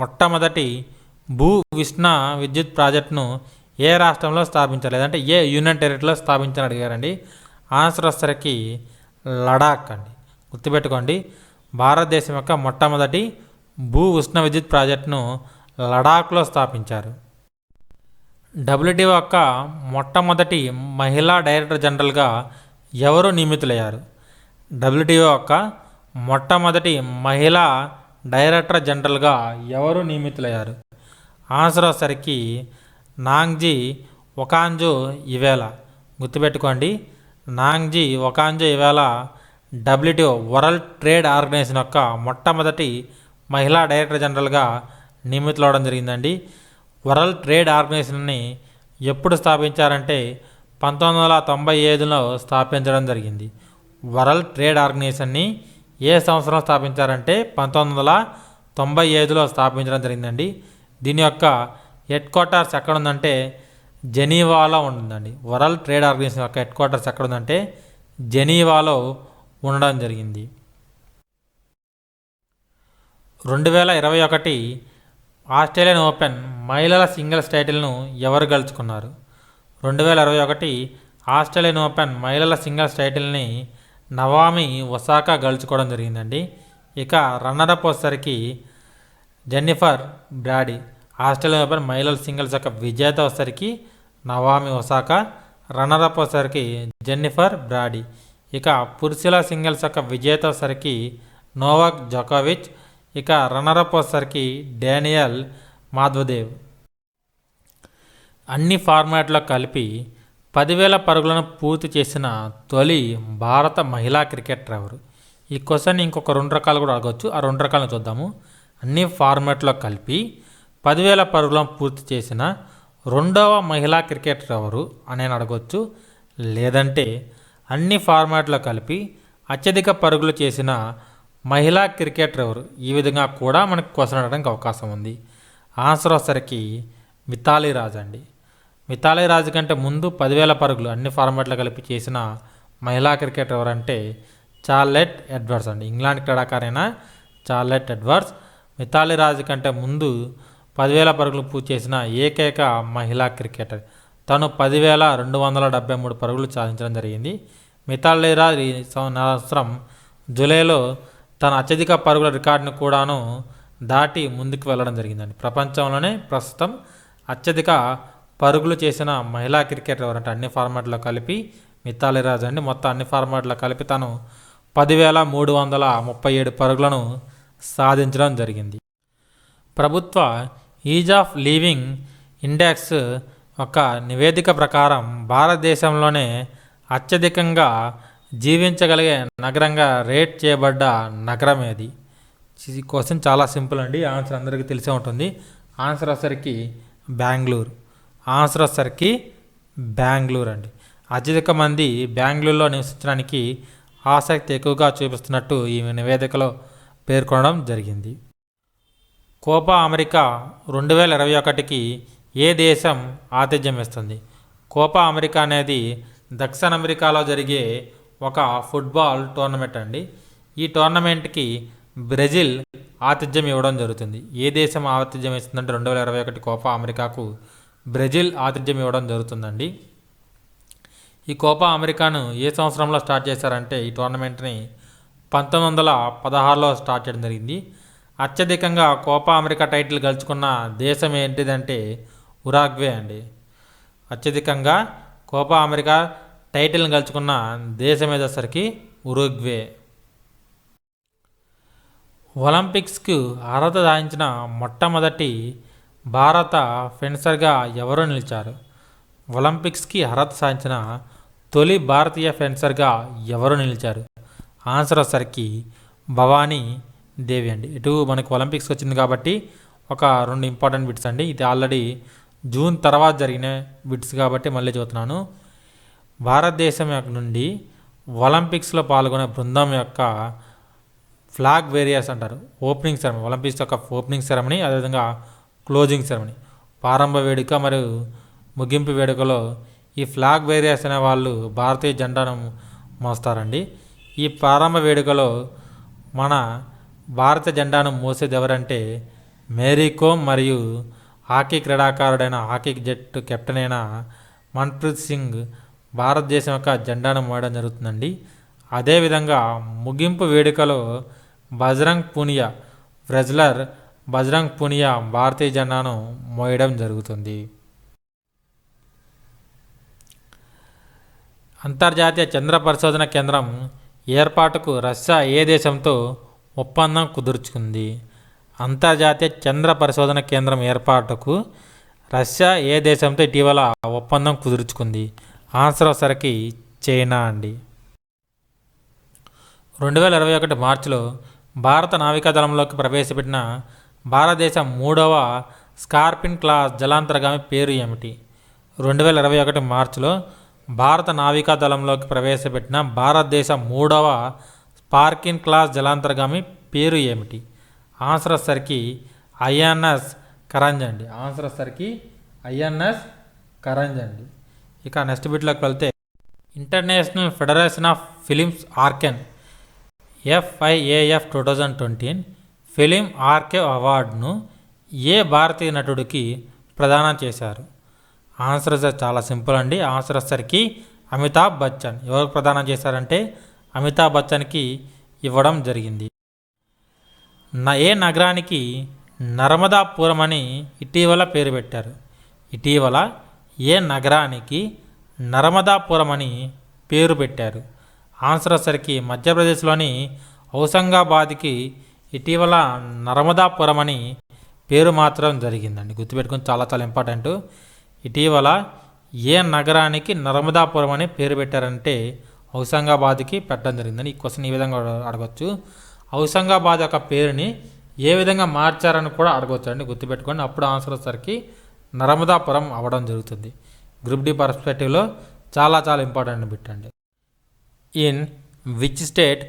మొట్టమొదటి భూ ఉష్ణ విద్యుత్ ప్రాజెక్టును ఏ రాష్ట్రంలో స్థాపించారు, లేదంటే ఏ యూనియన్ టెరిటరీలో స్థాపించాలని అడిగారండి. ఆన్సర్ వచ్చేసరికి లడాక్ అండి. గుర్తుపెట్టుకోండి, భారతదేశం యొక్క మొట్టమొదటి భూ ఉష్ణ విద్యుత్ ప్రాజెక్టును లడాక్లో స్థాపించారు. డబ్ల్యూటీఓ యొక్క మొట్టమొదటి మహిళా డైరెక్టర్ జనరల్గా ఎవరు నియమితులయ్యారు? డబ్ల్యూటీఓ యొక్క మొట్టమొదటి మహిళా డైరెక్టర్ జనరల్గా ఎవరు నియమితులయ్యారు? ఆన్సర్ వచ్చేసరికి నాంగ్జీ ఒకాంజో ఇవేలా. గుర్తుపెట్టుకోండి, నాంగ్జీ ఒకాంజో ఇవేలా డబ్ల్యూటీఓ వరల్డ్ ట్రేడ్ ఆర్గనైజేషన్ యొక్క మొట్టమొదటి మహిళా డైరెక్టర్ జనరల్గా నియమితులవడం జరిగిందండి. వరల్డ్ ట్రేడ్ ఆర్గనైజేషన్ని ఎప్పుడు స్థాపించారంటే 1995లో స్థాపించడం జరిగింది. వరల్డ్ ట్రేడ్ ఆర్గనైజేషన్ని ఏ సంవత్సరం స్థాపించారంటే 1995లో స్థాపించడం జరిగిందండి. దీని యొక్క హెడ్ క్వార్టర్స్ ఎక్కడ ఉందంటే జెనీవాలో ఉంటుందండి. వరల్డ్ ట్రేడ్ ఆర్గనైజేషన్ యొక్క హెడ్ క్వార్టర్స్ ఎక్కడ ఉందంటే జెనీవాలో ఉండడం జరిగింది. 2021 ఆస్ట్రేలియన్ ఓపెన్ మహిళల సింగిల్స్ టైటిల్ను ఎవరు గెలుచుకున్నారు? 2021 ఆస్ట్రేలియన్ ఓపెన్ మహిళల సింగిల్స్ టైటిల్ని నవామి ఒసాకా గెలుచుకోవడం జరిగిందండి. ఇక రన్నరప్ వచ్చేసరికి జెన్నిఫర్ బ్రాడీ. ఆస్ట్రేలియన్ ఓపెన్ మహిళల సింగిల్స్ యొక్క విజేత వచ్చేసరికి నవామి ఒసాకా, రన్నరప్ వచ్చేసరికి జెన్నిఫర్ బ్రాడీ. ఇక పురుషుల సింగిల్స్ యొక్క విజేత వచ్చేసరికి నోవాక్ జోకోవిచ్. ఇక రన్నరప్ వచ్చేసరికి డానియల్ మాద్వదేవ్. అన్ని ఫార్మాట్లో కలిపి 10,000 పరుగులను పూర్తి చేసిన తొలి భారత మహిళా క్రికెటర్ ఎవరు? ఈ క్వశ్చన్ ఇంకొక 2 రకాలు కూడా అడగవచ్చు. ఆ 2 రకాలను చూద్దాము. అన్ని ఫార్మాట్లో కలిపి 10,000 పరుగులను పూర్తి చేసిన రెండవ మహిళా క్రికెటర్ ఎవరు అని అడగవచ్చు. లేదంటే అన్ని ఫార్మాట్లో కలిపి అత్యధిక పరుగులు చేసిన మహిళా క్రికెటర్ ఎవరు? ఈ విధంగా కూడా మనకు క్వశ్చన్ అడగడానికి అవకాశం ఉంది. ఆన్సర్ వచ్చేసరికి మిథాలీ రాజ్ అండి. మిథాలీ రాజ్ కంటే ముందు 10,000 పరుగులు అన్ని ఫార్మాట్లో కలిపి చేసిన మహిళా క్రికెటర్ ఎవరంటే చార్లెట్ ఎడ్వర్డ్స్ అండి. ఇంగ్లాండ్ క్రీడాకారైన చార్లెట్ ఎడ్వర్డ్స్ మిథాలీ రాజ్ కంటే ముందు 10,000 పరుగులు పూర్తి చేసిన ఏకైక మహిళా క్రికెటర్. తను 10,273 పరుగులు సాధించడం జరిగింది. మిథాలీ రాజ్ ఈ సంవత్సరం జూలైలో తన అత్యధిక పరుగుల రికార్డును కూడాను దాటి ముందుకు వెళ్ళడం జరిగిందండి. ప్రపంచంలోనే ప్రస్తుతం అత్యధిక పరుగులు చేసిన మహిళా క్రికెటర్ ఎవరంటే అన్ని ఫార్మాట్లో కలిపి మిథాలీ రాజ్ అండి. మొత్తం అన్ని ఫార్మాట్లో కలిపి తను 10,337 పరుగులను సాధించడం జరిగింది. ప్రభుత్వ ఈజ్ ఆఫ్ లివింగ్ ఇండెక్స్ ఒక నివేదిక ప్రకారం భారతదేశంలోనే అత్యధికంగా జీవించగలిగే నగరంగా రేట్ చేయబడ్డ నగరం ఏది? ఈ క్వశ్చన్ చాలా సింపుల్ అండి. ఆన్సర్ అందరికీ తెలిసే ఉంటుంది. ఆన్సర్ వచ్చేసరికి బెంగళూరు. ఆన్సర్ వచ్చేసరికి బెంగళూరు అండి. అత్యధిక మంది బెంగళూరులో నివసించడానికి ఆసక్తి ఎక్కువగా చూపిస్తున్నట్టు ఈ నివేదికలో పేర్కొనడం జరిగింది. కోపా అమెరికా 2021కి ఏ దేశం ఆతిథ్యం ఇస్తుంది? కోపా అమెరికా అనేది దక్షిణ అమెరికాలో జరిగే ఒక ఫుట్బాల్ టోర్నమెంట్ అండి. ఈ టోర్నమెంట్కి బ్రెజిల్ ఆతిథ్యం ఇవ్వడం జరుగుతుంది. ఏ దేశం ఆతిథ్యం ఇస్తుందంటే 2021 కోపా అమెరికాకు బ్రెజిల్ ఆతిథ్యం ఇవ్వడం జరుగుతుందండి. ఈ కోపా అమెరికాను ఏ సంవత్సరంలో స్టార్ట్ చేశారంటే ఈ టోర్నమెంట్ని 1916లో స్టార్ట్ చేయడం జరిగింది. అత్యధికంగా కోపా అమెరికా టైటిల్ గెలుచుకున్న దేశం ఏంటిదంటే ఉరాగ్వే అండి. అత్యధికంగా కోపా అమెరికా టైటిల్ని గెలుచుకున్న దేశం ఏదోసరికి ఉరుగ్వే. ఒలింపిక్స్కు అర్హత సాధించిన మొట్టమొదటి భారత ఫెన్సర్గా ఎవరు నిలిచారు? ఒలింపిక్స్కి అర్హత సాధించిన తొలి భారతీయ ఫెన్సర్గా ఎవరు నిలిచారు? ఆన్సర్ వచ్చేసరికి భవానీ దేవి అండి. ఇటు మనకు ఒలింపిక్స్కి వచ్చింది కాబట్టి ఒక 2 ఇంపార్టెంట్ బిట్స్ అండి. ఇది ఆల్రెడీ జూన్ తర్వాత జరిగిన బిట్స్ కాబట్టి మళ్ళీ చూస్తున్నాను. భారతదేశం నుండి ఒలింపిక్స్లో పాల్గొనే బృందం యొక్క ఫ్లాగ్ వేరియర్స్ అంటారు. ఓపెనింగ్ సెరమనీ, ఒలింపిక్స్ యొక్క ఓపెనింగ్ సెరమనీ, అదేవిధంగా క్లోజింగ్ సెరమనీ, ప్రారంభ వేడుక మరియు ముగింపు వేడుకలో ఈ ఫ్లాగ్ వేరియర్స్ అనే వాళ్ళు భారతీయ జెండాను మోస్తారండి. ఈ ప్రారంభ వేడుకలో మన భారత జెండాను మోసేది ఎవరంటే మేరీ కోమ్ మరియు హాకీ క్రీడాకారుడైన హాకీ జట్టు కెప్టెన్ అయిన మన్ప్రీత్ సింగ్ భారతదేశం యొక్క జెండాను మోయడం జరుగుతుందండి. అదేవిధంగా ముగింపు వేడుకలో బజరంగ్ పూనియా, రెజ్లర్ బజరంగ్ పూనియా భారతీయ జెండాను మోయడం జరుగుతుంది. అంతర్జాతీయ చంద్ర పరిశోధన కేంద్రం ఏర్పాటుకు రష్యా ఏ దేశంతో ఒప్పందం కుదుర్చుకుంది? అంతర్జాతీయ చంద్ర పరిశోధన కేంద్రం ఏర్పాటుకు రష్యా ఏ దేశంతో ఇటీవల ఒప్పందం కుదుర్చుకుంది? ఆన్సర్ వచ్చరికి చైనా అండి. 2021 మార్చిలో భారత నావికాదళంలోకి ప్రవేశపెట్టిన భారతదేశం 3వ స్కార్పిన్ క్లాస్ జలాంతర్గామి పేరు ఏమిటి? 2021 మార్చిలో భారత నావికాదళంలోకి ప్రవేశపెట్టిన భారతదేశం 3వ స్పార్కిన్ క్లాస్ జలాంతర్గామి పేరు ఏమిటి? ఆన్సర్ వచ్చరికి ఐఎన్ఎస్ కరంజ్ అండి. ఆన్సర్ వచ్చరికి ఐఎన్ఎస్ కరంజ్ అండి. ఇక నెక్స్ట్ బిట్లోకి వెళ్తే ఇంటర్నేషనల్ ఫెడరేషన్ ఆఫ్ ఫిలిమ్స్ ఆర్కెన్ FIAF 2020 ఫిలిం ఆర్కే అవార్డును ఏ భారతీయ నటుడికి ప్రదానం చేశారు? ఆన్సర్ చాలా సింపుల్ అండి. ఆన్సర్ వచ్చరికి అమితాబ్ బచ్చన్. ఎవరికి ప్రదానం చేశారంటే అమితాబ్ బచ్చన్కి ఇవ్వడం జరిగింది. ఏ నగరానికి నర్మదాపురం అని ఇటీవల పేరు పెట్టారు? ఇటీవల ఏ నగరానికి నర్మదాపురం అని పేరు పెట్టారు? ఆన్సర్ వచ్చరికి మధ్యప్రదేశ్లోని ఔసంగాబాద్కి ఇటీవల నర్మదాపురం అని పేరు మార్చడం జరిగిందండి. గుర్తుపెట్టుకొని చాలా చాలా ఇంపార్టెంట్. ఇటీవల ఏ నగరానికి నర్మదాపురం అని పేరు పెట్టారంటే ఔసంగాబాద్కి పెట్టడం జరిగిందని. ఈ క్వశ్చన్ ఈ విధంగా అడగవచ్చు. ఔసంగాబాద్ యొక్క పేరుని ఏ విధంగా మార్చారని కూడా అడగవచ్చు అండి. గుర్తుపెట్టుకోండి. అప్పుడు ఆన్సర్ వచ్చరికి నర్మదాపురం అవ్వడం జరుగుతుంది. గ్రూప్ డి పర్స్పెక్టివ్లో చాలా చాలా ఇంపార్టెంట్ బిట్ అండి. In which state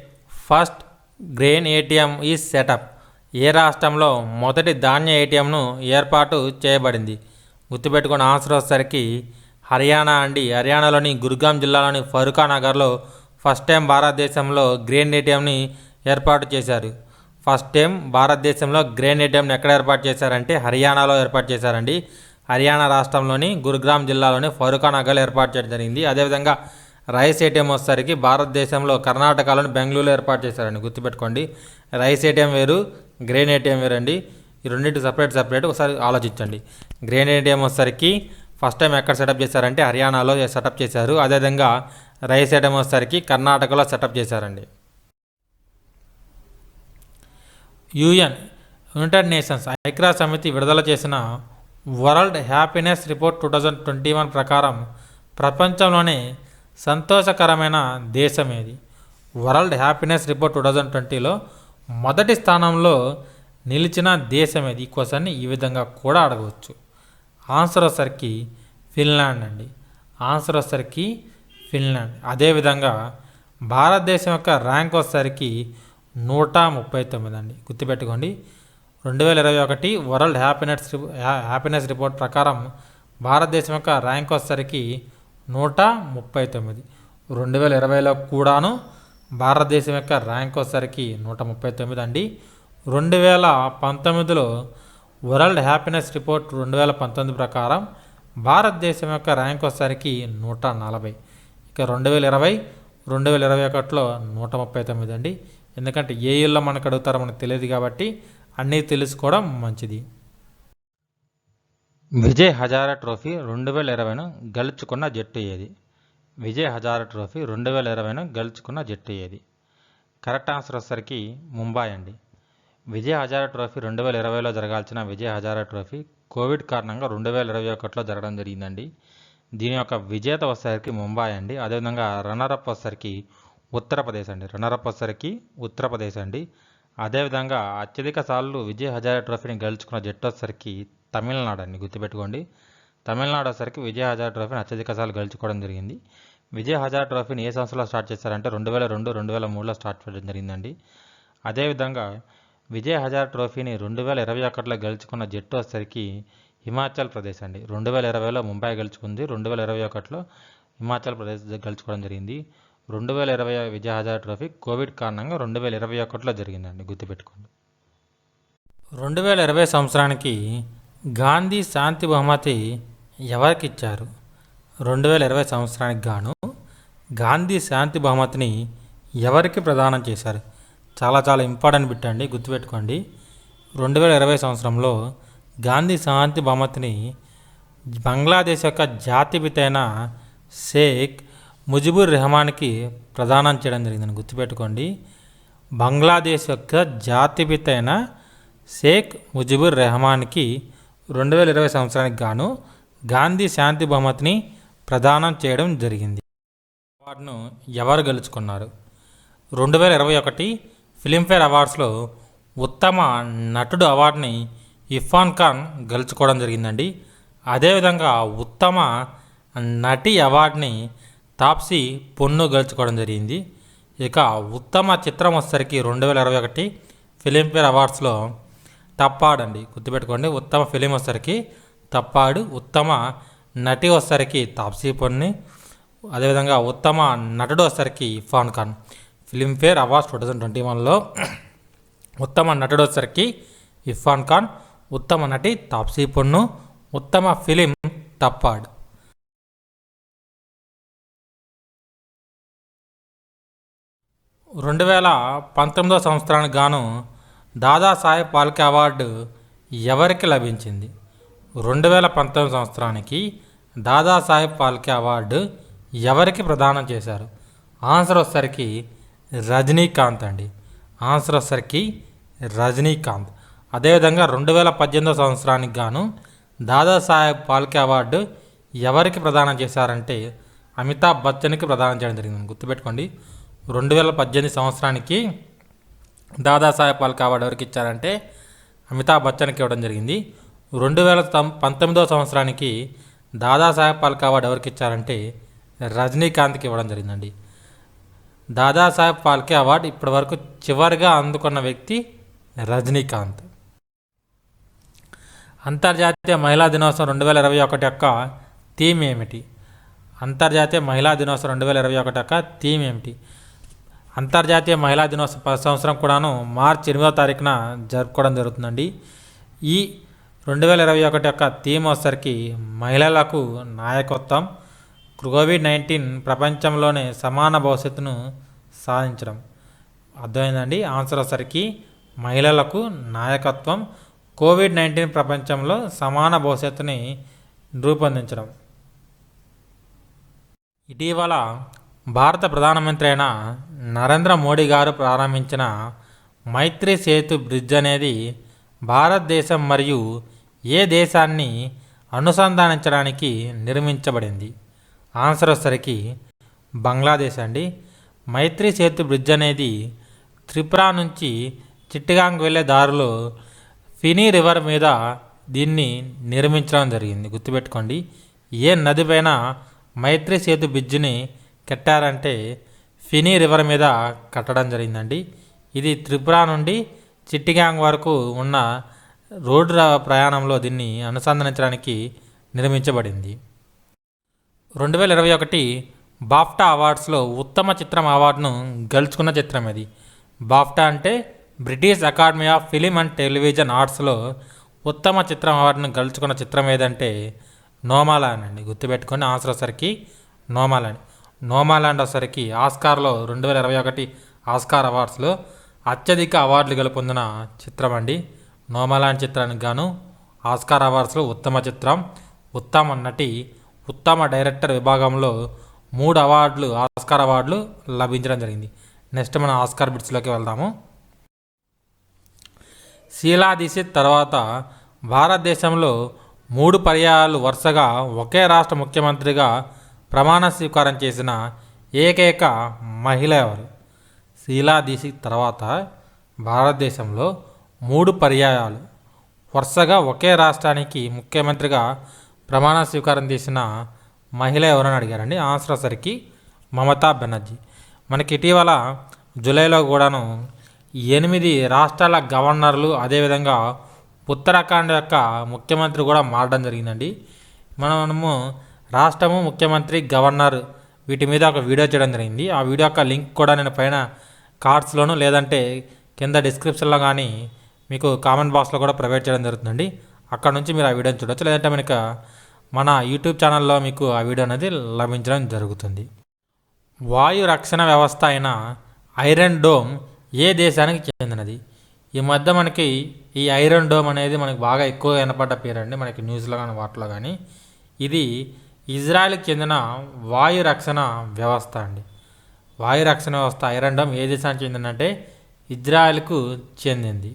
first grain ATM is set up? ఏ రాష్ట్రంలో మొదటి ధాన్య ఏటీఎంను ఏర్పాటు చేయబడింది? గుర్తుపెట్టుకున్న ఆన్సర్ వచ్చేసరికి హర్యానా అండి. హర్యానాలోని గుర్గాం జిల్లాలోని ఫరూకా నగర్లో ఫస్ట్ టైం భారతదేశంలో గ్రెయిన్ ఏటీఎంని ఏర్పాటు చేశారు. ఫస్ట్ టైం భారతదేశంలో గ్రెయిన్ ఏటీఎంని ఎక్కడ ఏర్పాటు చేశారంటే హర్యానాలో ఏర్పాటు చేశారండి. హర్యానా రాష్ట్రంలోని గురుగ్రామ్ జిల్లాలోని ఫరూకా నగర్లో ఏర్పాటు చేయడం జరిగింది. అదేవిధంగా రైస్ ఏటీఎం వచ్చేసరికి భారతదేశంలో కర్ణాటకలోని బెంగళూరులో ఏర్పాటు చేశారండి. గుర్తుపెట్టుకోండి. రైస్ ఏటీఎం వేరు, గ్రెయిన్ ఏటీఎం వేరండి. ఈ రెండింటి సపరేట్ ఒకసారి ఆలోచించండి. గ్రెయిన్ ఏటీఎం వచ్చేసరికి ఫస్ట్ టైం ఎక్కడ సెటప్ చేశారంటే హర్యానాలో సెటప్ చేశారు. అదేవిధంగా రైస్ ఏటీఎం వచ్చేసరికి కర్ణాటకలో సెటప్ చేశారండి. యునైటెడ్ నేషన్స్ ఐక్యరాజ్య సమితి విడుదల చేసిన వరల్డ్ హ్యాపీనెస్ రిపోర్ట్ 2021 ప్రకారం ప్రపంచంలోనే సంతోషకరమైన దేశం ఏది? వరల్డ్ హ్యాపీనెస్ రిపోర్ట్ 2020లో మొదటి స్థానంలో నిలిచిన దేశం ఏది? ఈ క్వశ్చన్ని ఈ విధంగా కూడా అడగవచ్చు. ఆన్సర్ వచ్చరికి ఫిన్లాండ్ అండి. ఆన్సర్ వచ్చరికి ఫిన్లాండ్. అదేవిధంగా భారతదేశం యొక్క ర్యాంక్ వచ్చేసరికి 139 అండి. గుర్తుపెట్టుకోండి. 2021 వరల్డ్ హ్యాపీనెస్ రిపోర్ట్ ప్రకారం భారతదేశం యొక్క ర్యాంక్ వచ్చేసరికి 139. 2020లో కూడాను భారతదేశం యొక్క ర్యాంక్ వచ్చేసరికి 139 అండి. 2019లో వరల్డ్ హ్యాపీనెస్ రిపోర్ట్ 2019 ప్రకారం భారతదేశం యొక్క ర్యాంక్ వచ్చేసరికి 140. ఇక 2020, 2021లో 139 అండి. ఎందుకంటే ఏ ఇయర్లో మనకు అడుగుతారో మనకు తెలియదు కాబట్టి అన్నీ తెలుసుకోవడం మంచిది. విజయ్ హజారా ట్రోఫీ 2020ను గెలుచుకున్న జట్టు ఏది? విజయ్ హజారా ట్రోఫీ 2020ను గెలుచుకున్న జట్టు ఏది? కరెక్ట్ ఆన్సర్ వచ్చేసరికి ముంబై అండి. విజయ్ హజారా ట్రోఫీ 2020లో జరగాల్సిన విజయ్ హజారా ట్రోఫీ కోవిడ్ కారణంగా 2021లో జరగడం జరిగిందండి. దీని యొక్క విజేత వచ్చేసరికి ముంబై అండి. అదేవిధంగా రన్నరప్ వచ్చేసరికి ఉత్తరప్రదేశ్ అండి. అదేవిధంగా అత్యధిక సార్లు విజయ్ హజారా ట్రోఫీని గెలుచుకున్న జట్టు వచ్చేసరికి తమిళనాడు అండి. గుర్తుపెట్టుకోండి, తమిళనాడు వచ్చేసరికి విజయ్ హజారా ట్రోఫీని అత్యధిక సార్లు గెలుచుకోవడం జరిగింది. విజయ్ హజారా ట్రోఫీని ఏ సంవత్సరంలో స్టార్ట్ చేశారంటే 2002, 2003లో స్టార్ట్ చేయడం జరిగిందండి. అదేవిధంగా విజయ్ హజారా ట్రోఫీని 2021లో గెలుచుకున్న జట్టు వచ్చేసరికి హిమాచల్ ప్రదేశ్ అండి. 2020లో ముంబై గెలుచుకుంది, 2021లో హిమాచల్ ప్రదేశ్ గెలుచుకోవడం జరిగింది. 2020 విజయ్ హజారా ట్రోఫీ కోవిడ్ కారణంగా 2021లో జరిగిందండి. గుర్తుపెట్టుకోండి. 2020 సంవత్సరానికి గాంధీ శాంతి బహుమతి ఎవరికి ఇచ్చారు? 2020 సంవత్సరానికి గాను గాంధీ శాంతి బహుమతిని ఎవరికి ప్రదానం చేశారు? చాలా ఇంపార్టెంట్ బిట్ అండి, గుర్తుపెట్టుకోండి. 2020 సంవత్సరంలో గాంధీ శాంతి బహుమతిని బంగ్లాదేశ్ యొక్క జాతిపిత అయిన షేక్ ముజిబుర్ రెహమాన్కి ప్రదానం చేయడం జరిగిందని గుర్తుపెట్టుకోండి. బంగ్లాదేశ్ యొక్క జాతిపిత అయిన షేక్ ముజిబుర్ రెహమాన్కి 2020 సంవత్సరానికి గాను గాంధీ శాంతి బహుమతిని ప్రదానం చేయడం జరిగింది. అవార్డును ఎవరు గెలుచుకున్నారు? 2021 ఫిలింఫేర్ అవార్డ్స్లో ఉత్తమ నటుడు అవార్డుని ఇర్ఫాన్ ఖాన్ గెలుచుకోవడం జరిగిందండి. అదేవిధంగా ఉత్తమ నటి అవార్డుని తాప్సీ పన్ను గెలుచుకోవడం జరిగింది. ఇక ఉత్తమ చిత్రం వచ్చేసరికి 2021 ఫిలింఫేర్ అవార్డ్స్లో తప్పాడు అండి. గుర్తుపెట్టుకోండి, ఉత్తమ ఫిలిం వచ్చేసరికి తప్పాడు, ఉత్తమ నటి వచ్చేసరికి తాప్సీ పన్ను, అదేవిధంగా ఉత్తమ నటుడు వచ్చేసరికి ఇర్ఫాన్ ఖాన్. ఫిలింఫేర్ అవార్డ్స్ 2021లో ఉత్తమ నటుడు వచ్చేసరికి ఇర్ఫాన్ ఖాన్, ఉత్తమ నటి తాప్సీ పన్ను, ఉత్తమ ఫిలిం తప్పాడు. 2019 సంవత్సరానికి గాను దాదాసాహెబ్ ఫాల్కే అవార్డు ఎవరికి లభించింది? 2019 సంవత్సరానికి దాదాసాహెబ్ ఫాల్కే అవార్డు ఎవరికి ప్రదానం చేశారు? ఆన్సర్ వచ్చేసరికి రజనీకాంత్ అండి. ఆన్సర్ వచ్చేసరికి రజనీకాంత్. అదేవిధంగా 2018 సంవత్సరానికి గాను దాదాసాహెబ్ ఫాల్కే అవార్డు ఎవరికి ప్రదానం చేశారంటే అమితాబ్ బచ్చన్కి ప్రదానం చేయడం జరిగింది. గుర్తుపెట్టుకోండి, 2018 సంవత్సరానికి దాదాసాహెబ్ ఫాల్కే అవార్డు ఎవరికి ఇచ్చారంటే అమితాబ్ బచ్చన్కి ఇవ్వడం జరిగింది. 2019 సంవత్సరానికి దాదాసాహెబ్ ఫాల్కే అవార్డు ఎవరికి ఇచ్చారంటే రజనీకాంత్కి ఇవ్వడం జరిగిందండి. దాదాసాహెబ్ ఫాల్కే అవార్డు ఇప్పటివరకు చివరిగా అందుకున్న వ్యక్తి రజనీకాంత్. అంతర్జాతీయ మహిళా దినోత్సవం 2021 యొక్క థీమ్ ఏమిటి? అంతర్జాతీయ మహిళా దినోత్సవం 2021 యొక్క థీమ్ ఏమిటి? అంతర్జాతీయ మహిళా దినోత్సవం ప్రతి సంవత్సరం కూడాను మార్చి 8వ తారీఖున జరుపుకోవడం జరుగుతుందండి. ఈ 2021 యొక్క థీమ్ వచ్చేసరికి మహిళలకు నాయకత్వం, కోవిడ్-19 ప్రపంచంలోనే సమాన భవిష్యత్తును సాధించడం. అర్థమైందండి. ఆన్సర్ వచ్చేసరికి మహిళలకు నాయకత్వం, కోవిడ్-19 ప్రపంచంలో సమాన భవిష్యత్తుని రూపొందించడం. ఇటీవల భారత ప్రధానమంత్రి అయిన నరేంద్ర మోడీ గారు ప్రారంభించిన మైత్రి సేతు బ్రిడ్జ్ అనేది భారతదేశం మరియు ఏ దేశాన్ని అనుసంధానించడానికి నిర్మించబడింది? ఆన్సర్ వచ్చేసరికి బంగ్లాదేశ్ అండి. మైత్రి సేతు బ్రిడ్జ్ అనేది త్రిపుర నుంచి చిట్టగాంగ్ వెళ్ళే దారిలో ఫినీ రివర్ మీద దీన్ని నిర్మించడం జరిగింది. గుర్తుపెట్టుకోండి, ఏ నది పైన మైత్రి సేతు బ్రిడ్జిని కట్టారంటే ఫినీ రివర్ మీద కట్టడం జరిగిందండి. ఇది త్రిపుర నుండి చిట్టగాంగ్ వరకు ఉన్న రోడ్డు ప్రయాణంలో దీన్ని అనుసంధానించడానికి నిర్మించబడింది. 2021 బాఫ్టా అవార్డ్స్లో ఉత్తమ చిత్రం అవార్డును గెలుచుకున్న చిత్రం ఇది. బాఫ్టా అంటే British academy of film and television ఆర్ట్స్లో ఉత్తమ చిత్రం అవార్డును గెలుచుకున్న చిత్రం ఏదంటే నోమాలాండ్ అండి. గుర్తుపెట్టుకొని ఆన్సర్ వచ్చేసరికి నోమాలాండ్. నోమాలాండ్ వచ్చేసరికి ఆస్కార్లో 2021 ఆస్కార్ అవార్డ్స్లో అత్యధిక అవార్డులు గెలుపొందిన చిత్రం అండి నోమాలాండ్ చిత్రానికి గాను ఆస్కార్ అవార్డ్స్లో ఉత్తమ చిత్రం, ఉత్తమ నటి, ఉత్తమ డైరెక్టర్ విభాగంలో 3 అవార్డులు ఆస్కార్ అవార్డులు లభించడం జరిగింది. నెక్స్ట్ మనం ఆస్కార్ బిట్స్లోకి వెళ్దాము. షీలా దీక్షిత్ తర్వాత భారతదేశంలో 3 పర్యాయాలు వరుసగా ఒకే రాష్ట్ర ముఖ్యమంత్రిగా ప్రమాణ స్వీకారం చేసిన ఏకైక మహిళ ఎవరు? షీలా దీక్షిత్ తర్వాత భారతదేశంలో 3 పర్యాయాలు వరుసగా ఒకే రాష్ట్రానికి ముఖ్యమంత్రిగా ప్రమాణ స్వీకారం చేసిన మహిళ ఎవరని అడిగారండి. ఆన్సర్ వచ్చరికి మమతా బెనర్జీ. మనకి ఇటీవల జూలైలో కూడాను 8 రాష్ట్రాల గవర్నర్లు అదేవిధంగా ఉత్తరాఖండ్ యొక్క ముఖ్యమంత్రి కూడా మారడం జరిగిందండి. మనము రాష్ట్రము, ముఖ్యమంత్రి, గవర్నర్ వీటి మీద ఒక వీడియో చేయడం జరిగింది. ఆ వీడియో యొక్క లింక్ కూడా నేను పైన కార్డ్స్లోను లేదంటే కింద డిస్క్రిప్షన్లో కానీ మీకు కామెంట్ బాక్స్లో కూడా ప్రొవైడ్ చేయడం జరుగుతుందండి. అక్కడ నుంచి మీరు ఆ వీడియోని చూడవచ్చు, లేదంటే మనకి మన యూట్యూబ్ ఛానల్లో మీకు ఆ వీడియో అనేది లభించడం జరుగుతుంది. వాయు రక్షణ వ్యవస్థ అయిన ఐరన్ డోమ్ ఏ దేశానికి చెందినది? ఈ మధ్య మనకి ఈ ఐరన్ డోమ్ అనేది మనకి బాగా ఎక్కువ వినపడ్డ పేరండి, మనకి న్యూస్లో కానీ వాటిలో కానీ. ఇది ఇజ్రాయెల్కి చెందిన వాయు రక్షణ వ్యవస్థ అండి. వాయు రక్షణ వ్యవస్థ ఐరన్ డోమ్ ఏ దేశానికి చెందిందంటే ఇజ్రాయెల్కు చెందింది.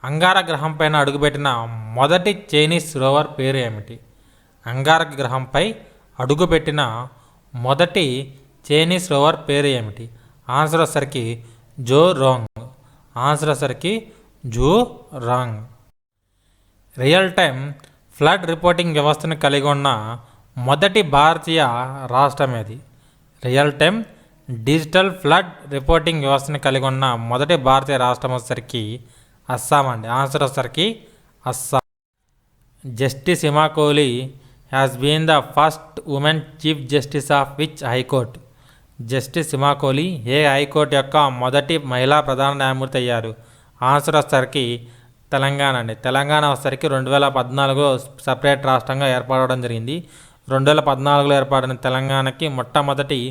అంగారక గ్రహం పైన అడుగుపెట్టిన మొదటి చైనీస్ రోవర్ పేరు ఏమిటి? అంగారక గ్రహంపై అడుగుపెట్టిన మొదటి చైనీస్ రోవర్ పేరు ఏమిటి? ఆన్సర్ వచ్చరికి జో రాంగ్. ఆన్సర్ వచ్చరికి జో రాంగ్. రియల్ టైం ఫ్లడ్ రిపోర్టింగ్ వ్యవస్థను కలిగి ఉన్న మొదటి భారతీయ రాష్ట్రం ఏది? Real time digital flood reporting వ్యవస్థను కలిగి ఉన్న మొదటి భారతీయ రాష్ట్రం వచ్చరికి అస్సాం అండి. ఆన్సర్ వచ్చరికి Assam. Justice Hima Kohli has been the first women chief justice of which high court? Justice Hima Kohli ఏ హైకోర్టు యొక్క మొదటి మహిళా ప్రధాన న్యాయమూర్తి అయ్యారు? ఆన్సర్ వచ్చరికి తెలంగాణ అండి. తెలంగాణ వచ్చరికి 2014లో సపరేట్ రాష్ట్రంగా ఏర్పడడం జరిగింది. 2014లో ఏర్పడిన తెలంగాణకి మొట్టమొదటి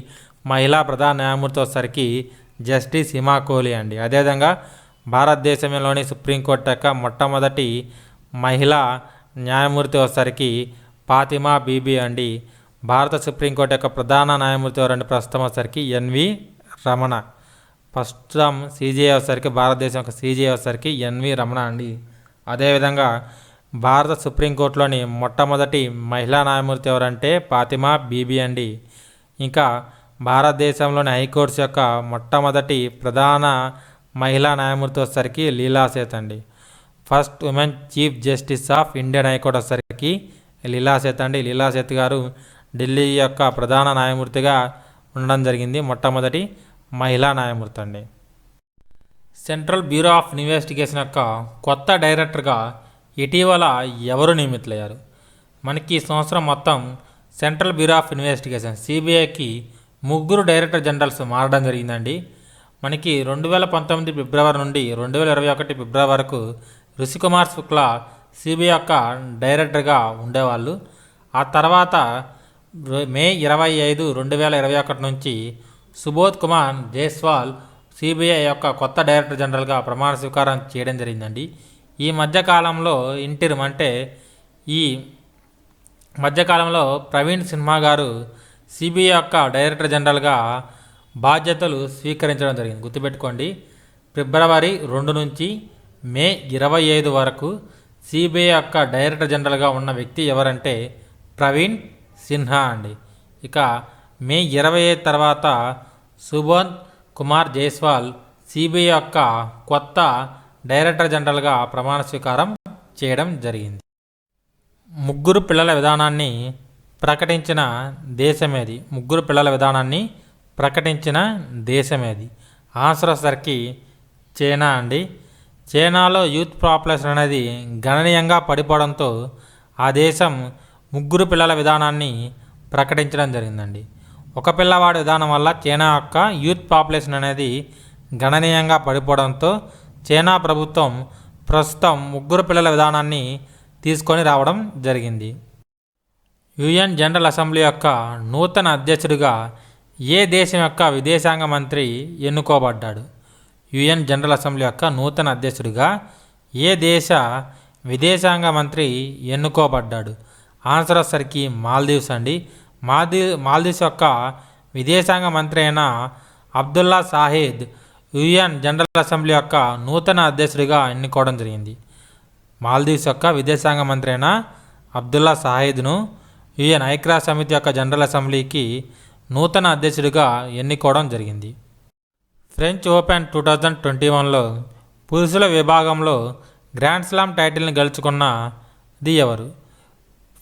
మహిళా ప్రధాన న్యాయమూర్తి వచ్చరికి జస్టిస్ హిమా కోహ్లీ అండి. అదేవిధంగా భారతదేశంలోని సుప్రీంకోర్టు యొక్క మొట్టమొదటి మహిళా న్యాయమూర్తి వచ్చరికి ఫాతిమా బీబీ అండి. భారత సుప్రీంకోర్టు యొక్క ప్రధాన న్యాయమూర్తి ఎవరండి ప్రస్తుతం వచ్చరికి ఎన్వి రమణ. ప్రస్తుతం సీజీఐ వచ్చరికి భారతదేశం యొక్క సీజీఐ వచ్చరికి ఎన్వి రమణ అండి. అదేవిధంగా భారత సుప్రీంకోర్టులోని మొట్టమొదటి మహిళా న్యాయమూర్తి ఎవరంటే ఫాతిమా బీబీ అండి. ఇంకా భారతదేశంలోని హైకోర్ట్స్ యొక్క మొట్టమొదటి ప్రధాన మహిళా న్యాయమూర్తి వచ్చరికి లీలా సేత్ అండి. First women chief justice of Indian high court వచ్చరికి లీలా సేత్ అండి. లీలా సేత్ గారు ఢిల్లీ యొక్క ప్రధాన న్యాయమూర్తిగా ఉండడం జరిగింది, మొట్టమొదటి మహిళా న్యాయమూర్తి అండి. సెంట్రల్ బ్యూరో ఆఫ్ ఇన్వెస్టిగేషన్ యొక్క కొత్త డైరెక్టర్గా ఇటీవల ఎవరు నియమితులయ్యారు? మనకి ఈ సంవత్సరం మొత్తం సెంట్రల్ బ్యూరో ఆఫ్ ఇన్వెస్టిగేషన్ సిబిఐకి 3 డైరెక్టర్ జనరల్స్ మారడం జరిగిందండి. మనకి 2019 ఫిబ్రవరి నుండి 2021 ఫిబ్రవరి వరకు రుషికుమార్ శుక్లా సిబిఐ యొక్క డైరెక్టర్గా ఉండేవాళ్ళు. ఆ తర్వాత మే 25, 2021 నుంచి సుబోధ్ కుమార్ జైస్వాల్ సిబిఐ యొక్క కొత్త డైరెక్టర్ జనరల్గా ప్రమాణ స్వీకారం చేయడం జరిగిందండి. ఈ మధ్యకాలంలో ఇంటిrim అంటే ఈ మధ్యకాలంలో ప్రవీణ్ సిన్హా గారు సిబిఐ యొక్క డైరెక్టర్ జనరల్గా బాధ్యతలు స్వీకరించడం జరిగింది. గుర్తుపెట్టుకోండి, ఫిబ్రవరి 2 నుంచి మే 25 వరకు సిబిఐ యొక్క డైరెక్టర్ జనరల్గా ఉన్న వ్యక్తి ఎవరంటే ప్రవీణ్ సిన్హా అండి. ఇక మే 25 తర్వాత సుబోధ్ కుమార్ జైస్వాల్ సిబిఐ యొక్క కొత్త డైరెక్టర్ జనరల్గా ప్రమాణ స్వీకారం చేయడం జరిగింది. 3 పిల్లల విధానాన్ని ప్రకటించిన దేశమేది? 3 పిల్లల విధానాన్ని ప్రకటించిన దేశమేది? ఆన్సర్ వచ్చరికి చైనా అండి. చైనాలో యూత్ పాపులేషన్ అనేది గణనీయంగా పడిపోవడంతో ఆ దేశం 3 పిల్లల విధానాన్ని ప్రకటించడం జరిగిందండి. ఒక పిల్లవాడి విధానం వల్ల చైనా యొక్క యూత్ పాపులేషన్ అనేది గణనీయంగా పడిపోవడంతో చైనా ప్రభుత్వం ప్రస్తుతం 3 పిల్లల విధానాన్ని తీసుకొని రావడం జరిగింది. యుఎన్ జనరల్ అసెంబ్లీ యొక్క నూతన అధ్యక్షుడిగా ఏ దేశం యొక్క విదేశాంగ మంత్రి ఎన్నుకోబడ్డాడు? యుఎన్ జనరల్ అసెంబ్లీ యొక్క నూతన అధ్యక్షుడిగా ఏ దేశ విదేశాంగ మంత్రి ఎన్నుకోబడ్డాడు? ఆన్సర్ వచ్చేసరికి మాల్దీవ్స్ అండి. మాల్దీవ్స్ యొక్క విదేశాంగ మంత్రి అయిన Abdullah Shahid UN general assembly యొక్క నూతన అధ్యక్షుడిగా ఎన్నుకోవడం జరిగింది. మాల్దీవ్స్ యొక్క విదేశాంగ మంత్రి అయిన అబ్దుల్లా షాహిద్ను యుఎన్ ఐక్యరాజ్య సమితి యొక్క జనరల్ అసెంబ్లీకి నూతన అధ్యక్షుడిగా ఎన్నుకోవడం జరిగింది. ఫ్రెంచ్ ఓపెన్ 2021లో పురుషుల విభాగంలో గ్రాండ్ స్లామ్ టైటిల్ని గెలుచుకున్నది ఎవరు?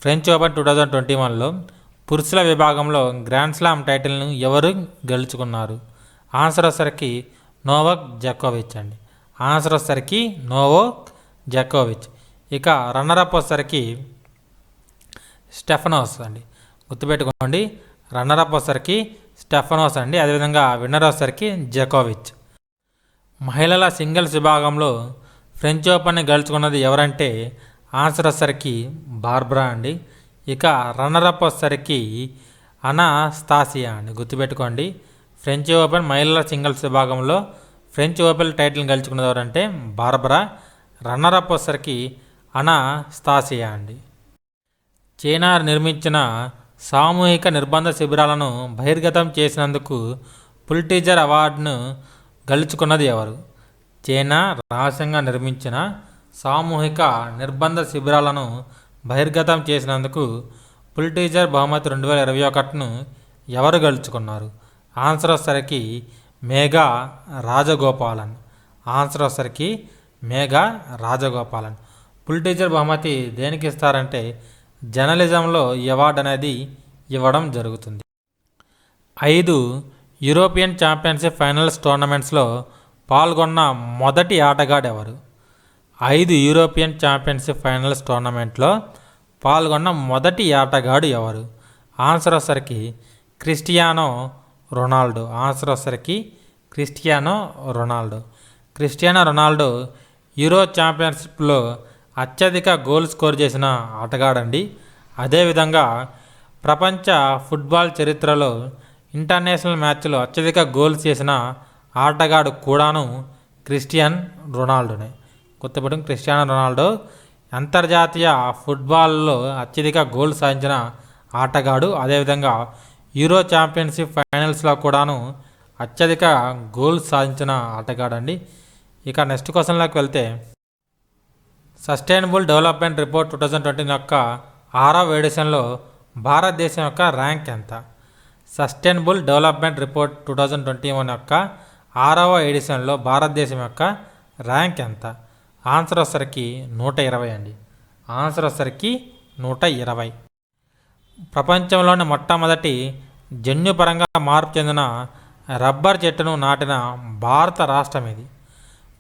ఫ్రెంచ్ ఓపెన్ 2021లో పురుషుల విభాగంలో గ్రాండ్ స్లామ్ టైటిల్ను ఎవరు గెలుచుకున్నారు? ఆన్సర్ వచ్చేసరికి నోవాక్ జకోవిచ్ అండి. ఆన్సర్ వచ్చేసరికి నోవాక్ జకోవిచ్. ఇక రన్నరప్ వచ్చేసరికి స్టెఫనోస్ అండి. గుర్తుపెట్టుకోండి, రన్నరప్ వచ్చేసరికి స్టెఫనోస్ అండి. అదేవిధంగా విన్నర్ వచ్చేసరికి జకోవిచ్. మహిళల సింగిల్స్ విభాగంలో ఫ్రెంచ్ ఓపెన్ని గెలుచుకున్నది ఎవరంటే ఆన్సర్ వచ్చేసరికి బార్బరా అండి. ఇక రన్నరప్ వచ్చేసరికి అనాస్తాసియా అండి. గుర్తుపెట్టుకోండి, ఫ్రెంచ్ ఓపెన్ మహిళల సింగిల్స్ విభాగంలో ఫ్రెంచ్ ఓపెన్ టైటిల్ని గెలుచుకున్నది ఎవరంటే బార్బరా. రన్నరప్ వచ్చేసరికి అనాస్తాసియా అండి. చైనా నిర్మించిన సామూహిక నిర్బంధ శిబిరాలను బహిర్గతం చేసినందుకు పులిటిజర్ అవార్డును గెలుచుకున్నది ఎవరు? చైనా రహస్యంగా నిర్మించిన సామూహిక నిర్బంధ శిబిరాలను బహిర్గతం చేసినందుకు పులిటిజర్ బహుమతి 2021ను ఎవరు గెలుచుకున్నారు? ఆన్సర్ వచ్చేసరికి మేఘా రాజగోపాలన్. ఆన్సర్ వచ్చేసరికి మేఘా రాజగోపాలన్. పులిటిజర్ బహుమతి దేనికి ఇస్తారంటే జర్నలిజంలో ఈ అవార్డు అనేది ఇవ్వడం జరుగుతుంది. 5 యూరోపియన్ ఛాంపియన్షిప్ ఫైనల్స్ టోర్నమెంట్స్లో పాల్గొన్న మొదటి ఆటగాడు ఎవరు? 5 యూరోపియన్ ఛాంపియన్షిప్ ఫైనల్స్ టోర్నమెంట్లో పాల్గొన్న మొదటి ఆటగాడు ఎవరు? ఆన్సర్ వచ్చేసరికి క్రిస్టియానో రొనాల్డో. ఆన్సర్ వచ్చేసరికి Cristiano Ronaldo. Cristiano Ronaldo euro ఛాంపియన్షిప్లో అత్యధిక గోల్ స్కోర్ చేసిన ఆటగాడండి. అదేవిధంగా ప్రపంచ ఫుట్బాల్ చరిత్రలో ఇంటర్నేషనల్ మ్యాచ్లో అత్యధిక గోల్స్ చేసిన ఆటగాడు కూడాను క్రిస్టియానో రొనాల్డోనే. గుర్తుపెట్టుకుని, క్రిస్టియానో రొనాల్డో అంతర్జాతీయ ఫుట్బాల్లో అత్యధిక గోల్ సాధించిన ఆటగాడు. అదేవిధంగా యూరో ఛాంపియన్షిప్ ఫైనల్స్లో కూడాను అత్యధిక గోల్స్ సాధించిన ఆటగాడండి. ఇక నెక్స్ట్ క్వశ్చన్లోకి వెళ్తే, సస్టైనబుల్ డెవలప్మెంట్ రిపోర్ట్ 2020 యొక్క 6వ ఎడిషన్లో భారతదేశం యొక్క ర్యాంక్ ఎంత? సస్టైనబుల్ డెవలప్మెంట్ రిపోర్ట్ 2021 యొక్క 6వ ఎడిషన్లో భారతదేశం యొక్క ర్యాంక్ ఎంత? ఆన్సర్ వచ్చేసరికి 120 అండి. ఆన్సర్ వచ్చేసరికి 120. ప్రపంచంలోని మొట్టమొదటి జన్యుపరంగా మార్పు చెందిన రబ్బర్ చెట్టును నాటిన భారత రాష్ట్రం ఇది.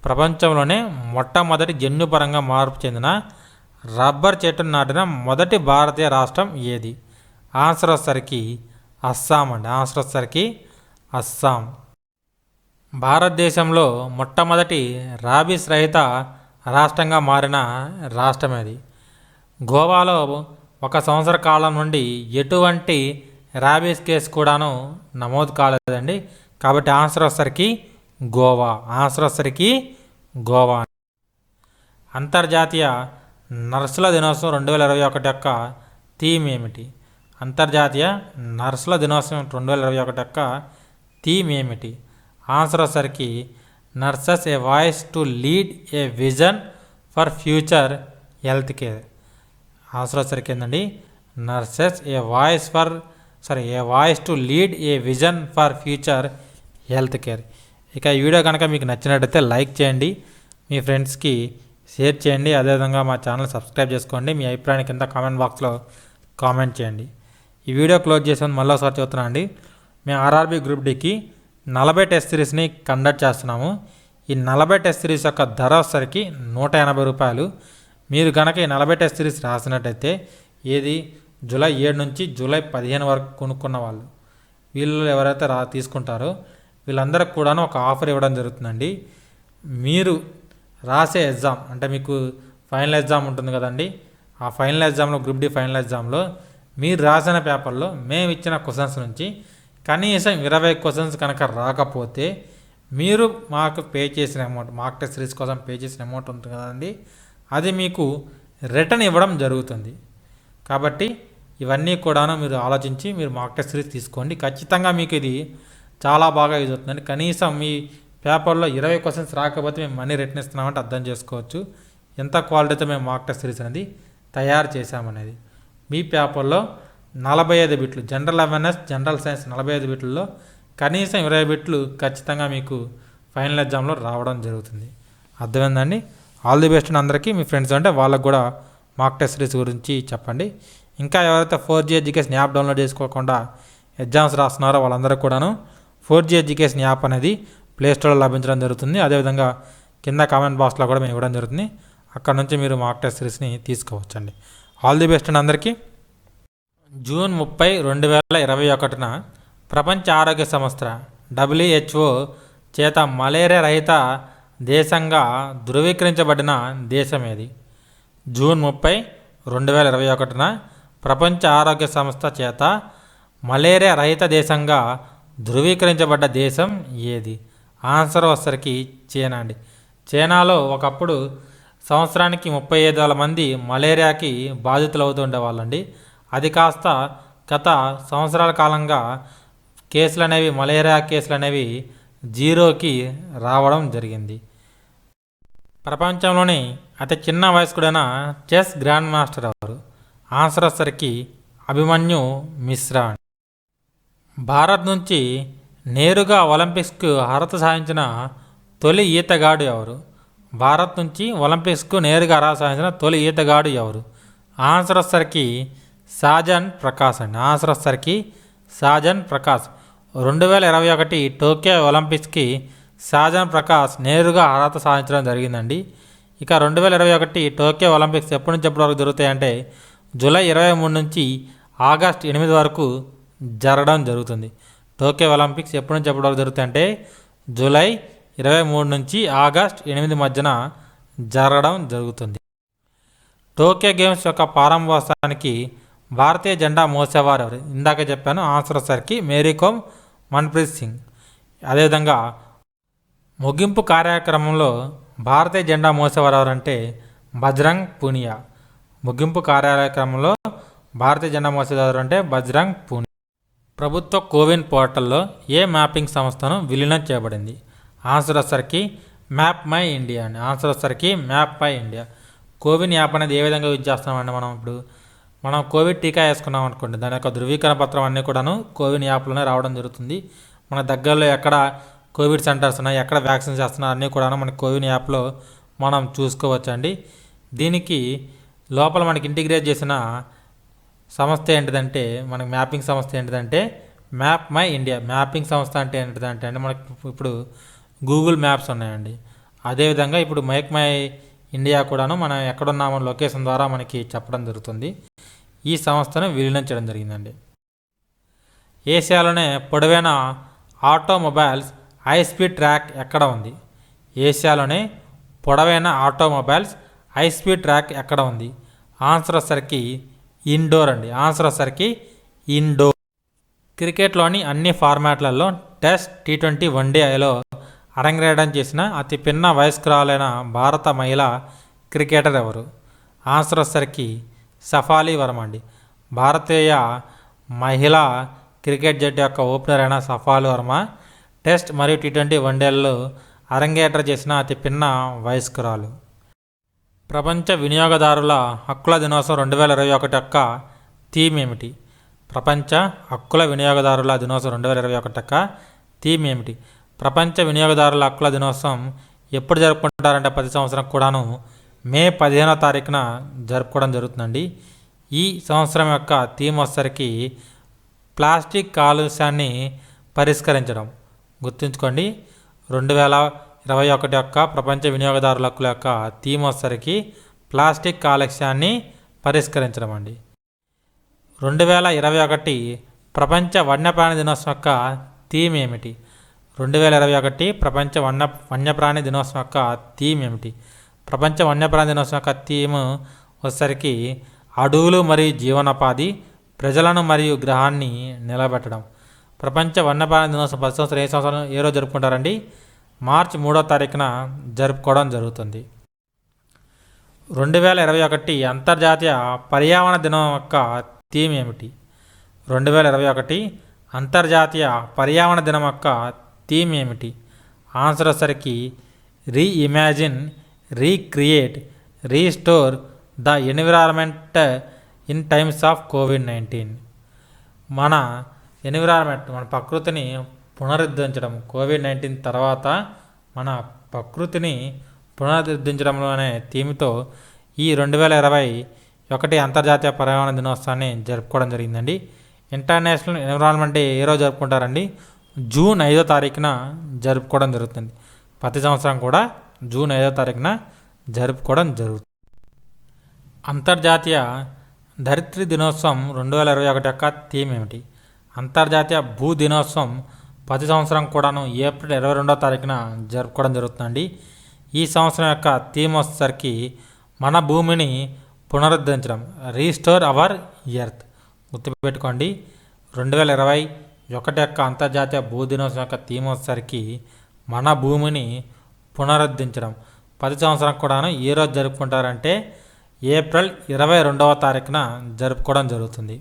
ప్రపంచంలోనే మొట్టమొదటి జన్యుపరంగా మార్పు చెందిన రబ్బర్ చెట్టును నాటిన మొదటి భారతీయ రాష్ట్రం ఏది? ఆన్సర్ వచ్చేసరికి అస్సాం అండి. ఆన్సర్ వచ్చేసరికి అస్సాం. భారతదేశంలో మొట్టమొదటి రాబీస్ రహిత రాష్ట్రంగా మారిన రాష్ట్రం అది. గోవాలో 1 సంవత్సర కాలం నుండి ఎటువంటి రాబీస్ కేసు కూడాను నమోదు కాలేదండి. కాబట్టి ఆన్సర్ వచ్చేసరికి గోవా. ఆన్సర్ వచ్చేసరికి గోవా. అంతర్జాతీయ నర్సుల దినోత్సవం 2021 యొక్క థీమ్ ఏమిటి? అంతర్జాతీయ నర్సుల దినోత్సవం 2021 యొక్క థీమ్ ఏమిటి? ఆన్సర్ వచ్చేసరికి nurses A voice to lead a vision for future health care. Answer వచ్చేసరికి ఏంటండి, nurses A voice to lead a vision for future health care. ఇక ఈ వీడియో కనుక మీకు నచ్చినట్టయితే లైక్ చేయండి, మీ ఫ్రెండ్స్కి షేర్ చేయండి. అదేవిధంగా మా ఛానల్ సబ్స్క్రైబ్ చేసుకోండి. మీ అభిప్రాయాన్ని కింద కామెంట్ బాక్స్లో కామెంట్ చేయండి. ఈ వీడియో క్లోజ్ చేసాను, మళ్ళీ ఒకసారి చెప్తున్నా అండి. మేము ఆర్ఆర్బీ గ్రూప్ డికి 40 టెస్ట్ సిరీస్ని కండక్ట్ చేస్తున్నాము. ఈ 40 టెస్ట్ సిరీస్ యొక్క ధర వచ్చేసరికి 180 రూపాయలు. మీరు కనుక ఈ 40 టెస్ట్ సిరీస్ రాసినట్టయితే ఏది జూలై 7 నుంచి జూలై 15 వరకు కొనుక్కున్న వాళ్ళు, వీళ్ళు ఎవరైతే తీసుకుంటారో వీళ్ళందరికి కూడాను ఒక ఆఫర్ ఇవ్వడం జరుగుతుందండి. మీరు రాసే ఎగ్జామ్ అంటే మీకు ఫైనల్ ఎగ్జామ్ ఉంటుంది కదండి, ఆ ఫైనల్ ఎగ్జామ్లో గ్రూప్ డి ఫైనల్ ఎగ్జామ్లో మీరు రాసిన పేపర్లో మేము ఇచ్చిన క్వశ్చన్స్ నుంచి కనీసం 20 క్వశ్చన్స్ కనుక రాకపోతే మీరు మాకు పే చేసిన అమౌంట్ మాక్ టెస్ట్ సిరీస్ కోసం పే చేసిన అమౌంట్ ఉంటుంది కదండి, అది మీకు రిటర్న్ ఇవ్వడం జరుగుతుంది. కాబట్టి ఇవన్నీ కూడాను మీరు ఆలోచించి మీరు మాక్ టెస్ట్ సిరీస్ తీసుకోండి. ఖచ్చితంగా మీకు ఇది చాలా బాగా యూజ్ అవుతుందండి. కనీసం మీ పేపర్లో 20 క్వశ్చన్స్ రాకపోతే మేము మనీ రిటర్న్ ఇస్తున్నామంటే అర్థం చేసుకోవచ్చు ఎంత క్వాలిటీతో మేము మాక్ టెస్ట్ సిరీస్ అనేది తయారు చేశామనేది. మీ పేపర్లో 45 బిట్లు జనరల్ అవేర్నెస్, జనరల్ సైన్స్ 45 బిట్లలో కనీసం 20 బిట్లు ఖచ్చితంగా మీకు ఫైనల్ ఎగ్జామ్లో రావడం జరుగుతుంది. అర్థమైందండి. ఆల్ ది బెస్ట్ అందరికీ. మీ ఫ్రెండ్స్ అంటే వాళ్ళకు కూడా మాక్ టెస్ట్ సిరీస్ గురించి చెప్పండి. ఇంకా ఎవరైతే 4G ఎడ్యుకేషన్ యాప్ డౌన్లోడ్ చేసుకోకుండా ఎగ్జామ్స్ రాస్తున్నారో వాళ్ళందరూ కూడాను 4G ఎడ్యుకేషన్ యాప్ అనేది ప్లేస్టోర్లో లభించడం జరుగుతుంది. అదేవిధంగా కింద కామెంట్ బాక్స్లో కూడా మేము ఇవ్వడం జరుగుతుంది. అక్కడ నుంచి మీరు మాక్ టెస్ట్ సిరీస్ని తీసుకోవచ్చండి. ఆల్ ది బెస్ట్ అండి అందరికీ. జూన్ 30, 2021 ప్రపంచ ఆరోగ్య సంస్థ WHO చేత మలేరియా రహిత దేశంగా ధృవీకరించబడిన దేశం ఏది? జూన్ 30, 2021 ప్రపంచ ఆరోగ్య సంస్థ చేత మలేరియా రహిత దేశంగా ధృవీకరించబడ్డ దేశం ఏది? ఆన్సర్ వచ్చరికి చైనా అండి. చైనాలో ఒకప్పుడు సంవత్సరానికి 35,000 మంది మలేరియాకి బాధితులు అవుతూ ఉండేవాళ్ళండి. అది కాస్త గత సంవత్సరాల కాలంగా కేసులు అనేవి మలేరియా కేసులు అనేవి 0కి రావడం జరిగింది. ప్రపంచంలోని అతి చిన్న వయస్కుడైన చెస్ గ్రాండ్ మాస్టర్ ఎవరు? ఆన్సర్ వచ్చరికి అభిమన్యు మిశ్రా. భారత్ నుంచి నేరుగా ఒలింపిక్స్కు అర్హత సాధించిన తొలి ఈతగాడు ఎవరు? భారత్ నుంచి ఒలింపిక్స్కు నేరుగా అర్హత సాధించిన తొలి ఈతగాడు ఎవరు? ఆన్సర్ వచ్చరికి సాజన్ ప్రకాష్ అండి. ఆన్సర్ వచ్చరికి సాజన్ ప్రకాష్. 2021 టోక్యో ఒలింపిక్స్కి సాజన్ ప్రకాష్ నేరుగా అర్హత సాధించడం జరిగిందండి. ఇక 2021 టోక్యో ఒలింపిక్స్ ఎప్పటి నుంచి ఎప్పటి వరకు జరుగుతాయంటే జూలై 23 నుంచి ఆగస్ట్ 8 వరకు జరగడం జరుగుతుంది. టోక్యో ఒలింపిక్స్ ఎప్పటి నుంచి ఎప్పటి వరకు జరుగుతాయంటే జూలై 23 నుంచి ఆగస్ట్ 8 మధ్యన జరగడం జరుగుతుంది. టోక్యో గేమ్స్ యొక్క ప్రారంభోత్సవానికి భారతీయ జెండా మోసేవారు ఎవరు? ఇందాక చెప్పాను. ఆన్సర్ వచ్చరికి మేరీకోమ్, మన్ప్రీత్ సింగ్. అదేవిధంగా ముగింపు కార్యక్రమంలో భారతీయ జెండా మోసేవారు ఎవరంటే బజరంగ్ పూనియా. ముగింపు కార్యక్రమంలో భారతీయ జెండా మోసేవారు అంటే బజరంగ్ పూనియా. ప్రభుత్వ కోవిన్ పోర్టల్లో ఏ మ్యాపింగ్ సంస్థను విలీనం చేయబడింది? ఆన్సర్ వచ్చరికి మ్యాప్ మై ఇండియా అండి. ఆన్సర్ వచ్చరికి map my India. CoWIN app అనేది ఏ విధంగా యూజ్ చేస్తున్నామండి? మనం కోవిడ్ టీకా వేసుకున్నాం అనుకోండి, దాని యొక్క ధృవీకరణ పత్రం అన్నీ కూడాను కోవిన్ యాప్లోనే రావడం జరుగుతుంది. మన దగ్గరలో ఎక్కడ కోవిడ్ సెంటర్స్ ఉన్నాయి, ఎక్కడ వ్యాక్సిన్ చేస్తున్నారు అన్నీ కూడాను మన కోవిన్ యాప్లో మనం చూసుకోవచ్చండి. దీనికి లోపల మనకి ఇంటిగ్రేట్ చేసిన సంస్థ ఏంటిదంటే మనకి మ్యాపింగ్ సంస్థ ఏంటిదంటే మ్యాప్ మై ఇండియా. మ్యాపింగ్ సంస్థ అంటే ఏంటిదంటే అండి మనకి ఇప్పుడు గూగుల్ మ్యాప్స్ ఉన్నాయండి. అదేవిధంగా ఇప్పుడు మైక్ మై ఇండియా కూడాను మనం ఎక్కడున్నామో లొకేషన్ ద్వారా మనకి చెప్పడం జరుగుతుంది. ఈ సంస్థను విలీనం చేయడం జరిగిందండి. ఏషియాలోనే పొడవైన ఆటోమొబైల్స్ హై స్పీడ్ ట్రాక్ ఎక్కడ ఉంది? ఏషియాలోనే పొడవైన ఆటోమొబైల్స్ హై స్పీడ్ ట్రాక్ ఎక్కడ ఉంది? ఆన్సర్ వచ్చరికి ఇండోర్ అండి. ఆన్సర్ వచ్చరికి ఇండోర్. క్రికెట్లోని అన్ని ఫార్మాట్లలో టెస్ట్, T20, వన్డేలో అరంగేట్రం చేసిన అతి పిన్న వయస్కురాలైన భారత మహిళా క్రికెటర్ ఎవరు? ఆన్సర్ వచ్చరికి షఫాలి వర్మ అండి. భారతీయ మహిళా క్రికెట్ జట్టు యొక్క ఓపెనర్ అయిన షఫాలి వర్మ టెస్ట్ మరియు T20, వన్డేలలో అరంగేట్రం చేసిన అతి పిన్న వయస్కురాలు. ప్రపంచ వినియోగదారుల హక్కుల దినోత్సవం 2021 యొక్క థీమ్ ఏమిటి? ప్రపంచ హక్కుల వినియోగదారుల దినోత్సవం 2021 యొక్క థీమ్ ఏమిటి? ప్రపంచ వినియోగదారుల హక్కుల దినోత్సవం ఎప్పుడు జరుపుకుంటారంటే ప్రతి సంవత్సరం కూడాను మే 15వ తారీఖున జరుపుకోవడం జరుగుతుందండి. ఈ సంవత్సరం యొక్క థీమ్ వచ్చరికి ప్లాస్టిక్ కాలుష్యాన్ని పరిష్కరించడం. గుర్తుంచుకోండి, 2021 యొక్క ప్రపంచ వినియోగదారుల హక్కుల యొక్క థీమ్ వచ్చరికి ప్లాస్టిక్ కాలుష్యాన్ని పరిష్కరించడం అండి. 2021 ప్రపంచ వన్యప్రాణి దినోత్సవం యొక్క థీమ్ ఏమిటి? 2021 ప్రపంచ వన్యప్రాణి దినోత్సవం యొక్క థీమ్ ఏమిటి? ప్రపంచ వన్యప్రాణి దినోత్సవం యొక్క థీమ్ వచ్చరికి అడవులు మరియు జీవనోపాధి, ప్రజలను మరియు గ్రహాన్ని నిలబెట్టడం. ప్రపంచ వన్యప్రాణి దినోత్సవం ప్రతి సంవత్సరం ఏ రోజు జరుపుకుంటారండి? మార్చి 3వ తారీఖున జరుపుకోవడం జరుగుతుంది. 2021 అంతర్జాతీయ పర్యావరణ దినం యొక్క థీమ్ ఏమిటి? 2021 అంతర్జాతీయ పర్యావరణ దినం యొక్క థీమ్ ఏమిటి? ఆన్సర్ వచ్చరికి reimagine, recreate, restore the environment in times of COVID-19. మన ఎన్విరాన్మెంట్, మన ప్రకృతిని పునరుద్ధరించడం, కోవిడ్-19 తర్వాత మన ప్రకృతిని పునరుద్ధరించడంలో అనే థీమ్తో ఈ 2021 అంతర్జాతీయ పర్యావరణ దినోత్సవాన్ని జరుపుకోవడం జరిగిందండి. ఇంటర్నేషనల్ ఎన్విరాన్మెంట్ డే ఏ రోజు జరుపుకుంటారండి? జూన్ 5వ తారీఖున జరుపుకోవడం జరుగుతుంది. ప్రతి సంవత్సరం కూడా జూన్ 5వ తారీఖున జరుపుకోవడం జరుగుతుంది. అంతర్జాతీయ ధరిత్రి దినోత్సవం 2021 యొక్క థీమ్ ఏమిటి? అంతర్జాతీయ భూ దినోత్సవం ప్రతి సంవత్సరం కూడాను ఏప్రిల్ 22వ తారీఖున జరుపుకోవడం జరుగుతుందండి. ఈ సంవత్సరం యొక్క థీమ్ వచ్చేసరికి మన భూమిని పునరుద్ధరించడం, రీస్టోర్ అవర్ ఎర్త్. గుర్తుపెట్టుకోండి, 2021 యొక్క అంతర్జాతీయ భూ దినోత్సవం యొక్క థీమ్ వచ్చేసరికి మన భూమిని పునరుద్ధరించడం. ప్రతి సంవత్సరం కూడాను ఏ రోజు జరుపుకుంటారంటే ఏప్రిల్ 22వ తారీఖున జరుపుకోవడం జరుగుతుంది.